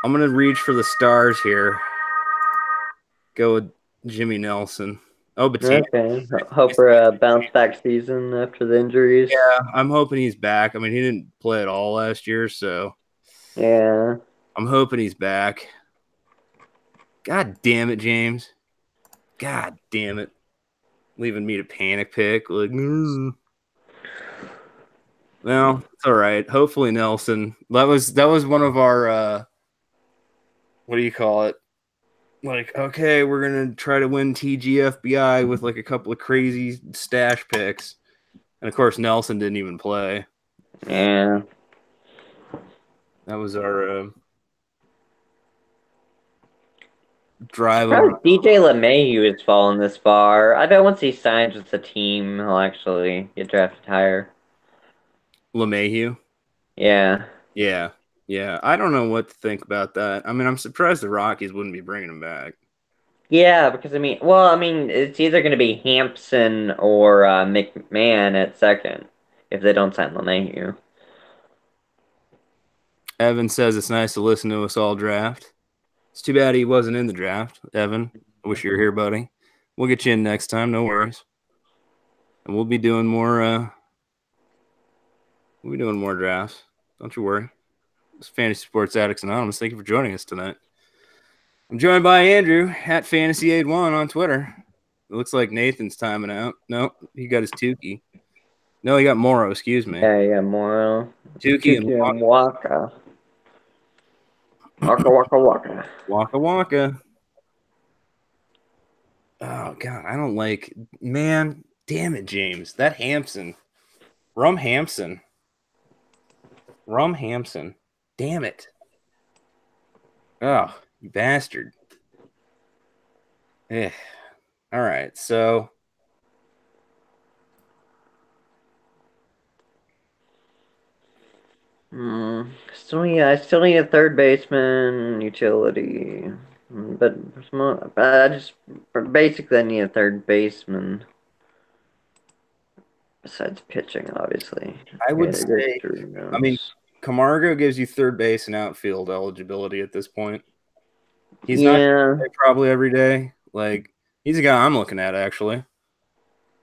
I'm gonna reach for the stars here. Go with Jimmy Nelson. Oh, Batia. Okay. Hope for a bounce back season after the injuries. Yeah, I'm hoping he's back. I mean, he didn't play at all last year, so Yeah. I'm hoping he's back. God damn it, James. God damn it. Leaving me to panic pick. Like, well, it's all right. Hopefully Nelson. That was one of our what do you call it? Like, okay, we're gonna try to win TGFBI with like a couple of crazy stash picks. And of course Nelson didn't even play. Yeah. That was our drive over. Surprised DJ LeMahieu has fallen this far. I bet once he signs with the team, he'll actually get drafted higher. LeMahieu. Yeah. Yeah. Yeah. I don't know what to think about that. I mean, I'm surprised the Rockies wouldn't be bringing him back. Yeah, because it's either going to be Hampson or McMahon at second if they don't sign LeMahieu. Evan says it's nice to listen to us all draft. It's too bad he wasn't in the draft, Evan. I wish you were here, buddy. We'll get you in next time, no worries. And we'll be doing more drafts. Don't you worry. It's Fantasy Sports Addicts Anonymous. Thank you for joining us tonight. I'm joined by Andrew at Fantasy81 on Twitter. It looks like Nathan's timing out. No, he got his Tukey. No, he got Morrow, excuse me. Yeah, Morrow. Tukey and Waka. Waka, waka, waka. Waka Waka. Oh, God, I don't like... Man, damn it, James. That Hampson. Rum Hampson. Damn it. Oh, you bastard. Eh. All right, so... I still need a third baseman, utility. But basically I need a third baseman. Besides pitching, obviously. I would say... I mean, Camargo gives you third base and outfield eligibility at this point. He's not probably every day. Like, he's a guy I'm looking at, actually.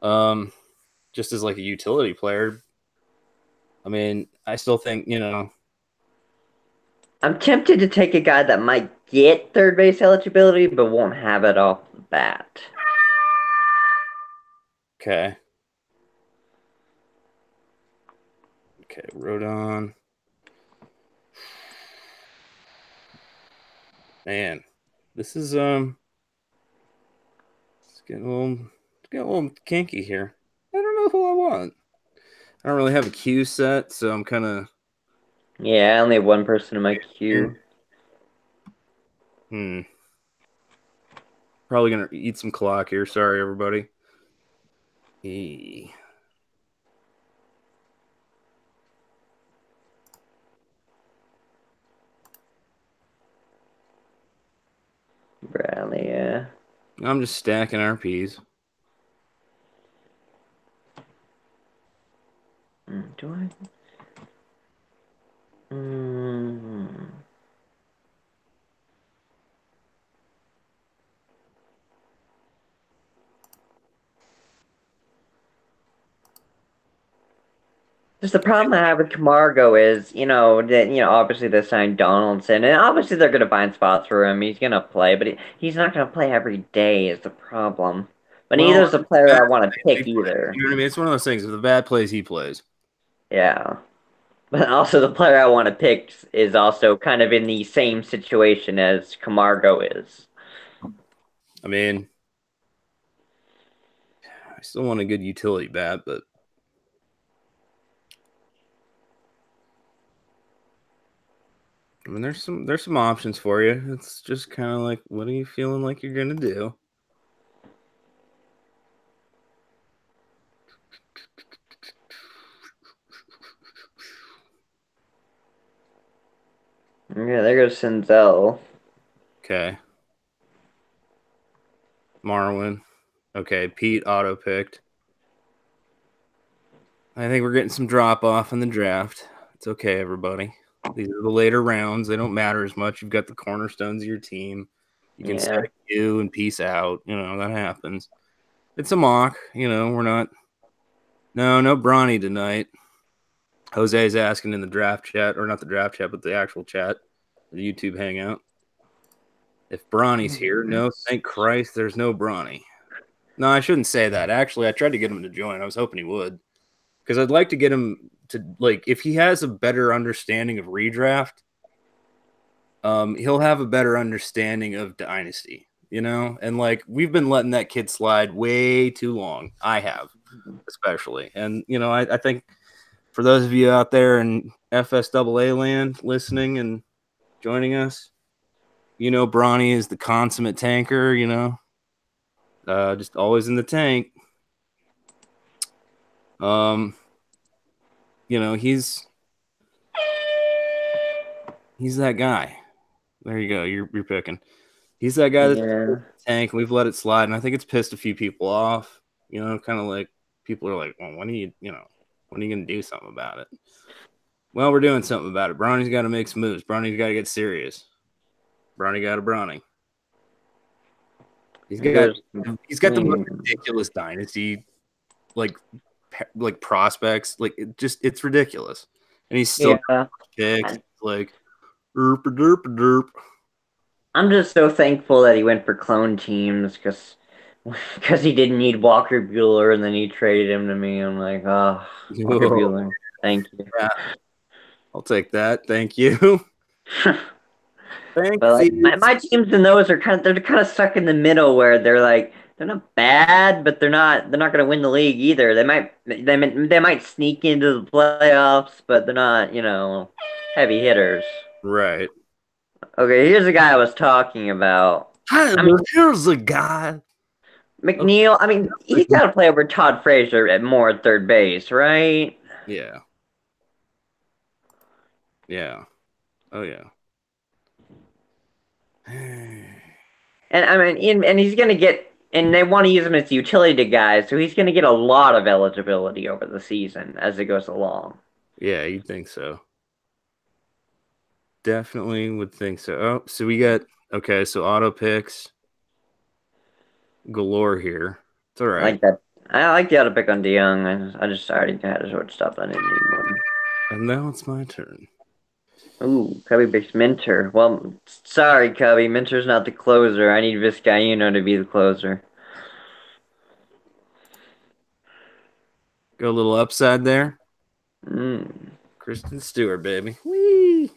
Just as like a utility player. I mean, I still think, I'm tempted to take a guy that might get third base eligibility, but won't have it off the bat. Okay, Rodon. Man, this is it's getting a little kinky here. I don't know who I want. I don't really have a queue set, so I'm kind of... Yeah, I only have one person in my queue. Probably gonna eat some clock here. Sorry, everybody. Bradley, yeah. I'm just stacking RPs. Do I? Just the problem I have with Camargo is, that obviously they signed Donaldson, and obviously they're gonna find spots for him. He's gonna play, but he's not gonna play every day is the problem. But Well, neither is the if the player bad I want to plays, he pick plays. either. You know what I mean? It's one of those things. If the bad plays, he plays. Yeah. But also the player I want to pick is also kind of in the same situation as Camargo is. I mean, I still want a good utility bat, but I mean, there's some options for you. It's just kind of like, what are you feeling like you're gonna do? Yeah, there goes Senzel. Okay, Marwin. Okay, Pete auto picked. I think we're getting some drop off in the draft. It's okay, everybody. These are the later rounds. They don't matter as much. You've got the cornerstones of your team. You can Yeah. say you and peace out. That happens. It's a mock. We're not. No Bronny tonight. Jose's asking in the draft chat, or not the draft chat, but the actual chat, the YouTube hangout. If Bronny's here, no, thank Christ, there's no Bronny. No, I shouldn't say that. Actually, I tried to get him to join. I was hoping he would, because I'd like to get him to, like, if he has a better understanding of redraft, he'll have a better understanding of Dynasty, and like we've been letting that kid slide way too long. I have, especially, and I think for those of you out there in FSAA land listening and joining us, Bronny is the consummate tanker. Just always in the tank. Um, he's that guy. There you go. You're picking. He's that guy that's Yeah. tank. We've let it slide, and I think it's pissed a few people off. Kind of like people are like, "Well, when are you gonna do something about it?" Well, we're doing something about it. Bronny's got to make some moves. Bronny's got to get serious. Bronny got a Bronny. He's got the most ridiculous dynasty like prospects. Like it's ridiculous, and he's still Yeah. picks like derp derp derp. I'm just so thankful that he went for clone teams because he didn't need Walker Bueller and then he traded him to me. I'm like, oh, Walker Whoa. Bueller, thank you. Yeah, I'll take that. Thank you. But Thanks. like my teams and those are they're kind of stuck in the middle where they're not bad, but they're not going to win the league either. They might sneak into the playoffs, but they're not heavy hitters. Right. Okay, here's the guy I was talking about. Hi, I mean, here's a guy. McNeil. I mean, he's got to play over Todd Frazier at more at third base, right? Yeah. Yeah. Oh yeah. And I mean, and he's going to get, and they want to use him as utility guy, so he's going to get a lot of eligibility over the season as it goes along. Yeah, you'd think so. Definitely would think so. Oh, so we got so auto picks galore here. It's all I right. like that. I like the auto pick on DeYoung. I just already had a shortstop. I didn't need one. And now it's my turn. Ooh, Cubby picks Minter. Well, sorry, Cubby. Minter's not the closer. I need Vizcaíno to be the closer. Go a little upside there. Mm. Kristen Stewart, baby. Whee!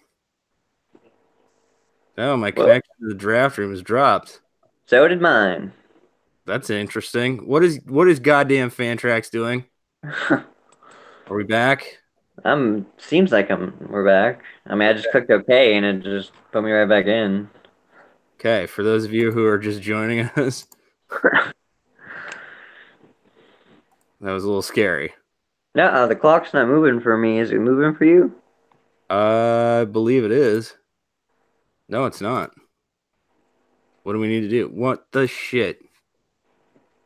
Oh, my Well, connection to the draft room has dropped. so did mine. That's interesting. What is goddamn Fantrax doing? Are we back? Seems like we're back. I mean, I just clicked OK and it just put me right back in. Okay, for those of you who are just joining us, that was a little scary. No, the clock's not moving for me. Is it moving for you? I believe it is. No, it's not. What do we need to do? What the shit?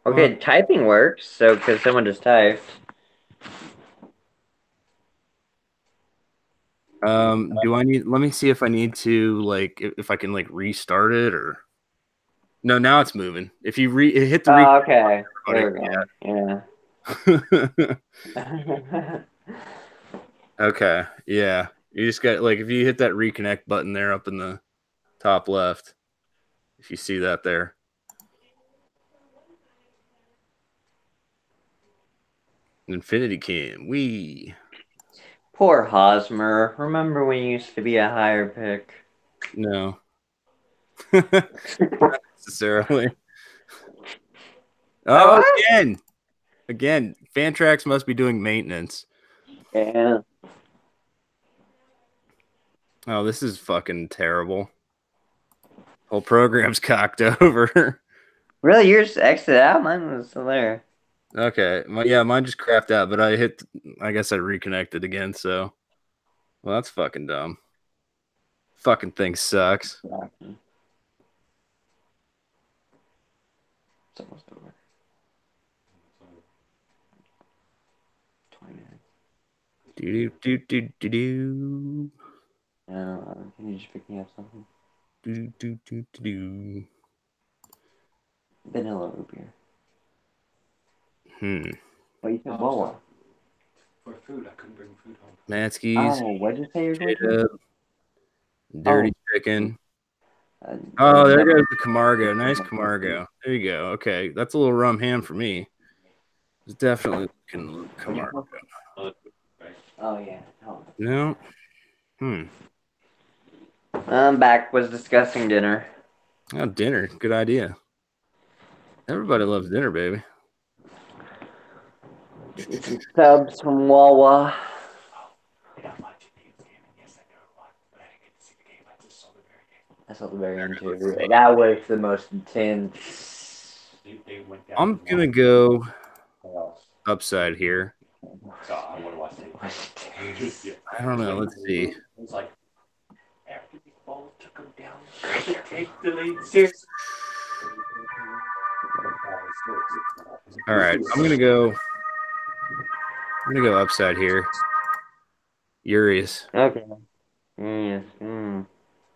Okay, typing works. So, because someone just typed. Do I need? Let me see if I need to if I can restart it or. No, now it's moving. If you hit the Oh, okay. There we go. Yeah. yeah. Okay. Yeah. You just got like if you hit that reconnect button there up in the top left, if you see that there. Infinity Cam. We Poor Hosmer. Remember when he used to be a higher pick? no. Not necessarily. Oh, What? again. Again, Fantrax must be doing maintenance. Yeah. Oh, this is fucking terrible. Whole program's cocked over. Really, yours exited out? Mine was still there. Okay. Yeah, mine just crapped out, but I guess I reconnected again, so well that's fucking dumb. Fucking thing sucks. It's almost over. 20 minutes. Do do do do do Can you just pick me up something? do. Vanilla root beer. Hmm. What you said? Wawa. For food, I couldn't bring food home. Matsky's, Oh, what'd you say you're going to? J-Dub, Dirty Chicken. Uh, Oh, there no. goes the Camargo. Nice Camargo. There you go. Okay, that's a little rum ham for me. It's definitely looking Camargo. Oh, yeah. Oh. No. Hmm. I'm back. Was discussing dinner. Oh, dinner. Good idea. Everybody loves dinner, baby. Eat some subs from Wawa. I got watching the game, and yes, I know what, but I didn't get to see the game. I just saw the very end. I saw the very end too. That was the most intense. They went down. I'm gonna go Else. upside here. So I want to watch the yeah. I don't know. Let's see. It was like after the ball took him down, to take the lead. Seriously. All right, I'm gonna go. I'm gonna go upside here. Urias. Okay. Yes. Mm.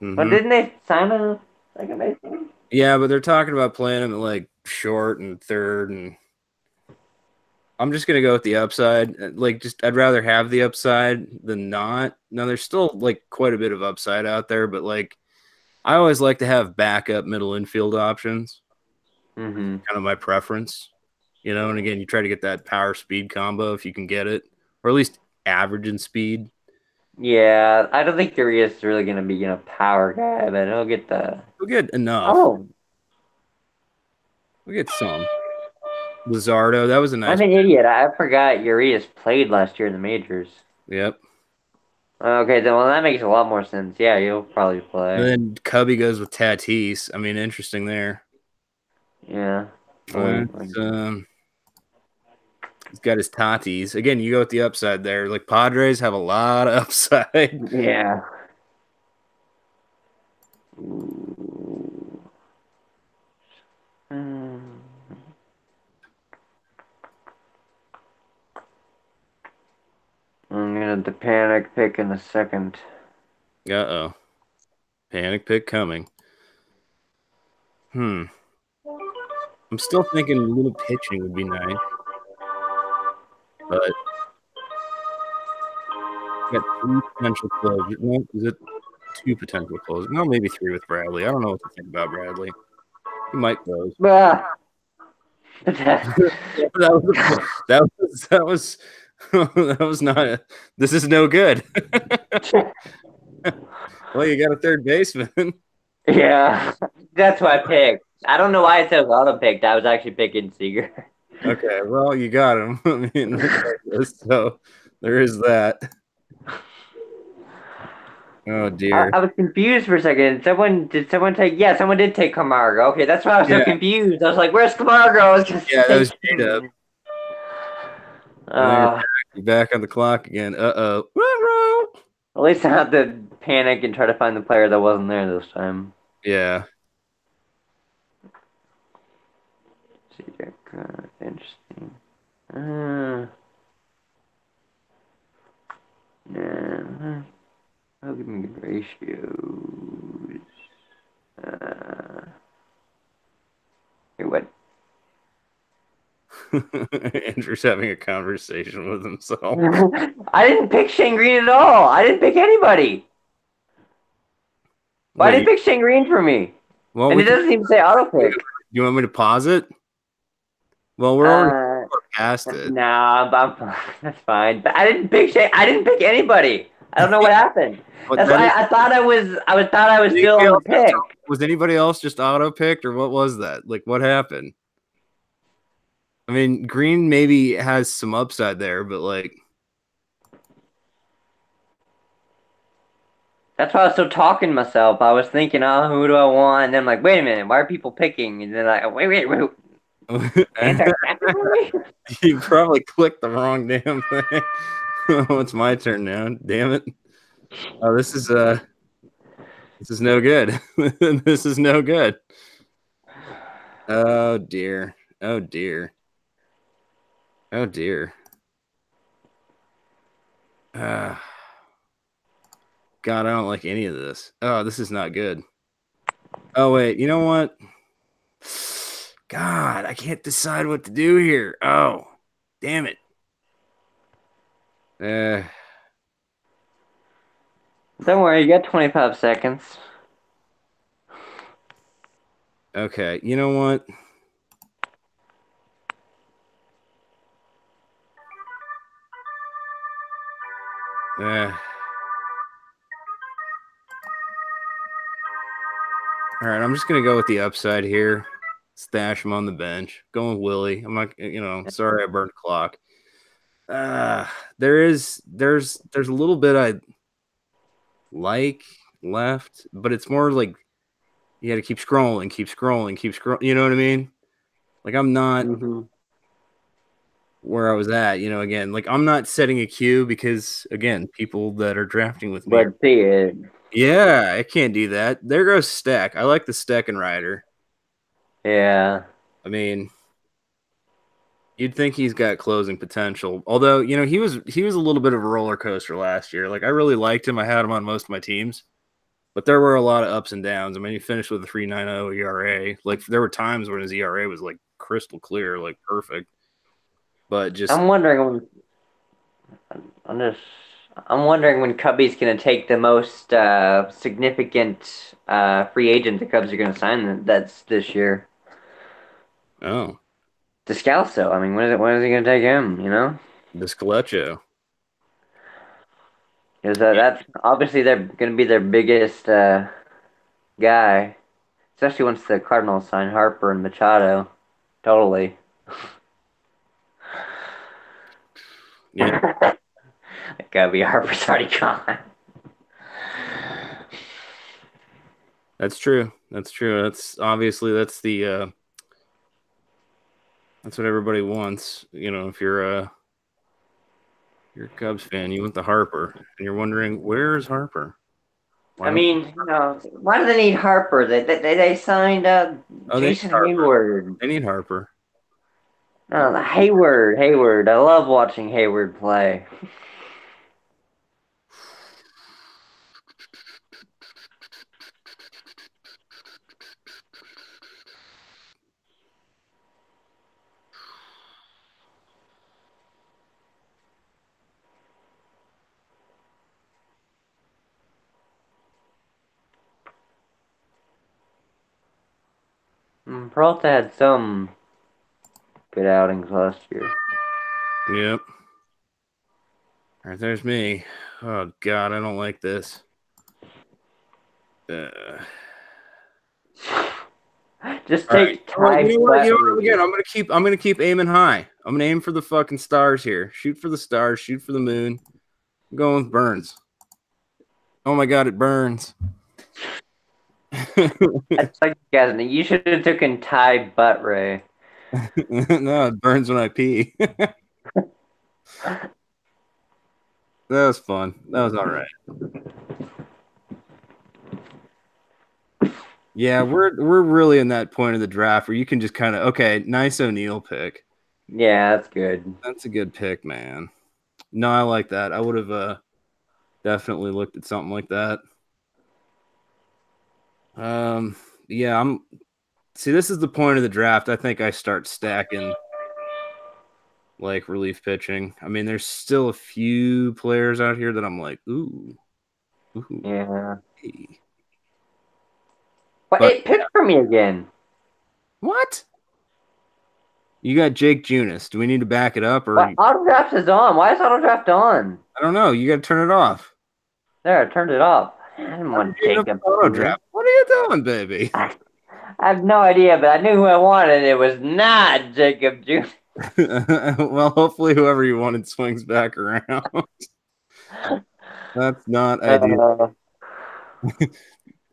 But Mm-hmm. didn't they sign a second baseman? Yeah, but they're talking about playing him at like short and third, and I'm just gonna go with the upside. Like, just I'd rather have the upside than not. Now, there's still like quite a bit of upside out there, but like I always like to have backup middle infield options. Mm-hmm. Kind of my preference, you know. And again, you try to get that power speed combo if you can get it, or at least average in speed. Yeah, I don't think Urias is really gonna be, power guy, but he'll get the. We'll get enough. Oh, We'll get some. Lizardo, that was a I'm nice. an idiot. I forgot Urias played last year in the majors. Yep. Okay, then well that makes a lot more sense. Yeah, he'll probably And play. then Cubby goes with Tatis. I mean, interesting there. Yeah. Uh, he's got his Tatis. Again, you go with the upside there. Like Padres have a lot of upside. Yeah. Ooh. Hmm. I'm gonna have to panic pick in a second. Uh-oh. Panic pick coming. I'm still thinking a little pitching would be nice. But got three potential closers. No, is it two potential closers? No, maybe three with Bradley. I don't know what to think about Bradley. He might close. Ah. That was that was not. This is no good. Well, you got a third baseman. Yeah, that's what I picked. I don't know why it says auto picked. I was actually picking Seager. Okay, well, you got him. I mean, regardless, so there is that. Oh dear. I was confused for a second. Did someone take? Yeah, someone did take Camargo. Okay, that's why I was so Yeah, confused. I was like, "Where's Camargo?" I was gonna yeah, that take was J-Dub. him. And then Uh, you're back on the clock again. Uh-oh. Ruh-roh. at least I had to panic and try to find the player that wasn't there this time. Yeah. Seager, interesting. Uh, yeah, I'll give me good ratios. Here, what? Andrew's having a conversation with himself. I didn't pick Shane Green at all. I didn't pick anybody. Why did you pick Shane Green for me? Well, and it doesn't even say auto pick. You want me to pause it? Well, we're already past it. Nah, that's fine. But I didn't pick Shane. I didn't pick anybody. I don't know what happened. That's why I thought I was still on the pick. Was anybody else just auto picked, or what was that? Like, what happened? I mean, Green maybe has some upside there, but like, that's why I was so talking to myself. I was thinking, oh, who do I want? And then I'm like, wait a minute, why are people picking? And then I wait. You probably clicked the wrong damn thing. Oh, it's my turn now. Damn it. Oh, this is no good. This is no good. Oh dear. Oh dear. Oh dear. God, I don't like any of this. Oh, this is not good. Oh wait, you know what? God, I can't decide what to do here. Oh, damn it. Don't worry, you got 25 seconds. Okay, you know what? All right, I'm just gonna go with the upside here. Stash him on the bench. Going with Willie. I'm not, sorry I burned the clock. There's a little bit I like left, but it's more like you got to keep scrolling. You know what I mean? Like I'm not where I was at. Again, like I'm not setting a queue because again, people that are drafting with me. Let's see it. Yeah, I can't do that. There goes Stack. I like the Stack and Rider. Yeah. I mean, you'd think he's got closing potential. Although, he was a little bit of a roller coaster last year. Like I really liked him. I had him on most of my teams. But there were a lot of ups and downs. I mean, he finished with a 3.90 ERA. Like there were times when his ERA was like crystal clear, like perfect. But just I'm wondering when Cubby's going to take the most significant free agent the Cubs are going to sign that's this year. Oh. Descalso. I mean, when is he going to take him, Descalcho. Because that's obviously they're going to be their biggest guy. Especially once the Cardinals sign Harper and Machado. Totally. Yeah. Gabby Harper's already gone. That's true. That's obviously that's the that's what everybody wants. If you're a Cubs fan, you want the Harper, and you're wondering where's Harper. Why do they need Harper? They signed Jason Hayward. They need Harper. Oh, Hayward. I love watching Hayward play. Peralta had some good outings last year. Yep. All right, there's me. Oh God, I don't like this. Just take time. You know what? Again, I'm gonna keep aiming high. I'm gonna aim for the fucking stars here. Shoot for the stars. Shoot for the moon. I'm going with Burns. Oh my God, it burns. That's like you should have taken Ty Buttray. No, it burns when I pee. That was fun. That was all right. Yeah, we're really in that point of the draft where you can just kind of nice O'Neal pick. Yeah, that's good. That's a good pick, man. No, I like that. I would have definitely looked at something like that. Yeah, See, this is the point of the draft. I think I start stacking like relief pitching. I mean, there's still a few players out here that I'm like, ooh. Yeah. Hey. But it picked for me again. What? You got Jake Junis. Do we need to back it up or? What? Auto draft is on. Why is auto draft on? I don't know. You got to turn it off. There, I turned it off. I didn't want Jacob. Auto draft. What are you doing, baby? I have no idea, but I knew who I wanted. It was not Jacob Jr. Well, hopefully whoever you wanted swings back around. That's not ideal.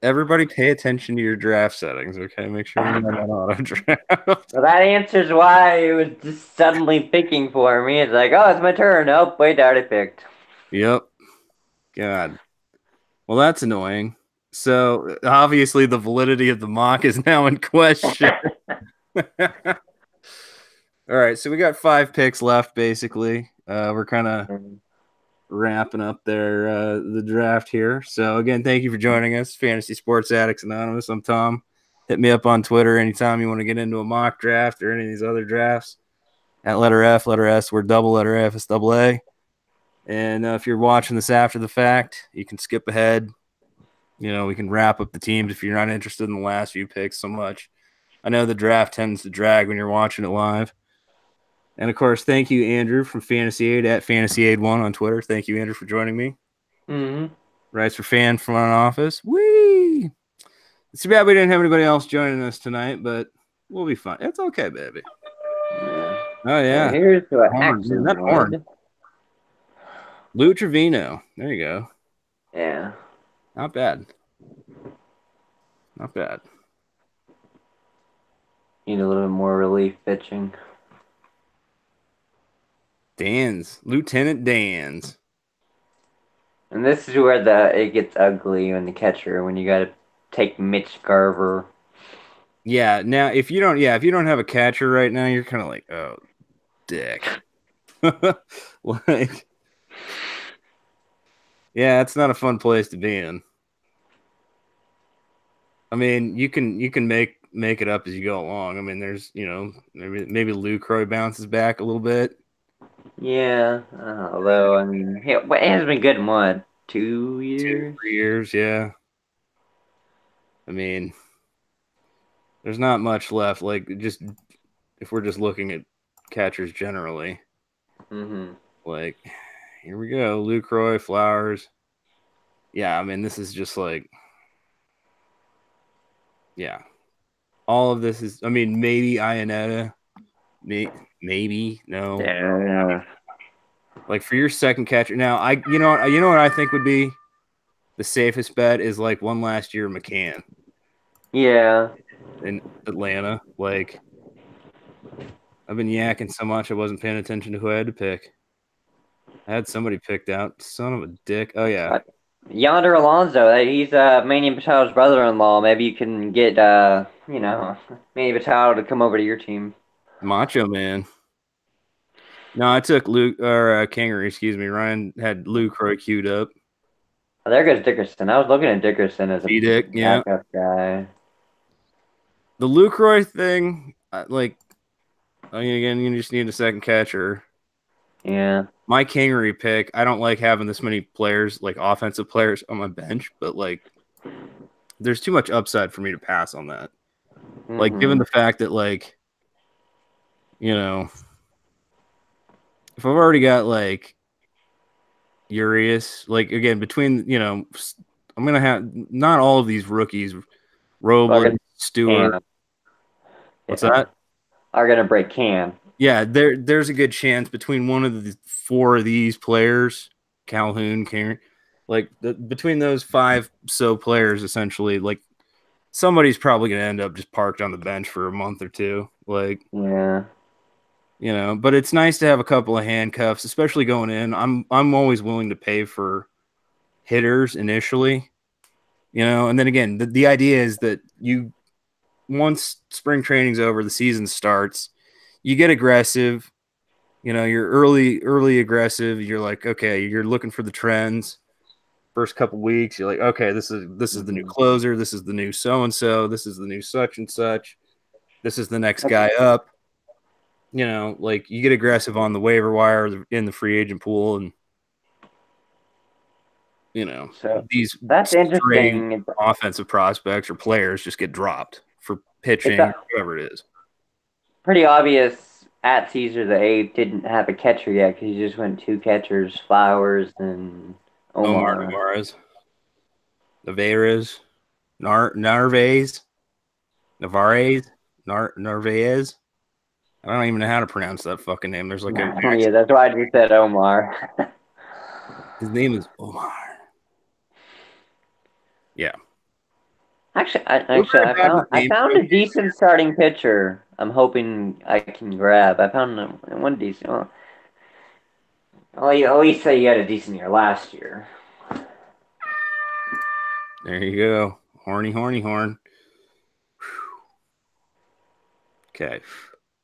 Everybody pay attention to your draft settings, okay? Make sure you're not on auto draft. Well, that answers why it was just suddenly picking for me. It's like, oh, it's my turn. Oh, wait, I already picked. Yep. God. Well, that's annoying. So, obviously, the validity of the mock is now in question. All right, so we got 5 picks left, basically. We're kind of wrapping up the draft here. So, again, thank you for joining us, Fantasy Sports Addicts Anonymous. I'm Tom. Hit me up on Twitter anytime you want to get into a mock draft or any of these other drafts. At letter F, letter S, we're double letter F, it's double A. And if you're watching this after the fact, you can skip ahead. You know, we can wrap up the teams if you're not interested in the last few picks so much. I know the draft tends to drag when you're watching it live. And, of course, thank you, Andrew, from Fantasy Aid at Fantasy Aid 1 on Twitter. Thank you, Andrew, for joining me. Mm-hmm. Writes for Fan Front Office. Whee! It's too bad we didn't have anybody else joining us tonight, but we'll be fine. It's okay, baby. Yeah. Oh, yeah. Here's what Horn, actually man, that horn. Lou Trevino. There you go. Yeah. Not bad. Not bad. Need a little bit more relief pitching. Lieutenant Dan's. And this is where it gets ugly when you got to take Mitch Garver. Yeah, now if you don't have a catcher right now, you're kind of like, oh, dick. Like, yeah, it's not a fun place to be in. I mean, you can make it up as you go along. I mean, there's maybe Lucroy bounces back a little bit. Yeah, although I mean, it has been good in what, 2 years? 3 years, yeah. I mean, there's not much left. Like, just if we're just looking at catchers generally, like, here we go, Lucroy, Flowers. Yeah, I mean, this is just like, yeah, all of this is. I mean, maybe Ionetta, maybe no. Yeah. Like for your second catcher, now you know what I think would be the safest bet is like one last year McCann. Yeah. In Atlanta, like I've been yakking so much I wasn't paying attention to who I had to pick. I had somebody picked out. Son of a dick. Oh yeah. Yonder Alonso, he's Manny Pachao's brother-in-law. Maybe you can get Manny Pachao to come over to your team. Macho Man. No, I took Kangaroo, excuse me. Ryan had Lucroy queued up. Oh, there goes Dickerson. I was looking at Dickerson as a backup guy. The Lucroy thing, like, I mean, again, you just need a second catcher. Yeah. My Kangaroo pick, I don't like having this many players, like offensive players, on my bench, but like, there's too much upside for me to pass on that. Like, given the fact that, like, you know, if I've already got like Urias, like again, between, I'm going to have not all of these rookies, Robles, Stewart. What's that? Are going to break Can. Yeah, there's a good chance between one of the 4 of these players, Calhoun, Karen, like between those 5 players, essentially, like somebody's probably going to end up just parked on the bench for a month or 2. Like, yeah. But it's nice to have a couple of handcuffs, especially going in. I'm always willing to pay for hitters initially, and then again, the idea is that once spring training's over, the season starts, you get aggressive, you're early aggressive. You're like, okay, you're looking for the trends. First couple weeks, you're like, okay, this is the new closer. This is the new so-and-so. This is the new such and such. This is the next guy up. you know, like you get aggressive on the waiver wire in the free agent pool, and you know, So these that's stray interesting. offensive prospects or players just get dropped for It's pitching, whatever it is. pretty obvious at Caesar the Ape didn't have a catcher yet because he just went 2 catchers, Flowers and Omar Omar. Narvaez, Narvaez, Narvaez. I don't even know how to pronounce that fucking name. There's like an Yeah, accent. that's why I just said Omar. His name is Omar. Yeah. Actually, Those are I bad found with names. a decent starting pitcher. I'm hoping I can grab. I found one decent. Well, at least say you had a decent year last year. There you go. Horny horn. Okay.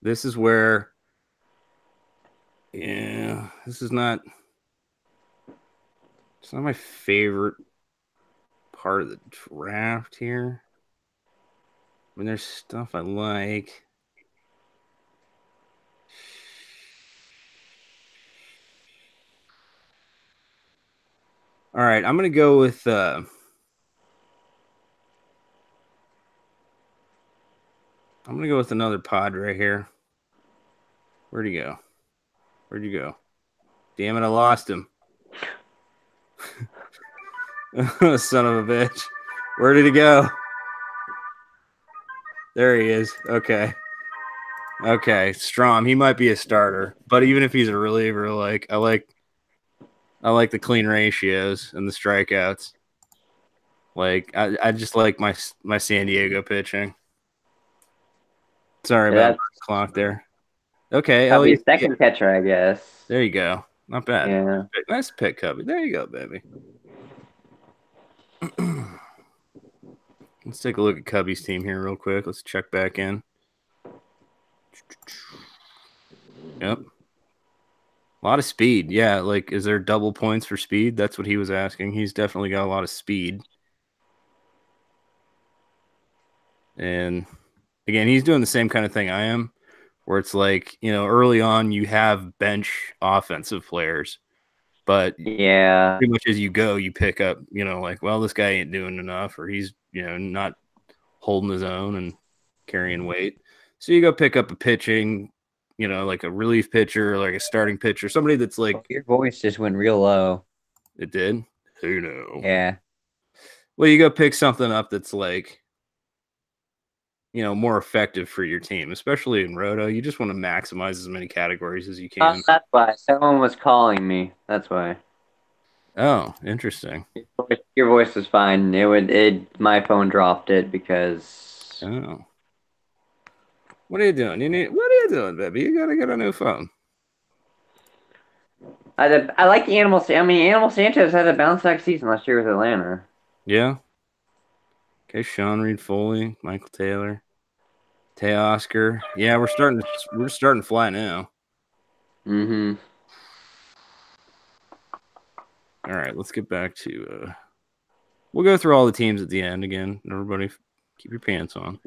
This is where, yeah, this is not, it's not my favorite part of the draft here. I mean, there's stuff I like. All right, I'm gonna go with another Padre here. Where'd he go? Damn it, I lost him. Son of a bitch. Where did he go? There he is. Okay, Strom. He might be a starter, but even if he's a reliever, like I like the clean ratios and the strikeouts. Like I just like my San Diego pitching. Sorry about the clock there. Okay, That'll be a Elliot. second catcher, I guess. There you go. Not bad. Yeah. Nice pick, Cubby. There you go, baby. Let's take a look at Cubby's team here real quick. Let's check back in. Yep. A lot of speed. Yeah, like, is there double points for speed? That's what he was asking. He's definitely got a lot of speed. And again, he's doing the same kind of thing I am, where it's like, you know, early on you have bench offensive players, but Yeah. pretty much as you go, you pick up, you know, like, well, this guy ain't doing enough, or he's, you know, not holding his own and carrying weight. So you go pick up a pitching, you know, like a relief pitcher, like a starting pitcher, somebody that's like, Your voice just went real low. it did. Who knows? Yeah. Well, you go pick something up that's like, you know, more effective for your team, especially in roto. You just want to maximize as many categories as you can. That's why someone was calling me. That's why. Oh, interesting. Your voice was fine. My phone dropped it because. Oh. What are you doing? What are you doing, baby? You gotta get a new phone. I like the Animal. I mean, Animal Sanchez had a bounce back season last year with Atlanta. Yeah. Okay, Sean Reed Foley, Michael Taylor, Teoscar. Yeah, we're starting to fly now. Mm-hmm. All right, let's get back to we'll go through all the teams at the end again. Everybody keep your pants on.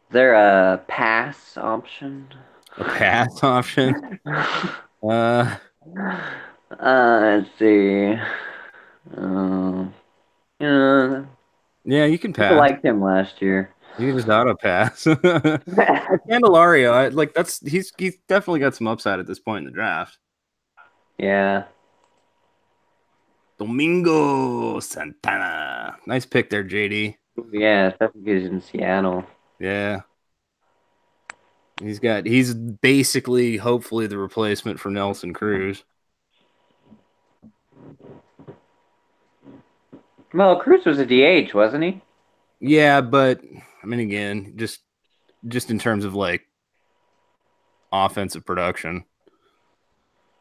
Is there a pass option? A pass option? Let's see. Yeah, you can pass. People liked him last year. You can just auto pass. Candelario, he's definitely got some upside at this point in the draft. Yeah. Domingo Santana. Nice pick there, JD. Yeah, especially because he's in Seattle. Yeah. He's basically, hopefully, the replacement for Nelson Cruz. Well, Cruz was a DH, wasn't he? Yeah, but I mean, again, just in terms of like offensive production.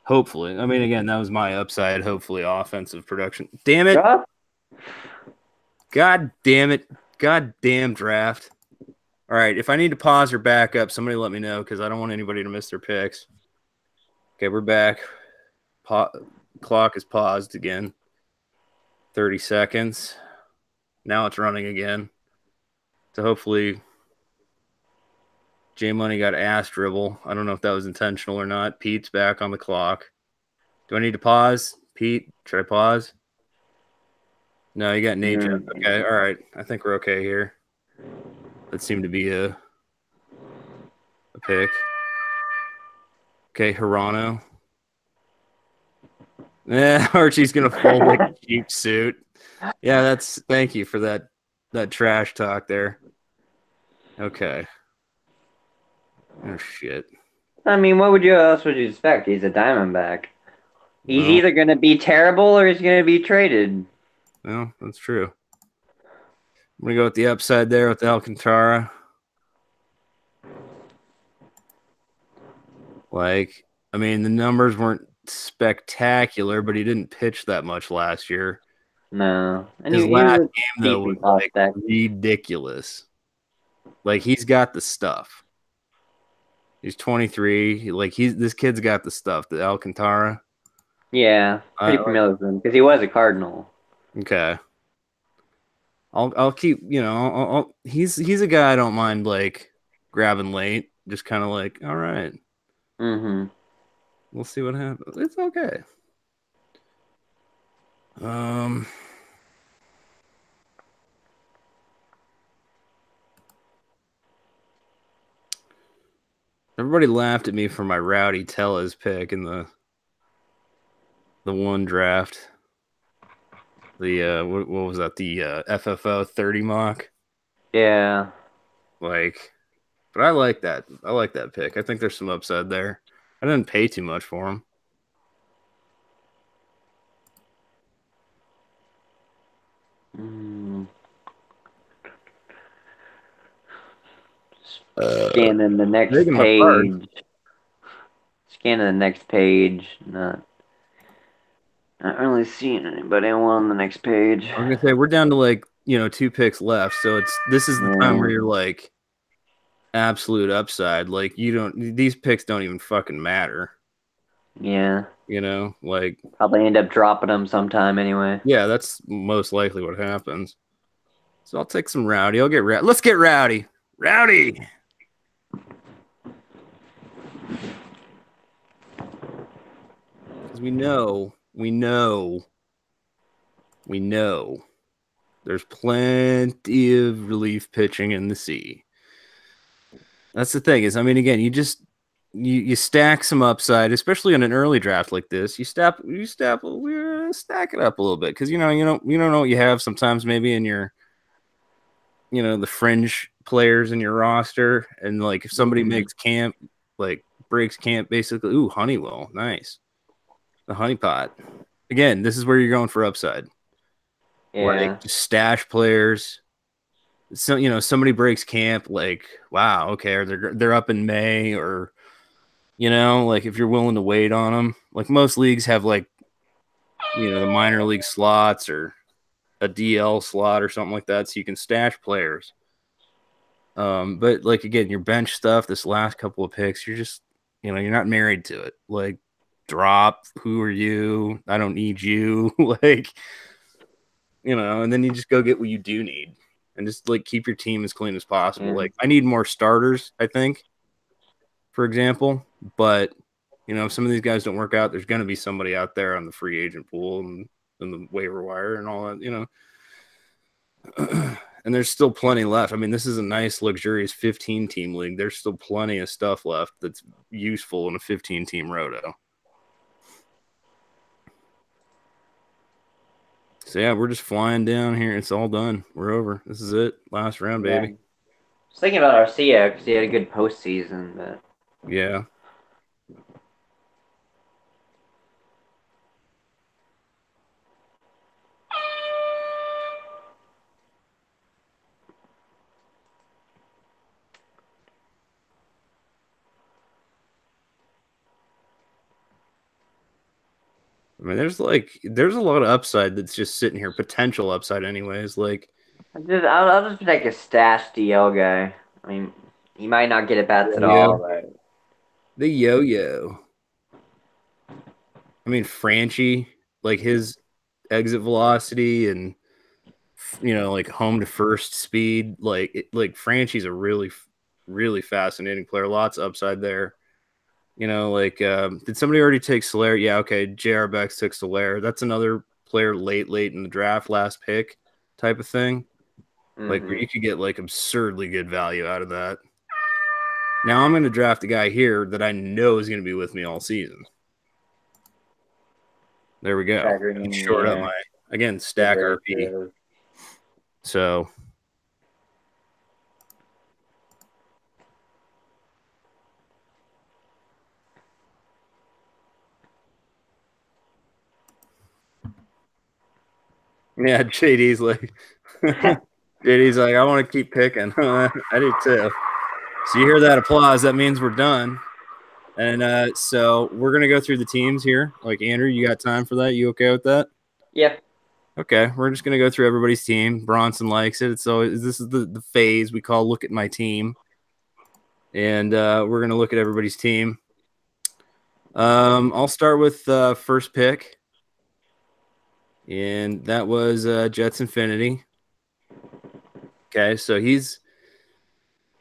Hopefully. I mean, again, that was my upside. Hopefully, offensive production. Damn it. God damn it. God damn draft. All right. If I need to pause or back up, somebody let me know because I don't want anybody to miss their picks. Okay, we're back. Clock is paused again. 30 seconds. Now it's running again. So hopefully J Money got ass dribble. I don't know if that was intentional or not. Pete's back on the clock. Do I need to pause? Pete, should I pause? No, you got Nate. Okay, all right. I think we're okay here. That seemed to be a pick. Okay, Hirano. Archie's gonna fold like a cheap suit. Yeah, thank you for that trash talk there. Okay. Oh shit. I mean, what else would you expect? He's a Diamondback. He's Well, either gonna be terrible or he's gonna be traded. well, that's true. I'm gonna go with the upside there with Alcantara. Like, I mean, the numbers weren't spectacular, but he didn't pitch that much last year. No, and His he last was game though was decent like prospect. ridiculous. Like he's got the stuff. He's 23. Like this kid's got the stuff. The Alcantara. Yeah, pretty familiar with him because he was a Cardinal. Okay. I'll keep, he's a guy I don't mind like grabbing late. Just kind of like, all right. Mm-hmm. We'll see what happens. It's okay. Everybody laughed at me for my Rowdy Tellez pick in the one draft. The what was that? The FFO 30 mock. Yeah. Like, but I like that. I like that pick. I think there's some upside there. I didn't pay too much for him. Scanning the next page. Scanning the next page. Not really seeing anybody on the next page. I was gonna say we're down to like 2 picks left, so this is the time where you're like absolute upside. Like these picks don't even fucking matter. Yeah. Like probably end up dropping them sometime anyway. Yeah, that's most likely what happens. So I'll take some Rowdy. I'll get Rowdy. Let's get Rowdy. Rowdy. Because we know there's plenty of relief pitching in the sea. That's the thing is, I mean, again, you stack some upside, especially in an early draft like this. You stack it up a little bit because you don't know what you have sometimes maybe in your the fringe players in your roster, and like if somebody makes camp, like breaks camp, basically. Ooh, Honeywell, nice. The honeypot. Again, this is where you're going for upside. Yeah. Like just stash players. So somebody breaks camp, like wow, okay, or they're up in May, or like if you're willing to wait on them. Like most leagues have like the minor league slots or a DL slot or something like that, so you can stash players. But like again, your bench stuff, this last couple of picks, you're just you're not married to it. Like drop, who are you? I don't need you. Like and then you just go get what you do need and just like keep your team as clean as possible. Like I need more starters, I think, for example, but if some of these guys don't work out, there's going to be somebody out there on the free agent pool and the waiver wire and all that, and there's still plenty left. I mean, this is a nice, luxurious 15-team league. There's still plenty of stuff left that's useful in a 15-team roto. So, yeah, we're just flying down here. It's all done. We're over. This is it. Last round, baby. I was thinking about Arcia because he had a good postseason, but... Yeah. I mean, there's a lot of upside that's just sitting here, potential upside, anyways. Like, I'll just take a stash DL guy. I mean, he might not get at bats at all. But... the yo-yo. I mean, Franchi, like his exit velocity and like home to first speed. Like Franchi's a really fascinating player. Lots of upside there. Did somebody already take Solaire? Yeah, okay. J.R. Bex took Solaire. That's another player late in the draft, last pick type of thing. Like where you could get like absurdly good value out of that. Now I'm going to draft a guy here that I know is going to be with me all season. There we go. Short up my stack RP. So yeah, JD's like I want to keep picking. I do too. So you hear that applause? That means we're done. And so we're gonna go through the teams here. Like Andrew, you got time for that? You okay with that? Yep. Okay, we're just gonna go through everybody's team. Bronson likes it. So this is the phase we call "Look at my team," and we're gonna look at everybody's team. I'll start with first pick, and that was Jets Infinity. Okay, so he's,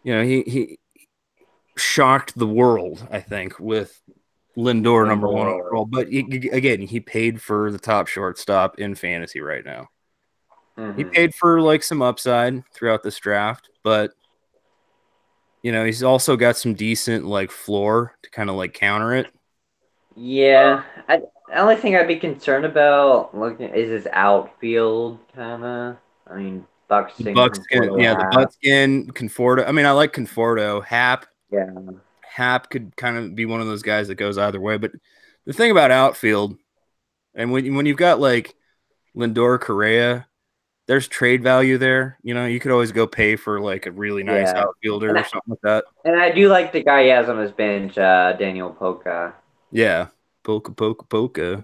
he shocked the world, I think, with Lindor number one overall. But he paid for the top shortstop in fantasy right now. He paid for like some upside throughout this draft, but he's also got some decent like floor to kind of like counter it. Yeah, the only thing I'd be concerned about is his outfield, kind of. I mean, Buxton, the Buxton, Conforto. I mean, I like Conforto. Hap could kind of be one of those guys that goes either way. But the thing about outfield, and when you've got like Lindor, Correa, there's trade value there. You could always go pay for like a really nice outfielder or something like that. And I do like the guy he has on his bench, Daniel Polka. Yeah, Polka. But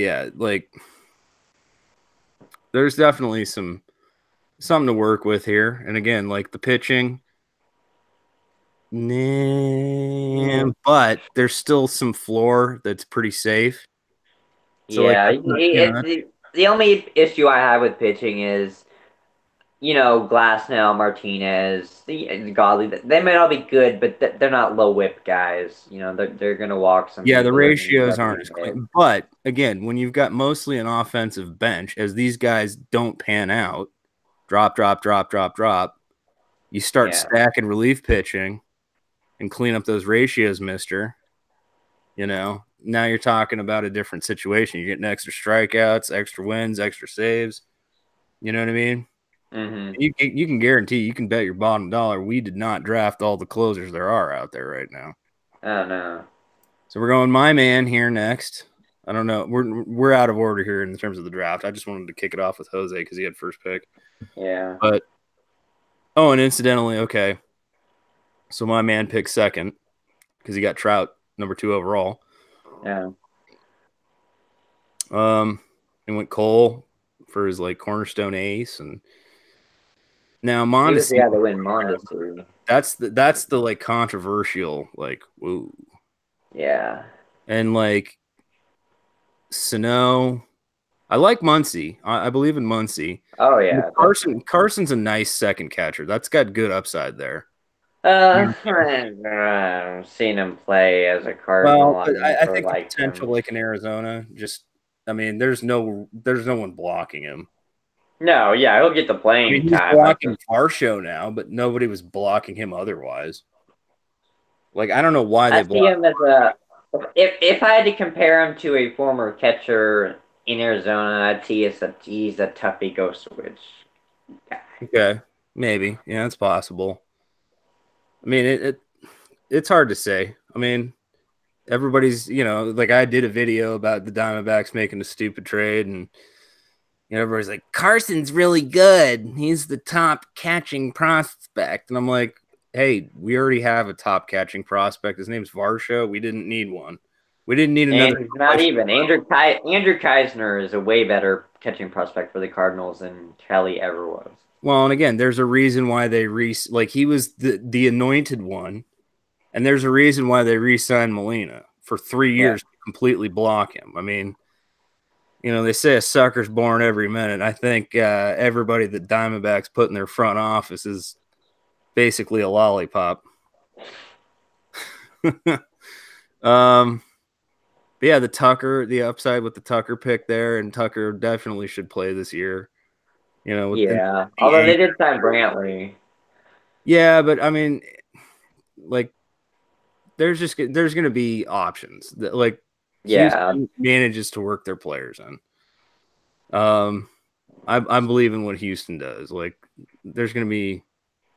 yeah, like there's definitely something to work with here. And again, like the pitching, but there's still some floor that's pretty safe. So the only issue I have with pitching is, Glasnow, Martinez, the Godley. They might all be good, but they're not low whip guys. They're gonna walk some. Yeah, the ratios aren't as clean. But again, when you've got mostly an offensive bench, as these guys don't pan out, drop, you start stacking relief pitching and clean up those ratios, mister. Now you're talking about a different situation. You're getting extra strikeouts, extra wins, extra saves. You know what I mean? Mm-hmm. You can guarantee, you can bet your bottom dollar we did not draft all the closers there are out there right now. Oh, no. So we're going my man here next. I don't know. We're out of order here in terms of the draft. I just wanted to kick it off with Jose because he had first pick. Yeah. But and incidentally, okay. So my man picked second because he got Trout number 2 overall. Yeah. And went Cole for his like cornerstone ace, and now Mondesi. He had to win Mondesi. That's the like controversial like woo. Yeah. And like Sano, I like Muncy. I believe in Muncy. Oh yeah. Carson's a nice second catcher. That's got good upside there. I've seen him play as a Cardinal. Well, I think the potential, like in Arizona, there's no one blocking him. No, yeah, he'll get the playing he's time. Blocking Varsho now, but nobody was blocking him otherwise. Like I don't know why they block him as if I had to compare him to a former catcher in Arizona, I'd see he's a toughie go switch guy. Okay, maybe. Yeah, it's possible. I mean, it's hard to say. I mean, everybody's, like I did a video about the Diamondbacks making a stupid trade, and everybody's like, Carson's really good. He's the top catching prospect. And I'm like, hey, we already have a top catching prospect. His name's Varsho. We didn't need one. We didn't need another. And not even. Andrew Keisner is a way better catching prospect for the Cardinals than Kelly ever was. Well, and again, there's a reason why they he was the anointed one, and there's a reason why they re-signed Molina for 3 years to completely block him. I mean, They say a sucker's born every minute. I think everybody that Diamondbacks put in their front office is basically a lollipop. But yeah, the upside with the Tucker pick there, and Tucker definitely should play this year. With Yeah. the Although they anger. did sign Brantley. Yeah, but I mean, like, there's going to be options. Like, Yeah. Houston manages to work their players in. I believe in what Houston does. Like, there's going to be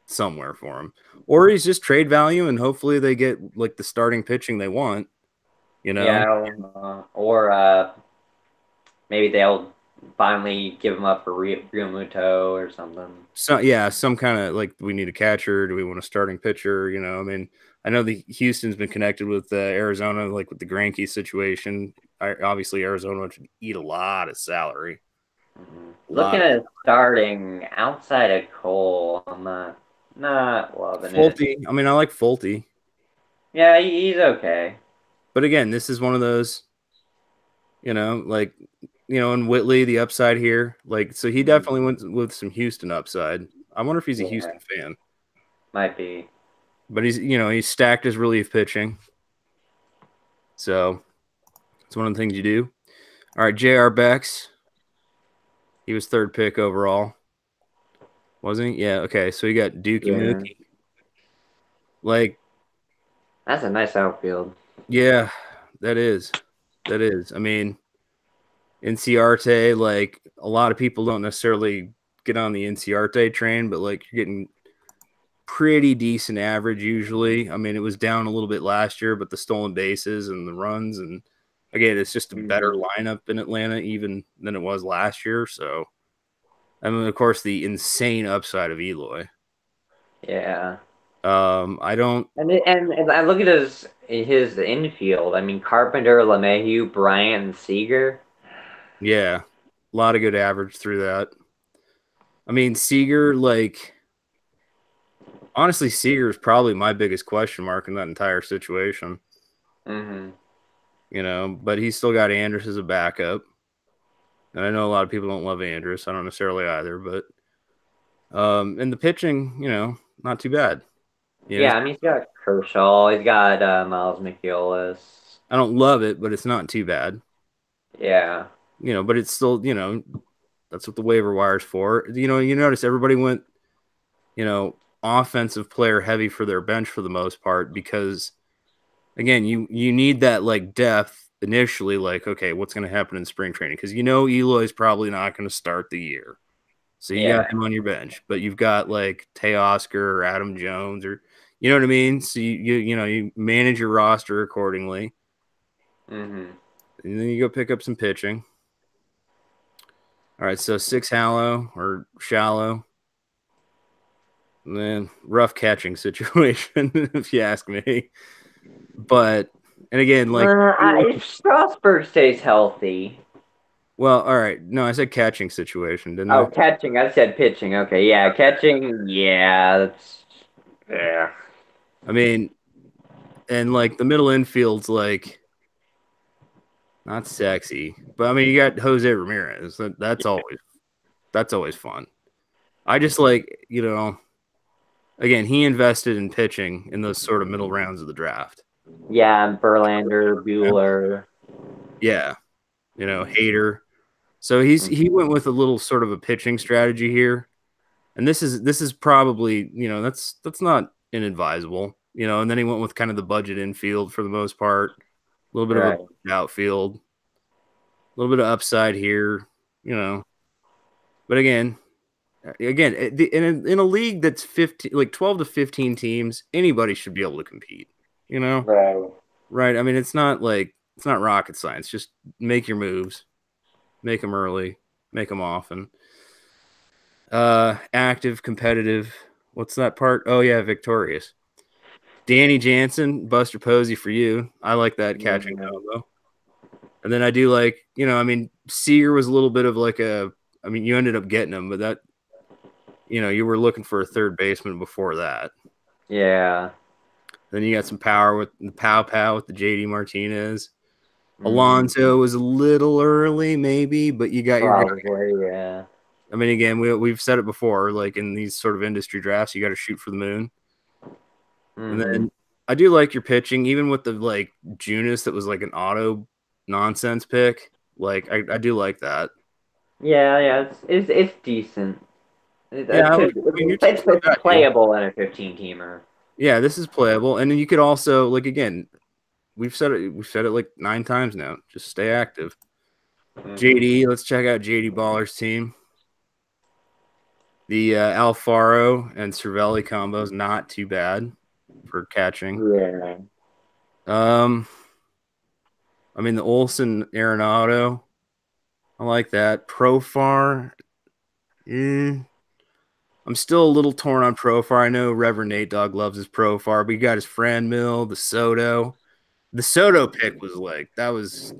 somewhere for him, or he's just trade value, and hopefully they get like the starting pitching they want. Yeah. Or maybe they'll finally give him up for Real Muto or something. So yeah, some kind of like, we need a catcher. Do we want a starting pitcher? I mean, I know the Houston's been connected with Arizona, like with the Greinke situation. Obviously, Arizona should eat a lot of salary. Looking at starting outside of Cole, I'm not loving it. Fulte. I mean, I like Fulte, Yeah, he's okay. but again, this is one of those, like, and Whitley, the upside here, like, so he definitely went with some Houston upside. I wonder if he's a Houston fan. Might be. But he's stacked his relief pitching. So it's one of the things you do. All right, J.R. Becks. He was third pick overall. Wasn't he? Yeah, okay. So he got Dookie Mookie. Like, that's a nice outfield. Yeah, that is. I mean, Inciarte, like, a lot of people don't necessarily get on the Inciarte train, but like, you're getting pretty decent average usually. I mean, it was down a little bit last year, but the stolen bases and the runs, and again, it's just a better lineup in Atlanta even than it was last year. So, I mean, of course, the insane upside of Eloy. Yeah. I don't. And I look at his infield. I mean, Carpenter, LeMahieu, Bryant, and Seager. Yeah, a lot of good average through that. I mean, Seager, like, honestly, Seager is probably my biggest question mark in that entire situation. But he's still got Andrus as a backup. And I know a lot of people don't love Andrus. I don't necessarily either, but and the pitching, not too bad. Yeah, I mean, he's got Kershaw. He's got Miles McGillis. I don't love it, but it's not too bad. Yeah. But it's still, that's what the waiver wire's for. You notice everybody went, offensive player heavy for their bench for the most part, because again, you need that like depth initially, like, okay, what's going to happen in spring training? Because Eloy's probably not going to start the year. So you got him on your bench, but you've got like Teoscar or Adam Jones, or you know what I mean? So you manage your roster accordingly. And then you go pick up some pitching. All right, so 6 Hallow or Shallow. And then rough catching situation, if you ask me. But, and again, like, if Strasburg stays healthy. Well, all right. No, I said catching situation, didn't I? Oh, catching. I said pitching. Okay, yeah, catching. Yeah, yeah. I mean, and like the middle infield's like not sexy, but I mean, you got Jose Ramirez. That's always fun. I just like, again, he invested in pitching in those sort of middle rounds of the draft. Yeah, Verlander, Bueller. Yeah, Hader. So he went with a little sort of a pitching strategy here, and this is probably that's not inadvisable, And then he went with kind of the budget infield for the most part, a little bit of a outfield, a little bit of upside here, But again, in a league that's 12 to 15 teams, anybody should be able to compete, Right? I mean, it's not rocket science. Just make your moves. Make them early, make them often. Active, competitive. What's that part? Oh yeah, victorious. Danny Jansen, Buster Posey for you. I like that catching combo. And then I do like, I mean, Seager was a little bit of like you ended up getting him, but that, you were looking for a third baseman before that. Yeah. Then you got some power with the Pow with the JD Martinez. Alonso was a little early, maybe, but you got your guy. Probably, yeah. I mean, again, we've said it before, like in these sort of industry drafts, you got to shoot for the moon. And then I do like your pitching, even with the like Junis that was like an auto nonsense pick. Like I do like that. Yeah, it's decent. Yeah, I mean, your team's not It's bad, dude. playable in a 15-teamer. Yeah, this is playable, and then you could also like again, we've said it like 9 times now. Just stay active. JD, let's check out JD Baller's team. The Alfaro and Cervelli combo is not too bad for catching. Yeah. I mean the Olsen Arenado, I like that. Profar, I'm still a little torn on Profar. I know Reverend Nate Dogg loves his Profar, but you got his Fran Mill, the Soto. The Soto pick was like that was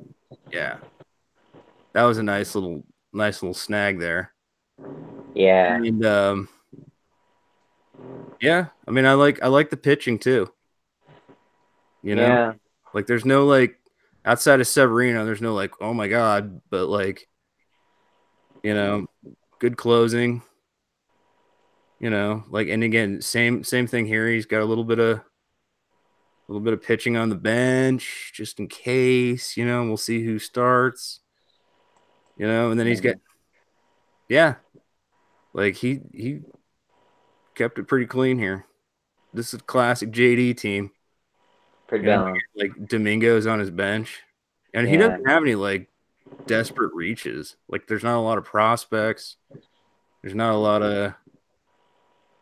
a nice little snag there. Yeah. And yeah, I mean I like the pitching too. You know? Yeah. Like there's no like outside of Severino, there's no like, oh my God, but like, you know, good closing. You know, like and again, same thing here. He's got a little bit of pitching on the bench just in case, you know, we'll see who starts. You know, and then he's got like he kept it pretty clean here. This is a classic JD team. Pretty You know, balanced. like Domingo's on his bench. And he Yeah. doesn't have any like desperate reaches. Like there's not a lot of prospects. There's not a lot of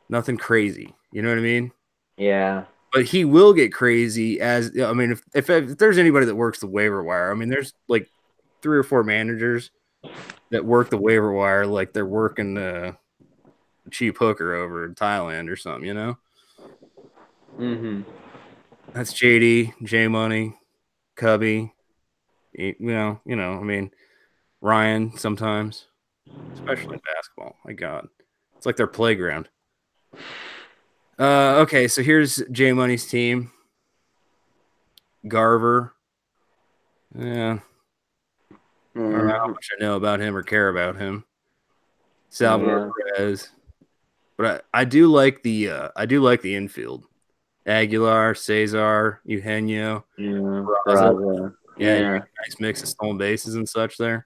nothing crazy. You know what I mean? Yeah. But he will get crazy as I mean, if there's anybody that works the waiver wire, I mean, there's like 3 or 4 managers that work the waiver wire like they're working a cheap hooker over in Thailand or something, you know? That's JD, J Money, Cubby, you know, I mean, Ryan sometimes, especially in basketball. My God. It's like their playground. Okay, so here's J Money's team. Garver. Yeah. I don't know how much I know about him or care about him. Salvador Perez. But I do like the infield. Aguilar, Cesar, Eugenio, Peraza. Yeah, nice mix of stolen bases and such there.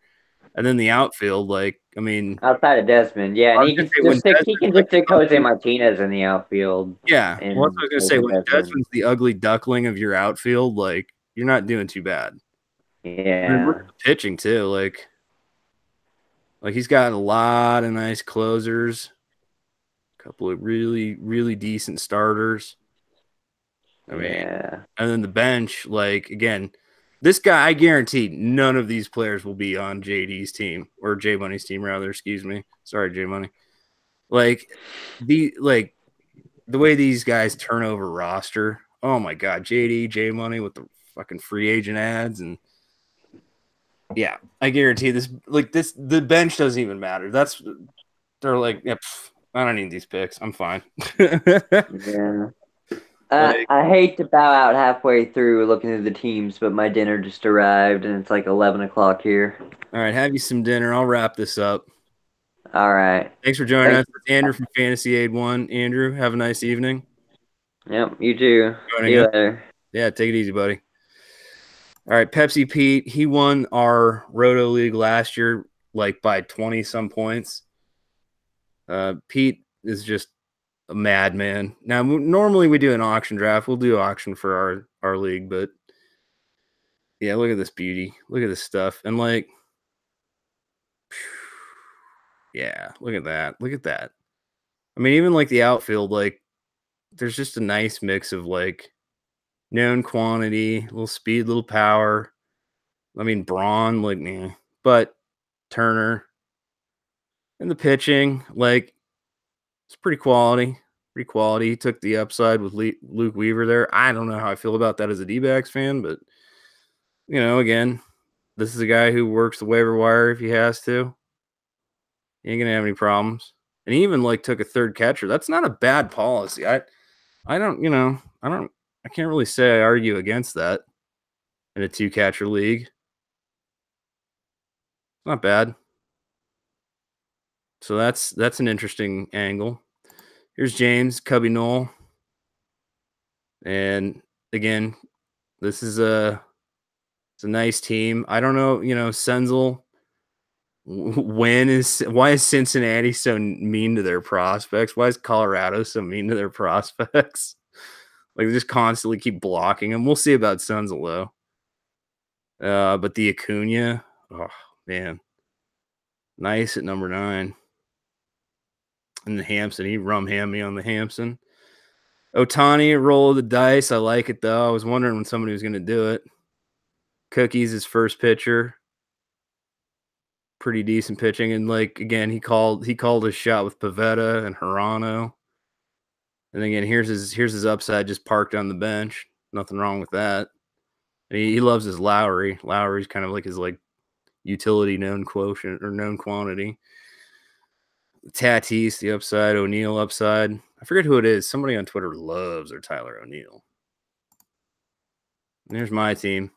And then the outfield, like, I mean, outside of Desmond, yeah, and he can just stick Jose Martinez in the outfield. Yeah, well, that's what I was gonna say. When Desmond's the ugly duckling of your outfield, like you're not doing too bad. Yeah, I mean, look at the pitching too. Like he's got a lot of nice closers, a couple of really, really decent starters. I mean, and then the bench, like again, this guy, I guarantee none of these players will be on JD's team or J Money's team, rather. Excuse me. Sorry, J Money. Like the way these guys turn over roster. Oh my God, JD, J Money with the fucking free agent ads and yeah, I guarantee this. Like this, the bench doesn't even matter. They're like, yeah, I don't need these picks. I'm fine. Yeah. I hate to bow out halfway through looking at the teams, but my dinner just arrived and it's like 11 o'clock here. All right, have you some dinner. I'll wrap this up. All right. Thanks for joining us. It's Andrew from Fantasy Aid 1. Andrew, have a nice evening. Yep, you too. See you later. Yeah, take it easy, buddy. All right, Pepsi Pete, he won our Roto League last year, like by 20-some points. Pete is just a madman. Now, normally we do an auction draft. We'll do auction for our league, but yeah, look at this beauty. Look at this stuff. And like, yeah, look at that. Look at that. I mean, even like the outfield, like there's just a nice mix of like known quantity, little speed, little power. I mean, Braun, like, nah. But Turner and the pitching, like, it's pretty quality. Pretty quality. He took the upside with Luke Weaver there. I don't know how I feel about that as a D-backs fan, but, you know, again, this is a guy who works the waiver wire if he has to. He ain't going to have any problems. And he even, like, took a third catcher. That's not a bad policy. I can't really say I argue against that in a 2-catcher league. Not bad. So that's an interesting angle. Here's James, Cubby Knoll. And again, this is it's a nice team. I don't know, Senzel. Why is Cincinnati so mean to their prospects? Why is Colorado so mean to their prospects? Like they just constantly keep blocking them. We'll see about Senzel though. But the Acuna, oh man, nice at number 9. And the Hampson, he rum-hammed me on the Hampson. Otani, roll of the dice. I like it though. I was wondering when somebody was going to do it. Cookie's his first pitcher. Pretty decent pitching, and like again, he called his shot with Pivetta and Hirano. And again, here's his upside, just parked on the bench. Nothing wrong with that. And he loves his Lowry. Lowry's kind of like his utility known quotient or known quantity. Tatis, the upside. O'Neill, upside. I forget who it is. Somebody on Twitter loves their Tyler O'Neill. And there's my team.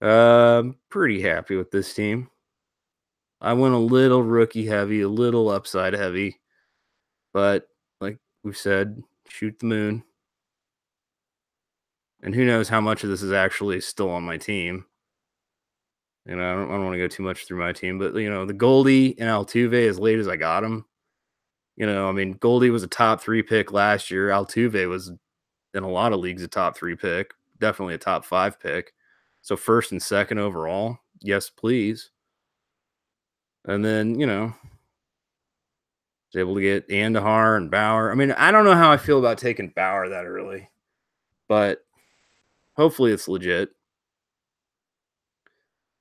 Pretty happy with this team. I went a little rookie heavy, a little upside heavy, but like we've said, shoot the moon. And who knows how much of this is actually still on my team. I don't want to go too much through my team, but the Goldie and Altuve, as late as I got him, Goldie was a top 3 pick last year. Altuve was in a lot of leagues a top 3 pick, definitely a top 5 pick. So first and second overall, yes, please. And then, was able to get Andahar and Bauer. I don't know how I feel about taking Bauer that early, but hopefully it's legit.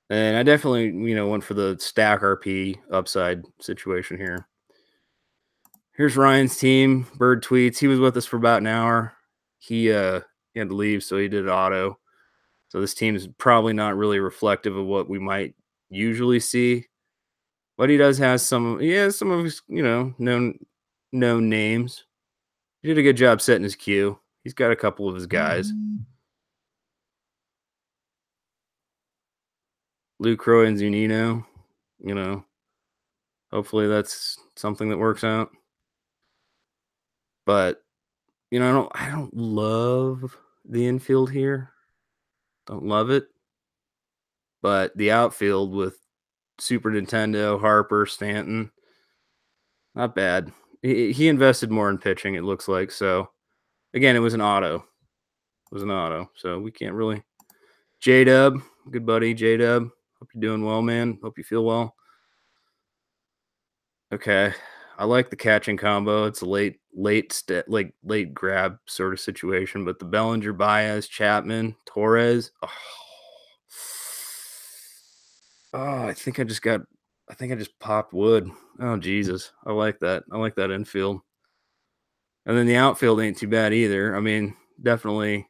And I definitely, went for the stack RP upside situation here. Here's Ryan's team. Bird tweets. He was with us for about an hour. He had to leave, so he did auto. So this team is probably not really reflective of what we might usually see. But he does have some of his, known names. He did a good job setting his queue. He's got a couple of his guys. Lucroy and Zunino, hopefully that's something that works out. But, I don't love the infield here. Don't love it. But the outfield with Super Nintendo, Harper, Stanton, not bad. He invested more in pitching, it looks like. So, again, it was an auto. So we can't really. J-Dub, good buddy, J-Dub. Hope you're doing well, man. Hope you feel well. Okay. I like the catching combo. It's a late grab sort of situation, but the Bellinger, Baez, Chapman, Torres. I think I just popped wood. Oh, Jesus. I like that. I like that infield. And then the outfield ain't too bad either. Definitely a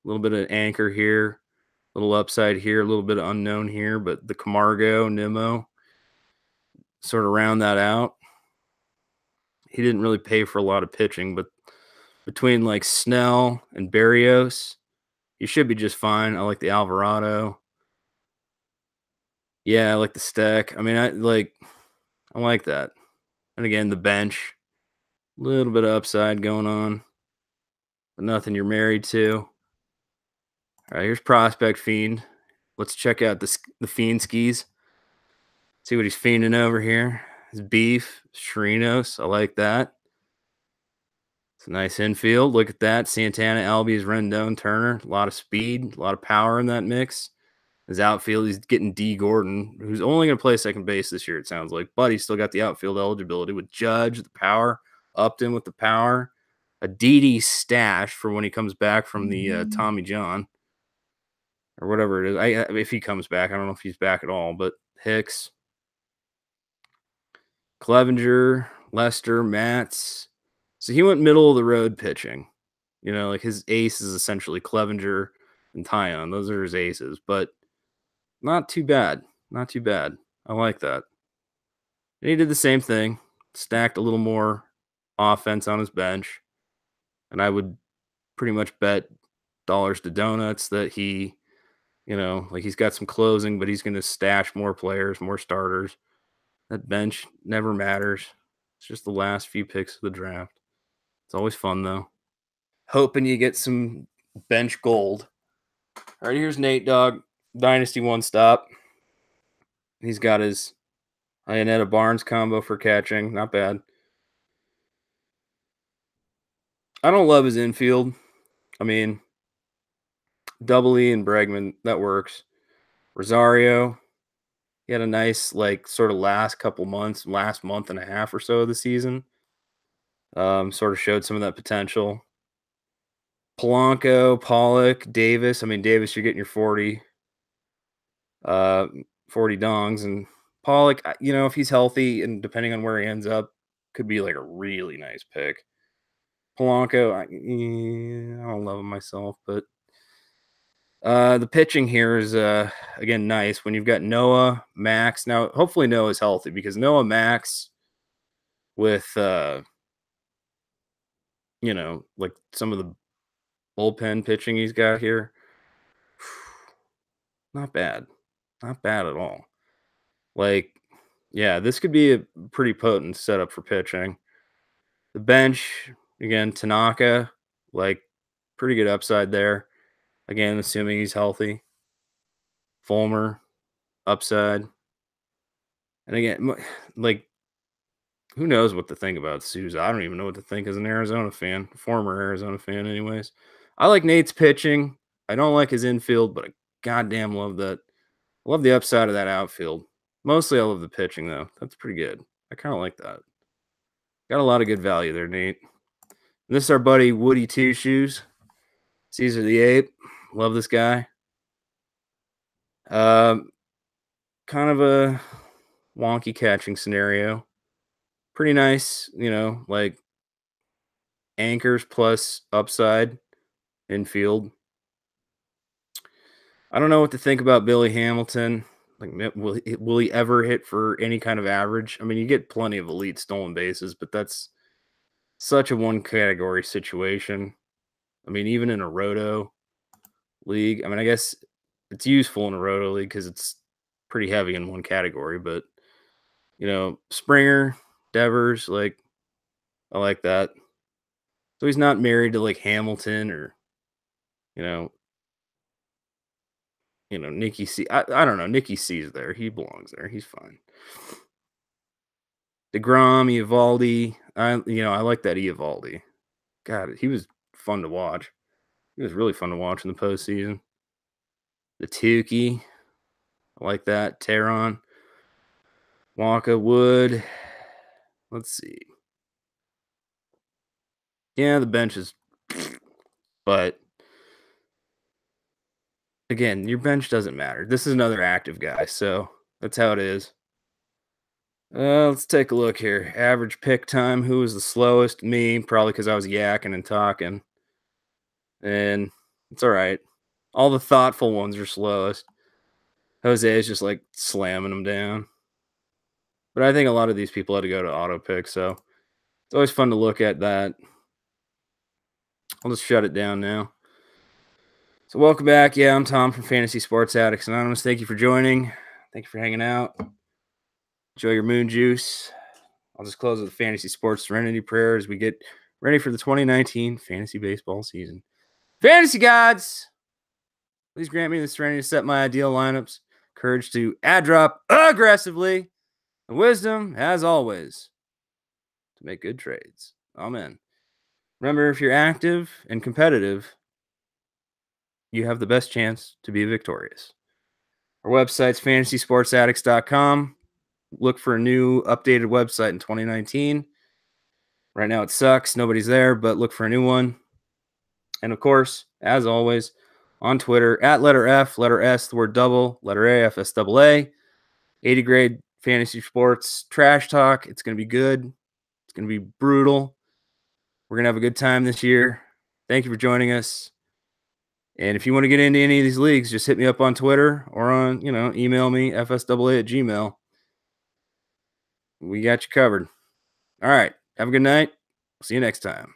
little bit of anchor here, a little upside here, a little bit of unknown here, but the Camargo, Nimmo sort of round that out. He didn't really pay for a lot of pitching, but between like Snell and Berrios, he should be just fine. I like the Alvarado. Yeah, I like the stack. I like that. And again, the bench, a little bit of upside going on, but nothing you're married to. All right, here's Prospect Fiend. Let's check out the Fiend skis. See what he's fiending over here. His beef, Chirinos. I like that. It's a nice infield. Look at that. Santana, Albies, Rendon, Turner. A lot of speed, a lot of power in that mix. His outfield, he's getting D. Gordon, who's only going to play second base this year, it sounds like. But he's still got the outfield eligibility with Judge, the power, Upton with the power, a DD stash for when he comes back from the Tommy John or whatever it is. If he comes back, I don't know if he's back at all, but Hicks, Clevenger, Lester, Matz. So he went middle of the road pitching. Like his ace is essentially Clevenger and Tyon. Those are his aces, but not too bad. Not too bad. I like that. And he did the same thing, stacked a little more offense on his bench. And I would pretty much bet dollars to donuts that he You know, like he's got some closing, but he's going to stash more players, more starters. That bench never matters. It's just the last few picks of the draft. It's always fun, though. Hoping you get some bench gold. All right, here's Nate Dogg, Dynasty one stop. He's got his Ionetta Barnes combo for catching. Not bad. I don't love his infield. I mean, Double E and Bregman, that works. Rosario, he had a nice, like, sort of last month and a half or so of the season. Sort of showed some of that potential. Polanco, Pollock, Davis. I mean, Davis, you're getting your 40 dongs. And Pollock, you know, if he's healthy and depending on where he ends up, could be like a really nice pick. Polanco, I don't love him myself, but the pitching here is, again, nice when you've got Noah, Max. Now, hopefully Noah's healthy because Noah, Max with, you know, like some of the bullpen pitching he's got here, not bad. Not bad at all. Like, yeah, this could be a pretty potent setup for pitching. The bench, again, Tanaka, like, pretty good upside there. Again, assuming he's healthy. Fulmer, upside. And again, like, who knows what to think about Souza? I don't even know what to think as an Arizona fan, former Arizona fan, anyways. I like Nate's pitching. I don't like his infield, but I goddamn love that. I love the upside of that outfield. Mostly I love the pitching, though. That's pretty good. I kind of like that. Got a lot of good value there, Nate. And this is our buddy Woody Two Shoes. Caesar the Ape. Love this guy. Kind of a wonky catching scenario. Pretty nice, you know, like anchors plus upside infield. I don't know what to think about Billy Hamilton. Like, will he ever hit for any kind of average? I mean, you get plenty of elite stolen bases, but that's such a one category situation. I mean, even in a roto league, I mean, I guess it's useful in a roto league because it's pretty heavy in one category, but you know, Springer, Devers, like, I like that. So he's not married to like Hamilton or, you know, Nikki C. I don't know. Nikki C's there. He belongs there. He's fine. DeGrom, Eovaldi. I like that Eovaldi. God, he was fun to watch. He was really fun to watch in the postseason. The Tukey. I like that. Teron. Wonka, Wood. Let's see. Yeah, the bench is... But, again, your bench doesn't matter. This is another active guy, so that's how it is. Let's take a look here. Average pick time. Who was the slowest? Me, probably because I was yakking and talking. And it's all right. All the thoughtful ones are slowest. Jose is just like slamming them down. But I think a lot of these people had to go to auto pick, so it's always fun to look at that. I'll just shut it down now. So welcome back. Yeah, I'm Tom from Fantasy Sports Addicts Anonymous. Thank you for joining. Thank you for hanging out. Enjoy your moon juice. I'll just close with a Fantasy Sports Serenity prayer as we get ready for the 2019 fantasy baseball season. Fantasy gods, please grant me the serenity to set my ideal lineups, courage to add drop aggressively, and wisdom, as always, to make good trades. Amen. Remember, if you're active and competitive, you have the best chance to be victorious. Our website's fantasysportsaddicts.com. Look for a new updated website in 2019. Right now it sucks. Nobody's there, but look for a new one. And of course, as always, on Twitter, at letter F, letter S, the word double, letter A, FSAA, 80 grade fantasy sports trash talk. It's going to be good. It's going to be brutal. We're going to have a good time this year. Thank you for joining us. And if you want to get into any of these leagues, just hit me up on Twitter or on, email me, fsaa@gmail.com. We got you covered. All right. Have a good night. See you next time.